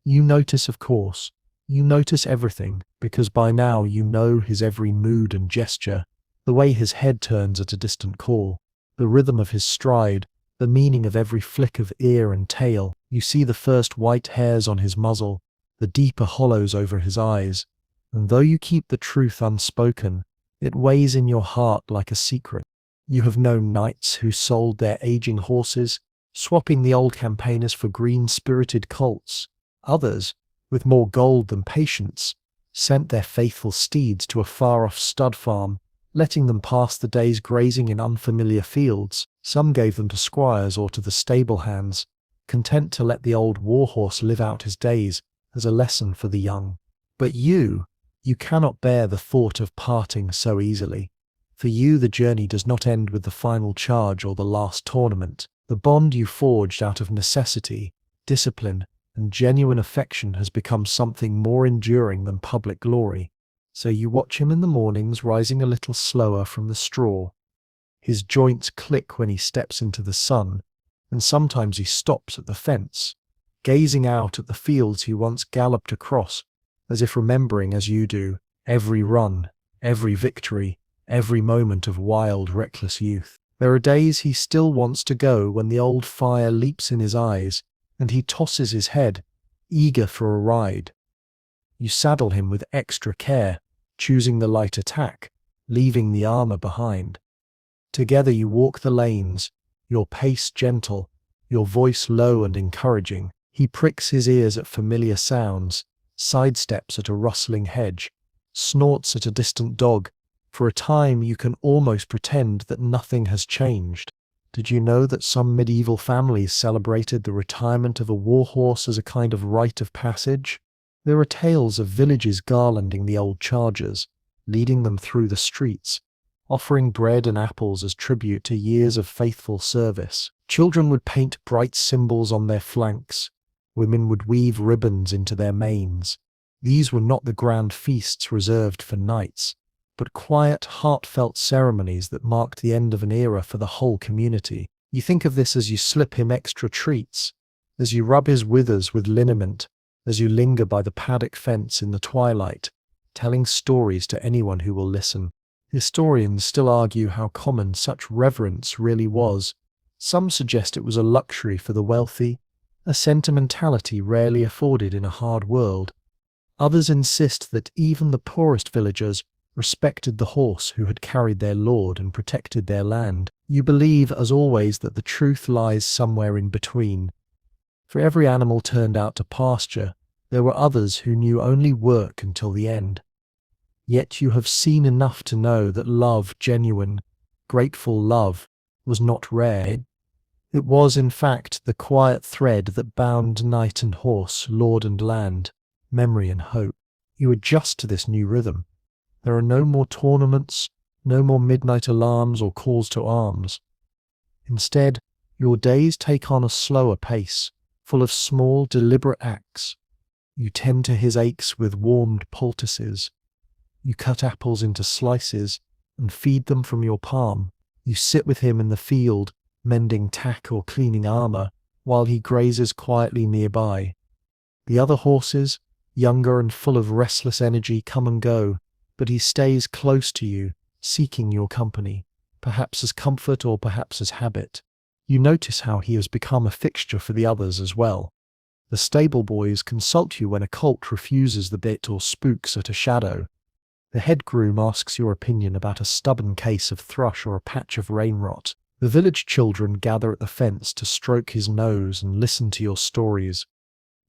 You notice, of course. You notice everything, because by now you know his every mood and gesture, the way his head turns at a distant call, the rhythm of his stride, the meaning of every flick of ear and tail. You see the first white hairs on his muzzle, the deeper hollows over his eyes, and though you keep the truth unspoken, it weighs in your heart like a secret. You have known knights who sold their aging horses, swapping the old campaigners for green-spirited colts. Others, with more gold than patience, sent their faithful steeds to a far-off stud farm, letting them pass the days grazing in unfamiliar fields. Some gave them to squires or to the stable hands, content to let the old warhorse live out his days as a lesson for the young. But you cannot bear the thought of parting so easily. For you, the journey does not end with the final charge or the last tournament. The bond you forged out of necessity, discipline, and genuine affection has become something more enduring than public glory. So you watch him in the mornings rising a little slower from the straw. His joints click when he steps into the sun, and sometimes he stops at the fence, gazing out at the fields he once galloped across, as if remembering, as you do, every run, every victory, every moment of wild, reckless youth. There are days he still wants to go when the old fire leaps in his eyes, and he tosses his head, eager for a ride. You saddle him with extra care, choosing the light attack, leaving the armor behind. Together you walk the lanes, your pace gentle, your voice low and encouraging. He pricks his ears at familiar sounds, sidesteps at a rustling hedge, snorts at a distant dog. For a time you can almost pretend that nothing has changed. Did you know that some medieval families celebrated the retirement of a warhorse as a kind of rite of passage? There are tales of villages garlanding the old chargers, leading them through the streets, offering bread and apples as tribute to years of faithful service. Children would paint bright symbols on their flanks. Women would weave ribbons into their manes. These were not the grand feasts reserved for knights, but quiet, heartfelt ceremonies that marked the end of an era for the whole community. You think of this as you slip him extra treats, as you rub his withers with liniment, as you linger by the paddock fence in the twilight, telling stories to anyone who will listen. Historians still argue how common such reverence really was. Some suggest it was a luxury for the wealthy, a sentimentality rarely afforded in a hard world. Others insist that even the poorest villagers respected the horse who had carried their lord and protected their land. You believe, as always, that the truth lies somewhere in between. For every animal turned out to pasture, there were others who knew only work until the end. Yet you have seen enough to know that love, genuine, grateful love, was not rare. It was, in fact, the quiet thread that bound knight and horse, lord and land, memory and hope. You adjust to this new rhythm. There are no more tournaments, no more midnight alarms or calls to arms. Instead, your days take on a slower pace, full of small, deliberate acts. You tend to his aches with warmed poultices. You cut apples into slices and feed them from your palm. You sit with him in the field, mending tack or cleaning armor, while he grazes quietly nearby. The other horses, younger and full of restless energy, come and go, but he stays close to you, seeking your company, perhaps as comfort or perhaps as habit. You notice how he has become a fixture for the others as well. The stable boys consult you when a colt refuses the bit or spooks at a shadow. The head groom asks your opinion about a stubborn case of thrush or a patch of rain rot. The village children gather at the fence to stroke his nose and listen to your stories.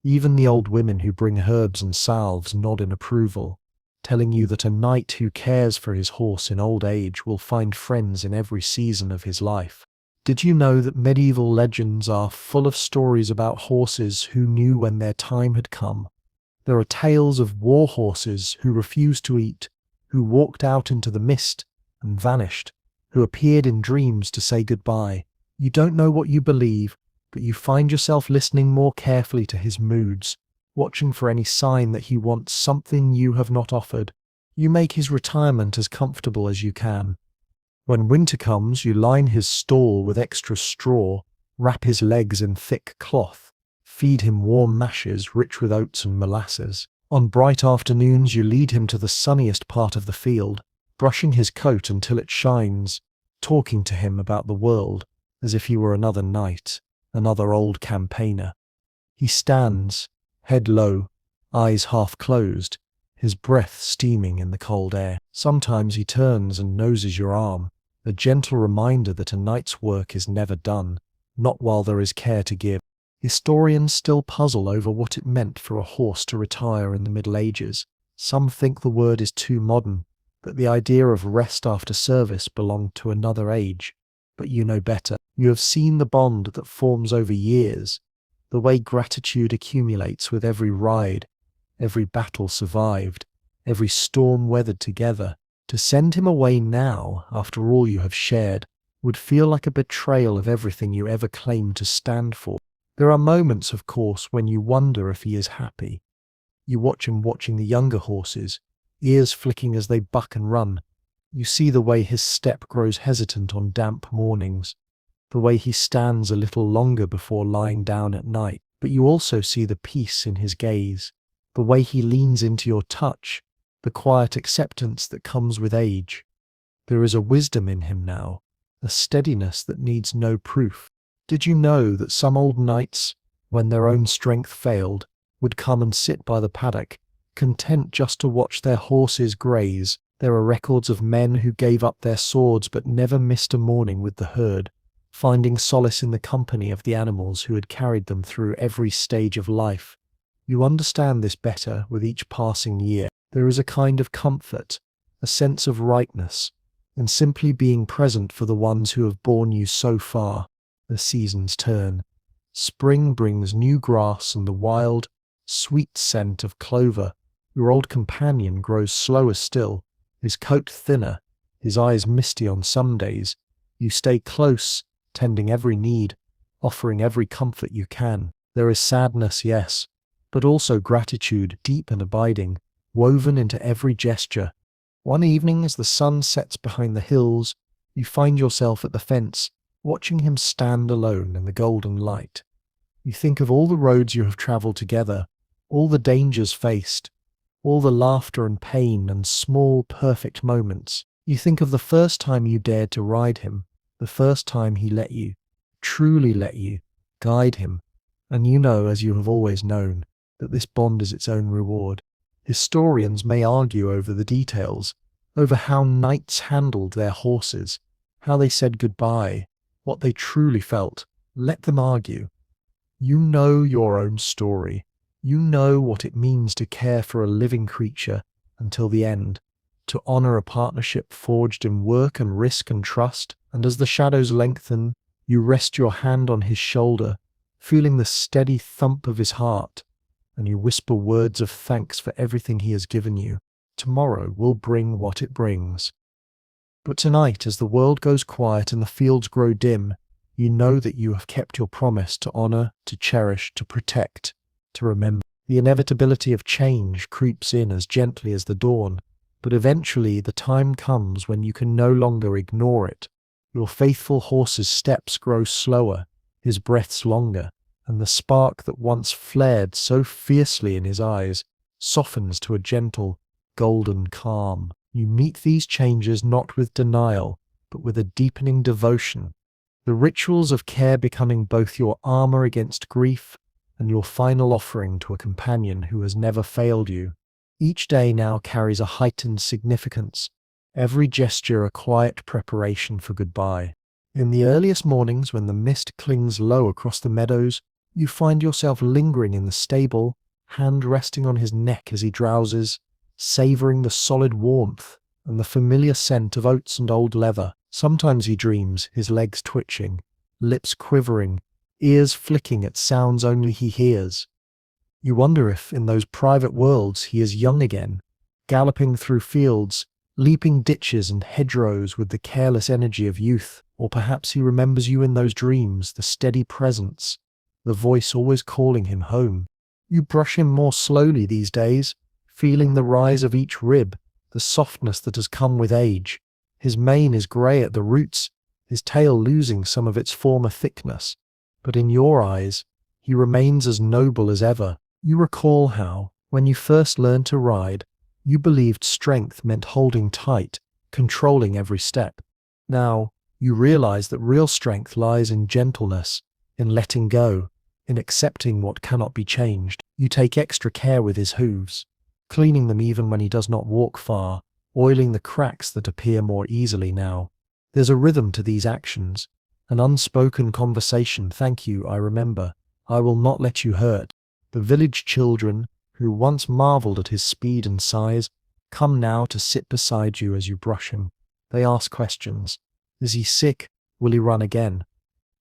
Even the old women who bring herbs and salves nod in approval, telling you that a knight who cares for his horse in old age will find friends in every season of his life. Did you know that medieval legends are full of stories about horses who knew when their time had come? There are tales of war horses who refused to eat, who walked out into the mist and vanished, who appeared in dreams to say goodbye. You don't know what you believe, but you find yourself listening more carefully to his moods, watching for any sign that he wants something you have not offered. You make his retirement as comfortable as you can. When winter comes, you line his stall with extra straw, wrap his legs in thick cloth, feed him warm mashes rich with oats and molasses. On bright afternoons, you lead him to the sunniest part of the field, brushing his coat until it shines, talking to him about the world as if he were another knight, another old campaigner. He stands, head low, eyes half closed, his breath steaming in the cold air. Sometimes he turns and noses your arm, a gentle reminder that a night's work is never done, not while there is care to give. Historians still puzzle over what it meant for a horse to retire in the Middle Ages. Some think the word is too modern, that the idea of rest after service belonged to another age. But you know better. You have seen the bond that forms over years, the way gratitude accumulates with every ride, every battle survived, every storm weathered together. To send him away now, after all you have shared, would feel like a betrayal of everything you ever claimed to stand for. There are moments, of course, when you wonder if he is happy. You watch him watching the younger horses, ears flicking as they buck and run. You see the way his step grows hesitant on damp mornings, the way he stands a little longer before lying down at night. But you also see the peace in his gaze, the way he leans into your touch, the quiet acceptance that comes with age. There is a wisdom in him now, a steadiness that needs no proof. Did you know that some old knights, when their own strength failed, would come and sit by the paddock, content just to watch their horses graze? There are records of men who gave up their swords but never missed a morning with the herd, finding solace in the company of the animals who had carried them through every stage of life. You understand this better with each passing year. There is a kind of comfort, a sense of rightness, in simply being present for the ones who have borne you so far. The seasons turn. Spring brings new grass and the wild, sweet scent of clover. Your old companion grows slower still, his coat thinner, his eyes misty on some days. You stay close, tending every need, offering every comfort you can. There is sadness, yes, but also gratitude, deep and abiding, woven into every gesture. One evening, as the sun sets behind the hills, you find yourself at the fence, watching him stand alone in the golden light. You think of all the roads you have traveled together, all the dangers faced, all the laughter and pain and small, perfect moments. You think of the first time you dared to ride him, the first time he let you, truly let you, guide him. And you know, as you have always known, that this bond is its own reward. Historians may argue over the details, over how knights handled their horses, how they said goodbye, what they truly felt. Let them argue. You know your own story. You know what it means to care for a living creature until the end, to honor a partnership forged in work and risk and trust. And as the shadows lengthen, you rest your hand on his shoulder, feeling the steady thump of his heart, and you whisper words of thanks for everything he has given you. Tomorrow will bring what it brings. But tonight, as the world goes quiet and the fields grow dim, you know that you have kept your promise to honor, to cherish, to protect, to remember. The inevitability of change creeps in as gently as the dawn, but eventually the time comes when you can no longer ignore it. Your faithful horse's steps grow slower, his breaths longer, and the spark that once flared so fiercely in his eyes softens to a gentle, golden calm. You meet these changes not with denial, but with a deepening devotion, the rituals of care becoming both your armor against grief and your final offering to a companion who has never failed you. Each day now carries a heightened significance, every gesture a quiet preparation for goodbye. In the earliest mornings, when the mist clings low across the meadows, you find yourself lingering in the stable, hand resting on his neck as he drowses, savoring the solid warmth and the familiar scent of oats and old leather. Sometimes he dreams, his legs twitching, lips quivering, ears flicking at sounds only he hears. You wonder if, in those private worlds, he is young again, galloping through fields, leaping ditches and hedgerows with the careless energy of youth. Or perhaps he remembers you in those dreams, the steady presence, the voice always calling him home. You brush him more slowly these days, feeling the rise of each rib, the softness that has come with age. His mane is grey at the roots, his tail losing some of its former thickness. But in your eyes, he remains as noble as ever. You recall how, when you first learned to ride, you believed strength meant holding tight, controlling every step. Now, you realize that real strength lies in gentleness, in letting go, in accepting what cannot be changed. You take extra care with his hooves, cleaning them even when he does not walk far, oiling the cracks that appear more easily now. There's a rhythm to these actions, an unspoken conversation. Thank you, I remember. I will not let you hurt. The village children, who once marveled at his speed and size, come now to sit beside you as you brush him. They ask questions. Is he sick? Will he run again?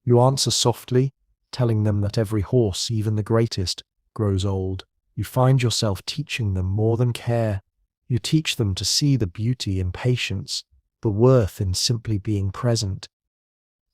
You answer softly, telling them that every horse, even the greatest, grows old. You find yourself teaching them more than care. You teach them to see the beauty in patience, the worth in simply being present.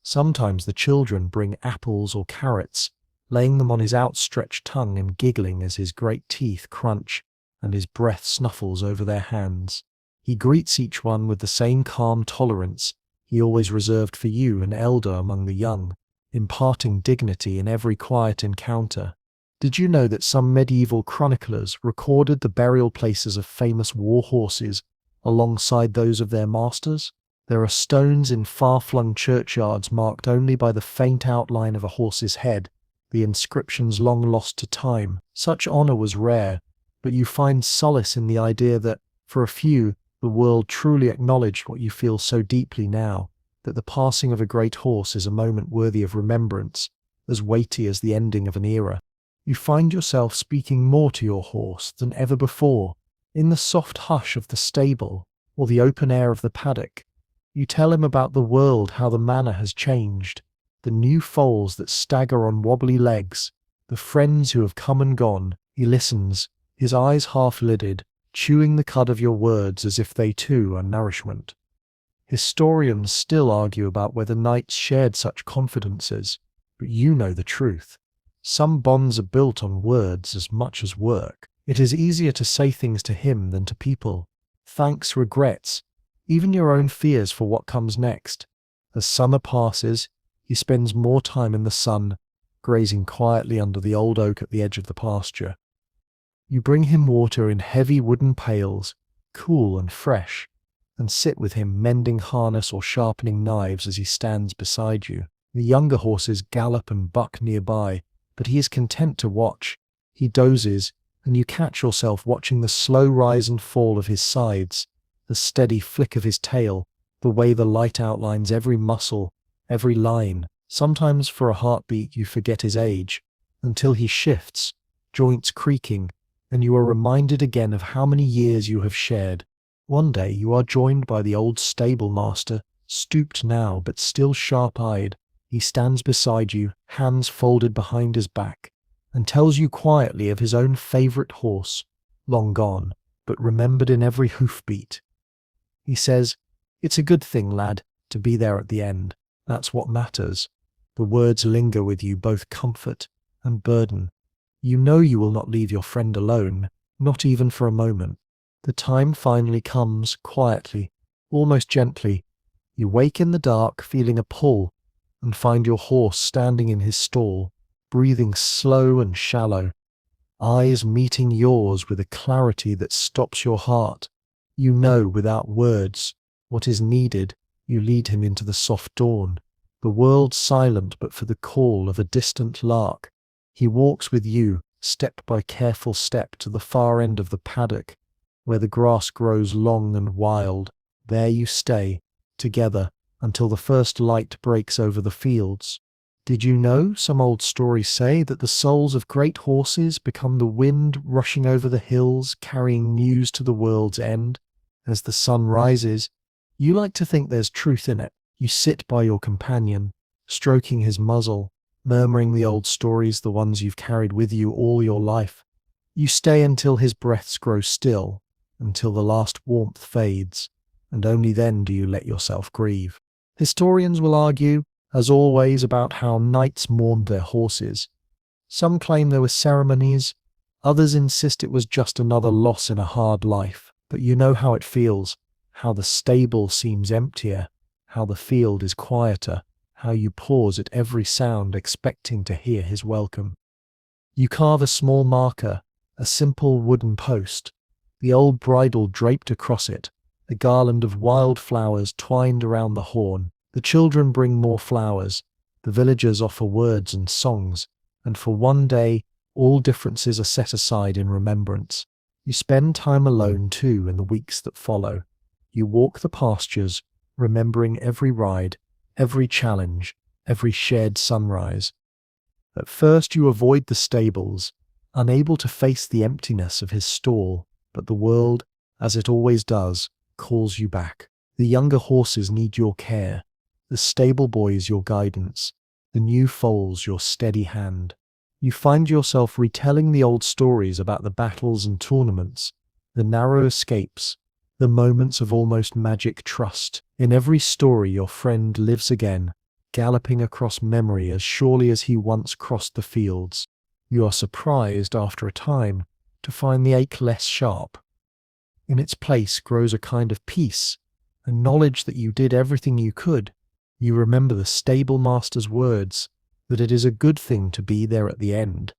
Sometimes the children bring apples or carrots, laying them on his outstretched tongue and giggling as his great teeth crunch and his breath snuffles over their hands. He greets each one with the same calm tolerance he always reserved for you, an elder among the young, imparting dignity in every quiet encounter. Did you know that some medieval chroniclers recorded the burial places of famous warhorses alongside those of their masters? There are stones in far-flung churchyards marked only by the faint outline of a horse's head, the inscriptions long lost to time. Such honor was rare, but you find solace in the idea that, for a few, the world truly acknowledged what you feel so deeply now, that the passing of a great horse is a moment worthy of remembrance, as weighty as the ending of an era. You find yourself speaking more to your horse than ever before. In the soft hush of the stable, or the open air of the paddock, you tell him about the world, how the manor has changed, the new foals that stagger on wobbly legs, the friends who have come and gone. He listens, his eyes half-lidded, chewing the cud of your words as if they too are nourishment. Historians still argue about whether knights shared such confidences, but you know the truth. Some bonds are built on words as much as work. It is easier to say things to him than to people. Thanks, regrets, even your own fears for what comes next. As summer passes, he spends more time in the sun, grazing quietly under the old oak at the edge of the pasture. You bring him water in heavy wooden pails, cool and fresh, and sit with him mending harness or sharpening knives as he stands beside you. The younger horses gallop and buck nearby, but he is content to watch. He dozes, and you catch yourself watching the slow rise and fall of his sides, the steady flick of his tail, the way the light outlines every muscle, every line. Sometimes for a heartbeat you forget his age, until he shifts, joints creaking, and you are reminded again of how many years you have shared. One day you are joined by the old stable master, stooped now but still sharp-eyed. He stands beside you, hands folded behind his back, and tells you quietly of his own favourite horse, long gone, but remembered in every hoofbeat. He says, "It's a good thing, lad, to be there at the end. That's what matters." The words linger with you, both comfort and burden. You know you will not leave your friend alone, not even for a moment. The time finally comes, quietly, almost gently. You wake in the dark, feeling a pull, and find your horse standing in his stall, breathing slow and shallow, eyes meeting yours with a clarity that stops your heart. You know, without words, what is needed. You lead him into the soft dawn, the world silent but for the call of a distant lark. He walks with you, step by careful step, to the far end of the paddock, where the grass grows long and wild. There you stay, together, until the first light breaks over the fields. Did you know, some old stories say, that the souls of great horses become the wind rushing over the hills, carrying news to the world's end? As the sun rises, you like to think there's truth in it. You sit by your companion, stroking his muzzle, murmuring the old stories, the ones you've carried with you all your life. You stay until his breaths grow still, until the last warmth fades, and only then do you let yourself grieve. Historians will argue, as always, about how knights mourned their horses. Some claim there were ceremonies, others insist it was just another loss in a hard life. But you know how it feels, how the stable seems emptier, how the field is quieter, how you pause at every sound expecting to hear his welcome. You carve a small marker, a simple wooden post, the old bridle draped across it, a garland of wild flowers twined around the horn. The children bring more flowers, the villagers offer words and songs, and for one day all differences are set aside in remembrance. You spend time alone too in the weeks that follow. You walk the pastures, remembering every ride, every challenge, every shared sunrise. At first you avoid the stables, unable to face the emptiness of his stall, but the world, as it always does, calls you back. The younger horses need your care, the stable boys your guidance, the new foals your steady hand. You find yourself retelling the old stories about the battles and tournaments, the narrow escapes, the moments of almost magic trust. In every story your friend lives again, galloping across memory as surely as he once crossed the fields. You are surprised, after a time, to find the ache less sharp. In its place grows a kind of peace, a knowledge that you did everything you could. You remember the stable master's words, that it is a good thing to be there at the end.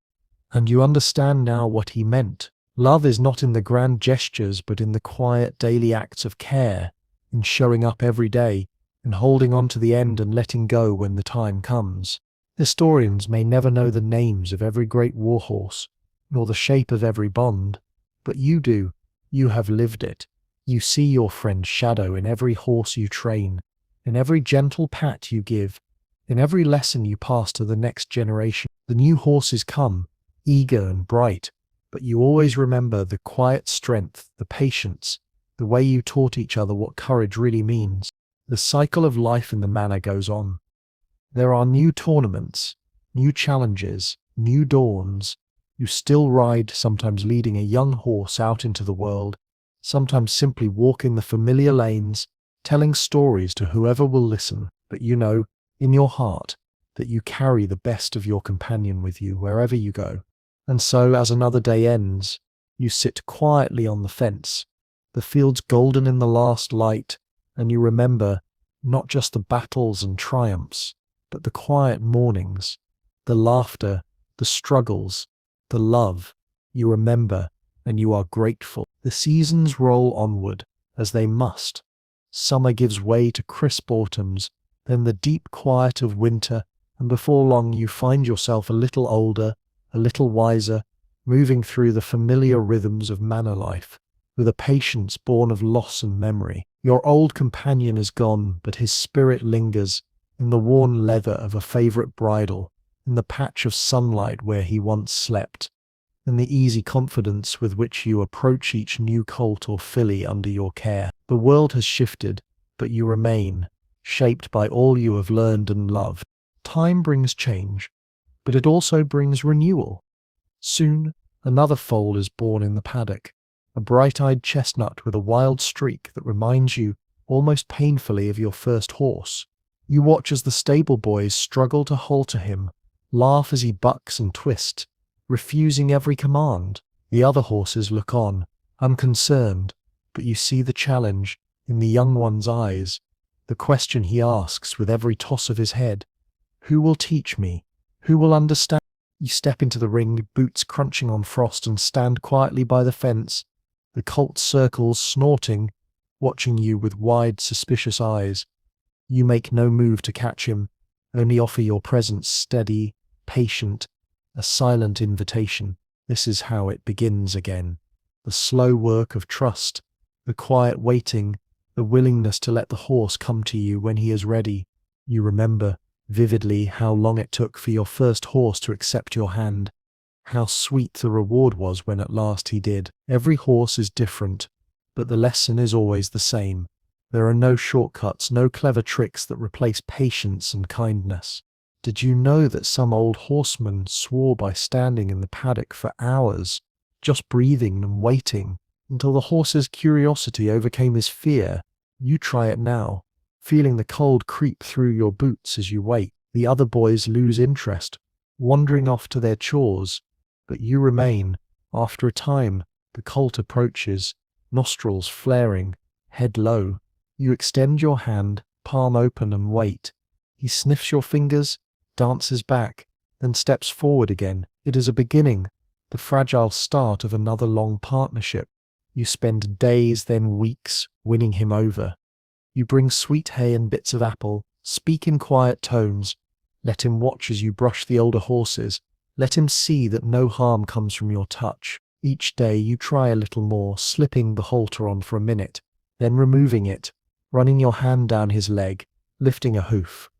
And you understand now what he meant. Love is not in the grand gestures, but in the quiet daily acts of care, in showing up every day, in holding on to the end and letting go when the time comes. Historians may never know the names of every great warhorse, nor the shape of every bond, but you do. You have lived it. You see your friend's shadow in every horse you train, in every gentle pat you give, in every lesson you pass to the next generation. The new horses come, eager and bright, but you always remember the quiet strength, the patience, the way you taught each other what courage really means. The cycle of life in the manor goes on. There are new tournaments, new challenges, new dawns. You still ride, sometimes leading a young horse out into the world, sometimes simply walking the familiar lanes, telling stories to whoever will listen. But you know, in your heart, that you carry the best of your companion with you wherever you go. And so, as another day ends, you sit quietly on the fence, the fields golden in the last light, and you remember not just the battles and triumphs, but the quiet mornings, the laughter, the struggles, the love. You remember, and you are grateful. The seasons roll onward, as they must. Summer gives way to crisp autumns, then the deep quiet of winter, and before long you find yourself a little older, a little wiser, moving through the familiar rhythms of manor life, with a patience born of loss and memory. Your old companion is gone, but his spirit lingers, in the worn leather of a favorite bridle, in the patch of sunlight where he once slept, in the easy confidence with which you approach each new colt or filly under your care. The world has shifted, but you remain, shaped by all you have learned and loved. Time brings change, but it also brings renewal. Soon, another foal is born in the paddock, a bright-eyed chestnut with a wild streak that reminds you, almost painfully, of your first horse. You watch as the stable boys struggle to halter him, laugh as he bucks and twists, refusing every command. The other horses look on, unconcerned, but you see the challenge in the young one's eyes, the question he asks with every toss of his head. Who will teach me? Who will understand? You step into the ring, boots crunching on frost, and stand quietly by the fence. The colt circles, snorting, watching you with wide, suspicious eyes. You make no move to catch him, only offer your presence steady, patient, a silent invitation. This is how it begins again. The slow work of trust, the quiet waiting, the willingness to let the horse come to you when he is ready. You remember vividly how long it took for your first horse to accept your hand, how sweet the reward was when at last he did. Every horse is different, but the lesson is always the same. There are no shortcuts, no clever tricks that replace patience and kindness. Did you know that some old horsemen swore by standing in the paddock for hours, just breathing and waiting, until the horse's curiosity overcame his fear? You try it now, feeling the cold creep through your boots as you wait. The other boys lose interest, wandering off to their chores, but you remain. After a time, the colt approaches, nostrils flaring, head low. You extend your hand, palm open, and wait. He sniffs your fingers, dances back, then steps forward again. It is a beginning, the fragile start of another long partnership. You spend days, then weeks, winning him over. You bring sweet hay and bits of apple, speak in quiet tones. Let him watch as you brush the older horses. Let him see that no harm comes from your touch. Each day you try a little more, slipping the halter on for a minute, then removing it, running your hand down his leg, lifting a hoof.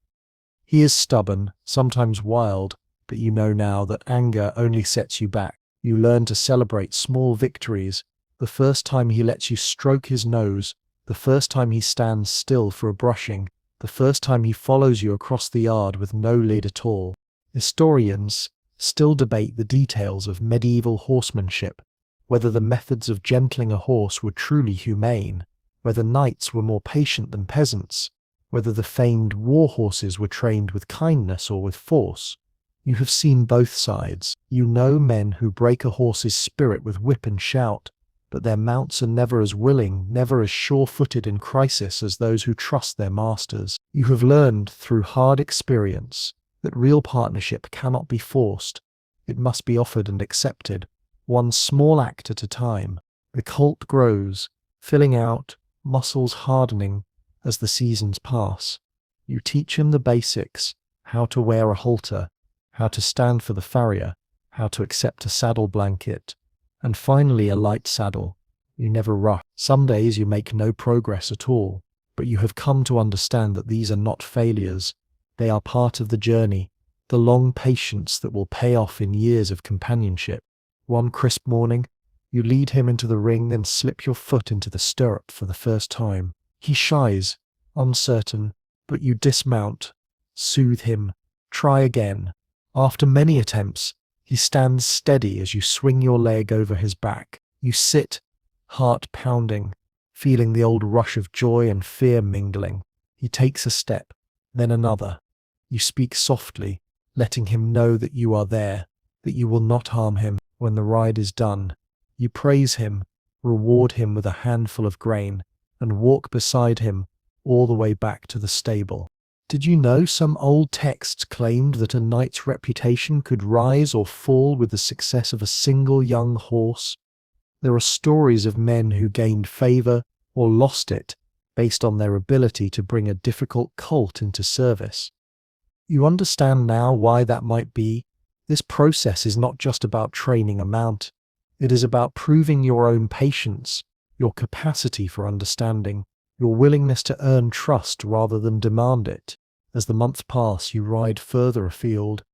He is stubborn, sometimes wild, but you know now that anger only sets you back. You learn to celebrate small victories. The first time he lets you stroke his nose, the first time he stands still for a brushing, the first time he follows you across the yard with no lead at all. Historians still debate the details of medieval horsemanship, whether the methods of gentling a horse were truly humane, whether knights were more patient than peasants, whether the famed warhorses were trained with kindness or with force. You have seen both sides. You know men who break a horse's spirit with whip and shout, but their mounts are never as willing, never as sure-footed in crisis as those who trust their masters. You have learned through hard experience that real partnership cannot be forced. It must be offered and accepted, one small act at a time. The colt grows, filling out, muscles hardening as the seasons pass. You teach him the basics, how to wear a halter, how to stand for the farrier, how to accept a saddle blanket, and finally a light saddle. You never rush. Some days you make no progress at all, but you have come to understand that these are not failures. They are part of the journey, the long patience that will pay off in years of companionship. One crisp morning, you lead him into the ring, then slip your foot into the stirrup for the first time. He shies, uncertain, but you dismount, soothe him, try again. After many attempts, he stands steady as you swing your leg over his back. You sit, heart pounding, feeling the old rush of joy and fear mingling. He takes a step, then another. You speak softly, letting him know that you are there, that you will not harm him. When the ride is done, you praise him, reward him with a handful of grain, and walk beside him all the way back to the stable. Did you know some old texts claimed that a knight's reputation could rise or fall with the success of a single young horse? There are stories of men who gained favor or lost it based on their ability to bring a difficult colt into service. You understand now why that might be? This process is not just about training a mount. It is about proving your own patience, your capacity for understanding, your willingness to earn trust rather than demand it. As the months pass, you ride further afield.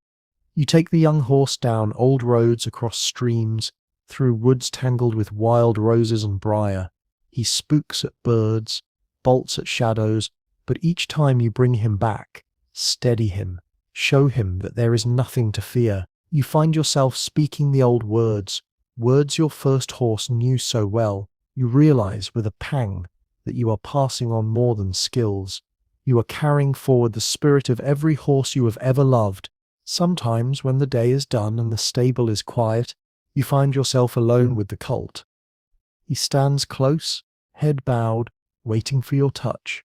You take the young horse down old roads, across streams, through woods tangled with wild roses and briar. He spooks at birds, bolts at shadows, but each time you bring him back, steady him, show him that there is nothing to fear. You find yourself speaking the old words, words your first horse knew so well. You realize with a pang that you are passing on more than skills. You are carrying forward the spirit of every horse you have ever loved. Sometimes, when the day is done and the stable is quiet, you find yourself alone with the colt. He stands close, head bowed, waiting for your touch.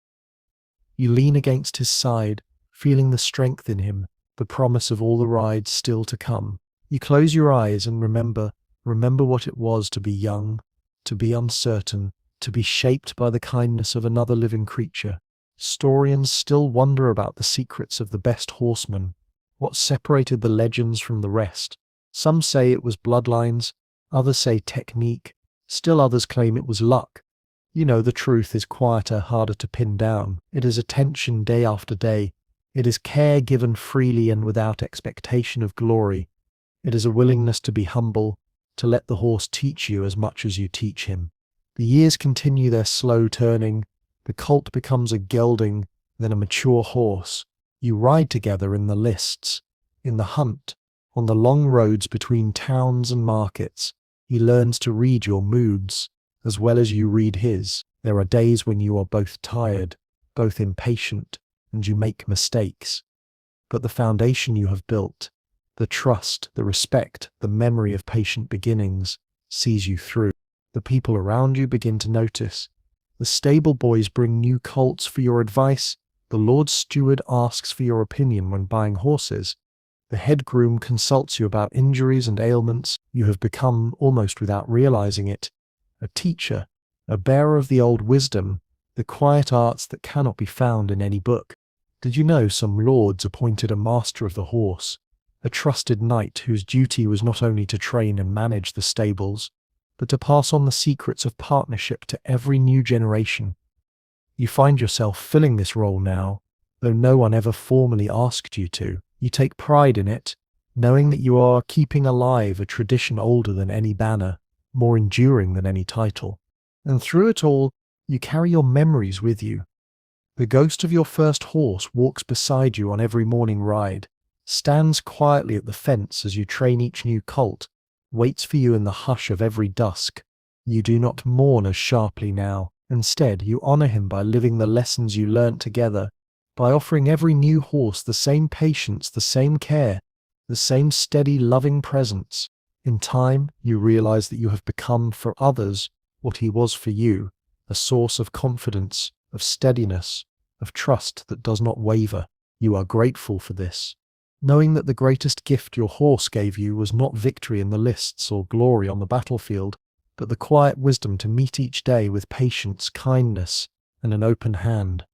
You lean against his side, feeling the strength in him, the promise of all the rides still to come. You close your eyes and remember what it was to be young, to be uncertain, to be shaped by the kindness of another living creature. Historians still wonder about the secrets of the best horseman, what separated the legends from the rest. Some say it was bloodlines, others say technique, still others claim it was luck. You know, the truth is quieter, harder to pin down. It is attention day after day. It is care given freely and without expectation of glory. It is a willingness to be humble, to let the horse teach you as much as you teach him. The years continue their slow turning. The colt becomes a gelding, then a mature horse. You ride together in the lists, in the hunt, on the long roads between towns and markets. He learns to read your moods, as well as you read his. There are days when you are both tired, both impatient, and you make mistakes. But the foundation you have built, the trust, the respect, the memory of patient beginnings, sees you through. The people around you begin to notice. The stable boys bring new colts for your advice. The Lord Steward asks for your opinion when buying horses. The head groom consults you about injuries and ailments. You have become, almost without realizing it, a teacher, a bearer of the old wisdom, the quiet arts that cannot be found in any book. Did you know some lords appointed a master of the horse, a trusted knight whose duty was not only to train and manage the stables, but to pass on the secrets of partnership to every new generation? You find yourself filling this role now, though no one ever formally asked you to. You take pride in it, knowing that you are keeping alive a tradition older than any banner, more enduring than any title. And through it all, you carry your memories with you. The ghost of your first horse walks beside you on every morning ride, stands quietly at the fence as you train each new colt, waits for you in the hush of every dusk. You do not mourn as sharply now. Instead, you honor him by living the lessons you learnt together, by offering every new horse the same patience, the same care, the same steady, loving presence. In time, you realize that you have become for others what he was for you, a source of confidence, of steadiness, of trust that does not waver. You are grateful for this, knowing that the greatest gift your horse gave you was not victory in the lists or glory on the battlefield, but the quiet wisdom to meet each day with patience, kindness, and an open hand.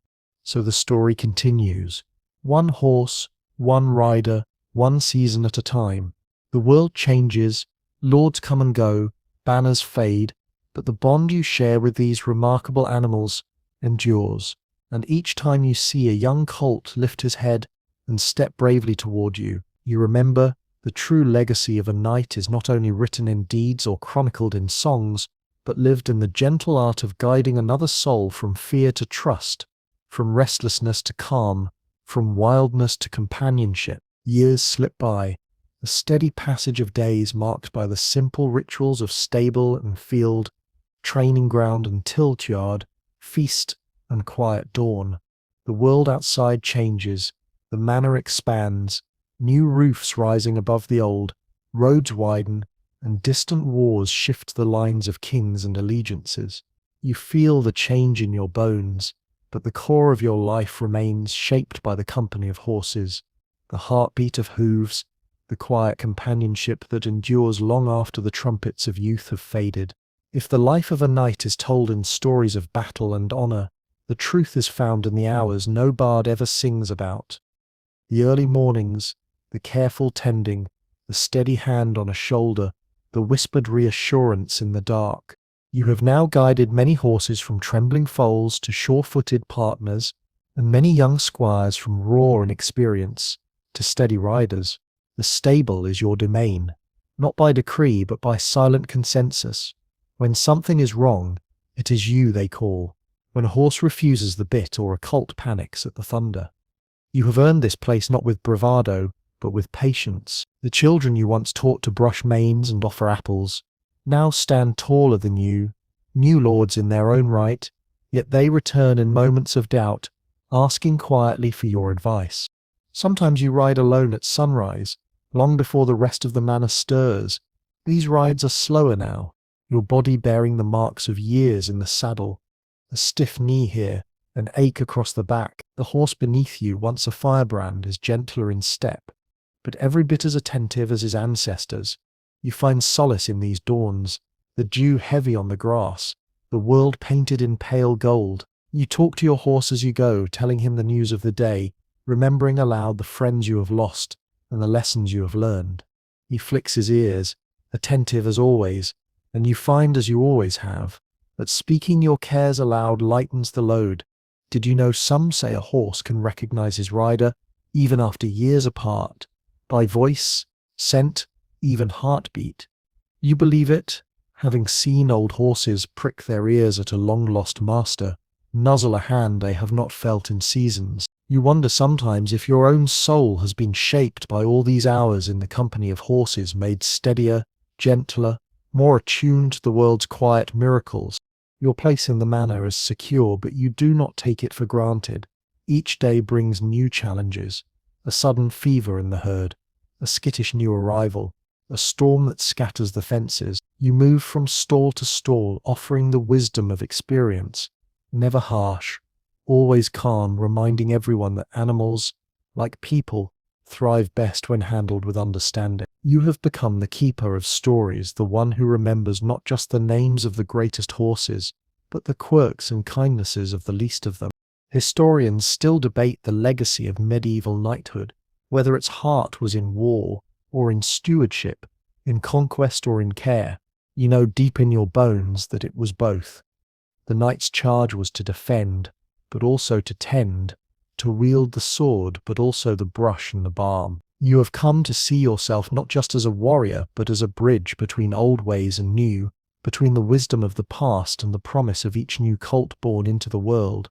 So the story continues. One horse, one rider, one season at a time. The world changes, lords come and go, banners fade, but the bond you share with these remarkable animals endures. And each time you see a young colt lift his head and step bravely toward you, you remember the true legacy of a knight is not only written in deeds or chronicled in songs, but lived in the gentle art of guiding another soul from fear to trust, from restlessness to calm, from wildness to companionship. Years slip by, a steady passage of days marked by the simple rituals of stable and field, training ground and tilt yard, feast and quiet dawn. The world outside changes, the manor expands, new roofs rising above the old, roads widen, and distant wars shift the lines of kings and allegiances. You feel the change in your bones, but the core of your life remains shaped by the company of horses, the heartbeat of hooves, the quiet companionship that endures long after the trumpets of youth have faded. If the life of a knight is told in stories of battle and honor, the truth is found in the hours no bard ever sings about. The early mornings, the careful tending, the steady hand on a shoulder, the whispered reassurance in the dark. You have now guided many horses from trembling foals to sure-footed partners, and many young squires from raw inexperience to steady riders. The stable is your domain, not by decree but by silent consensus. When something is wrong, it is you they call. When a horse refuses the bit or a colt panics at the thunder. You have earned this place not with bravado, but with patience. The children you once taught to brush manes and offer apples now stand taller than you, new lords in their own right, yet they return in moments of doubt, asking quietly for your advice. Sometimes you ride alone at sunrise, long before the rest of the manor stirs. These rides are slower now, your body bearing the marks of years in the saddle, a stiff knee here, an ache across the back. The horse beneath you, once a firebrand, is gentler in step, but every bit as attentive as his ancestors. You find solace in these dawns, the dew heavy on the grass, the world painted in pale gold. You talk to your horse as you go, telling him the news of the day, remembering aloud the friends you have lost and the lessons you have learned. He flicks his ears, attentive as always, and you find, as you always have, that speaking your cares aloud lightens the load. Did you know some say a horse can recognize his rider, even after years apart, by voice, scent, even heartbeat? You believe it, having seen old horses prick their ears at a long-lost master, nuzzle a hand they have not felt in seasons. You wonder sometimes if your own soul has been shaped by all these hours in the company of horses, made steadier, gentler, more attuned to the world's quiet miracles. Your place in the manor is secure, but you do not take it for granted. Each day brings new challenges, a sudden fever in the herd, a skittish new arrival, a storm that scatters the fences. You move from stall to stall, offering the wisdom of experience, never harsh, always calm, reminding everyone that animals, like people, thrive best when handled with understanding. You have become the keeper of stories, the one who remembers not just the names of the greatest horses, but the quirks and kindnesses of the least of them. Historians still debate the legacy of medieval knighthood, whether its heart was in war or in stewardship, in conquest or in care. You know deep in your bones that it was both. The knight's charge was to defend, but also to tend, to wield the sword, but also the brush and the balm. You have come to see yourself not just as a warrior, but as a bridge between old ways and new, between the wisdom of the past and the promise of each new colt born into the world.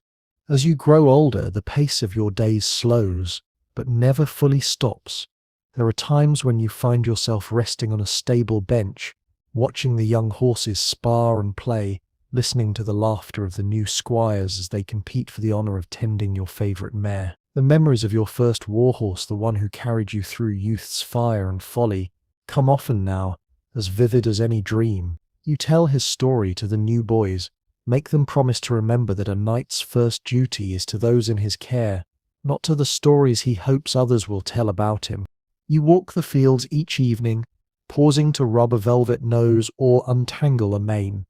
As you grow older, the pace of your days slows, but never fully stops. There are times when you find yourself resting on a stable bench, watching the young horses spar and play, listening to the laughter of the new squires as they compete for the honor of tending your favorite mare. The memories of your first warhorse, the one who carried you through youth's fire and folly, come often now, as vivid as any dream. You tell his story to the new boys, make them promise to remember that a knight's first duty is to those in his care, not to the stories he hopes others will tell about him. You walk the fields each evening, pausing to rub a velvet nose or untangle a mane.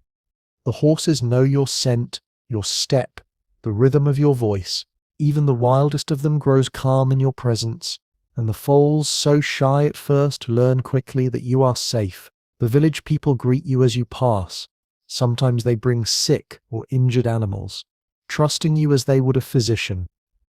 The horses know your scent, your step, the rhythm of your voice. Even the wildest of them grows calm in your presence, and the foals, so shy at first, learn quickly that you are safe. The village people greet you as you pass. Sometimes they bring sick or injured animals, trusting you as they would a physician.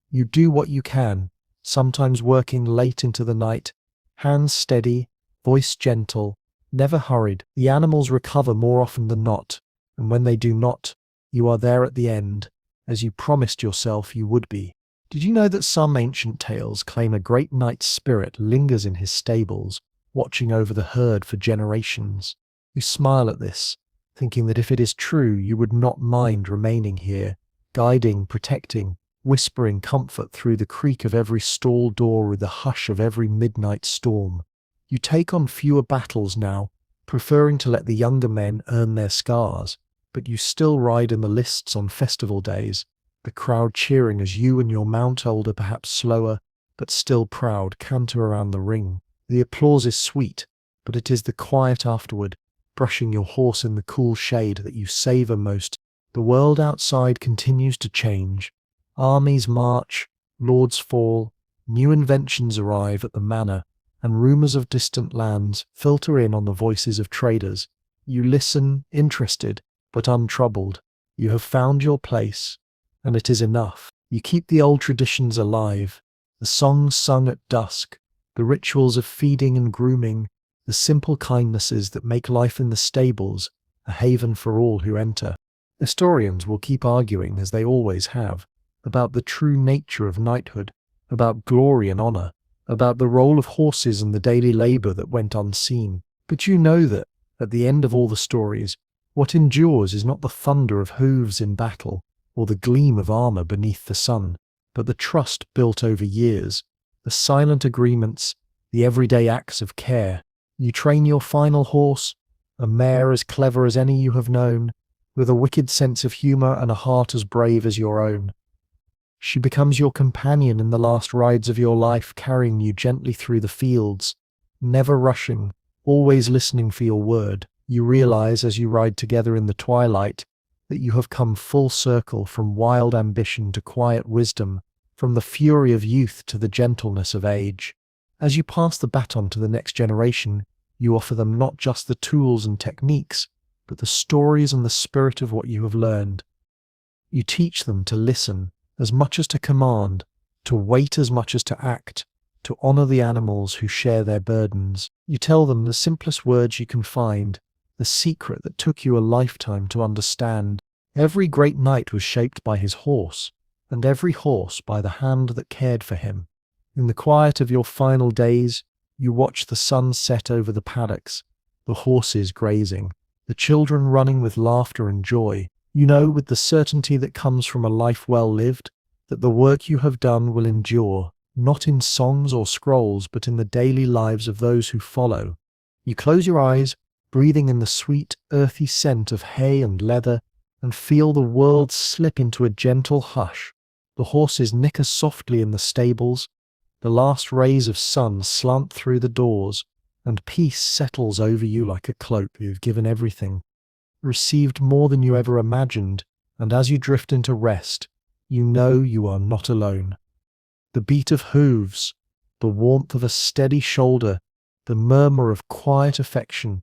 You do what you can, sometimes working late into the night, hands steady, voice gentle, never hurried. The animals recover more often than not, and when they do not, you are there at the end, as you promised yourself you would be. Did you know that some ancient tales claim a great knight's spirit lingers in his stables, watching over the herd for generations? You smile at this, thinking that if it is true, you would not mind remaining here, guiding, protecting, whispering comfort through the creak of every stall door or the hush of every midnight storm. You take on fewer battles now, preferring to let the younger men earn their scars, but you still ride in the lists on festival days, the crowd cheering as you and your mount, older, perhaps slower, but still proud, canter around the ring. The applause is sweet, but it is the quiet afterward, brushing your horse in the cool shade, that you savor most. The world outside continues to change. Armies march, lords fall, new inventions arrive at the manor, and rumors of distant lands filter in on the voices of traders. You listen, interested, but untroubled. You have found your place, and it is enough. You keep the old traditions alive, the songs sung at dusk, the rituals of feeding and grooming, the simple kindnesses that make life in the stables a haven for all who enter. Historians will keep arguing, as they always have, about the true nature of knighthood, about glory and honor, about the role of horses and the daily labor that went unseen. But you know that, at the end of all the stories, what endures is not the thunder of hooves in battle, or the gleam of armor beneath the sun, but the trust built over years, the silent agreements, the everyday acts of care. You train your final horse, a mare as clever as any you have known, with a wicked sense of humor and a heart as brave as your own. She becomes your companion in the last rides of your life, carrying you gently through the fields, never rushing, always listening for your word. You realize as you ride together in the twilight that you have come full circle, from wild ambition to quiet wisdom, from the fury of youth to the gentleness of age. As you pass the baton to the next generation, you offer them not just the tools and techniques, but the stories and the spirit of what you have learned. You teach them to listen as much as to command, to wait as much as to act, to honor the animals who share their burdens. You tell them the simplest words you can find, the secret that took you a lifetime to understand. Every great knight was shaped by his horse, and every horse by the hand that cared for him. In the quiet of your final days, you watch the sun set over the paddocks, the horses grazing, the children running with laughter and joy. You know, with the certainty that comes from a life well lived, that the work you have done will endure, not in songs or scrolls, but in the daily lives of those who follow. You close your eyes, breathing in the sweet, earthy scent of hay and leather, and feel the world slip into a gentle hush. The horses nicker softly in the stables, the last rays of sun slant through the doors, and peace settles over you like a cloak. You've given everything, received more than you ever imagined, and as you drift into rest, you know you are not alone. The beat of hooves, the warmth of a steady shoulder, the murmur of quiet affection,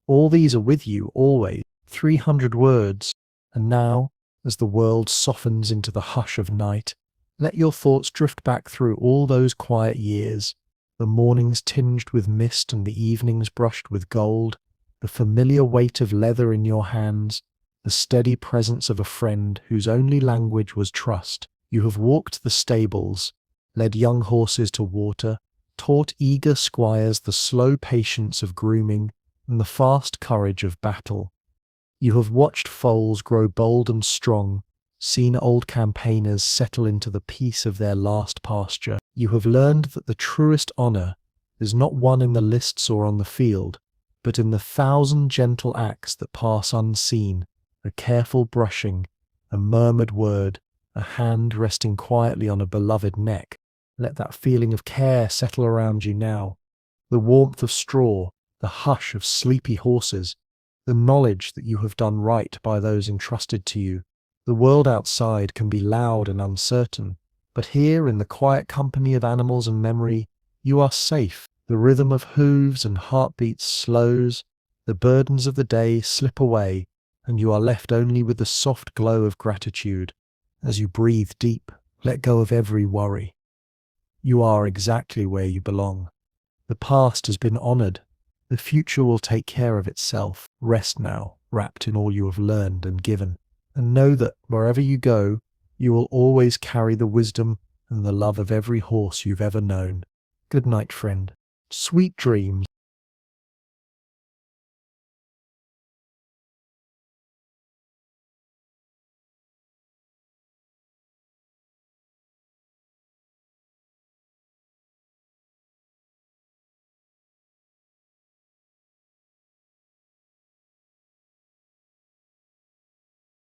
all these are with you always. 300 words. And now, as the world softens into the hush of night, let your thoughts drift back through all those quiet years, the mornings tinged with mist and the evenings brushed with gold, the familiar weight of leather in your hands, the steady presence of a friend whose only language was trust. You have walked the stables, led young horses to water, taught eager squires the slow patience of grooming and the fast courage of battle. You have watched foals grow bold and strong, seen old campaigners settle into the peace of their last pasture. You have learned that the truest honor is not won in the lists or on the field, but in the 1,000 gentle acts that pass unseen, a careful brushing, a murmured word, a hand resting quietly on a beloved neck. Let that feeling of care settle around you now. The warmth of straw, the hush of sleepy horses, the knowledge that you have done right by those entrusted to you. The world outside can be loud and uncertain, but here in the quiet company of animals and memory, you are safe. The rhythm of hooves and heartbeats slows, the burdens of the day slip away, and you are left only with the soft glow of gratitude. As you breathe deep, let go of every worry. You are exactly where you belong. The past has been honored. The future will take care of itself. Rest now, wrapped in all you have learned and given, and know that wherever you go, you will always carry the wisdom and the love of every horse you've ever known. Good night, friend. Sweet dreams.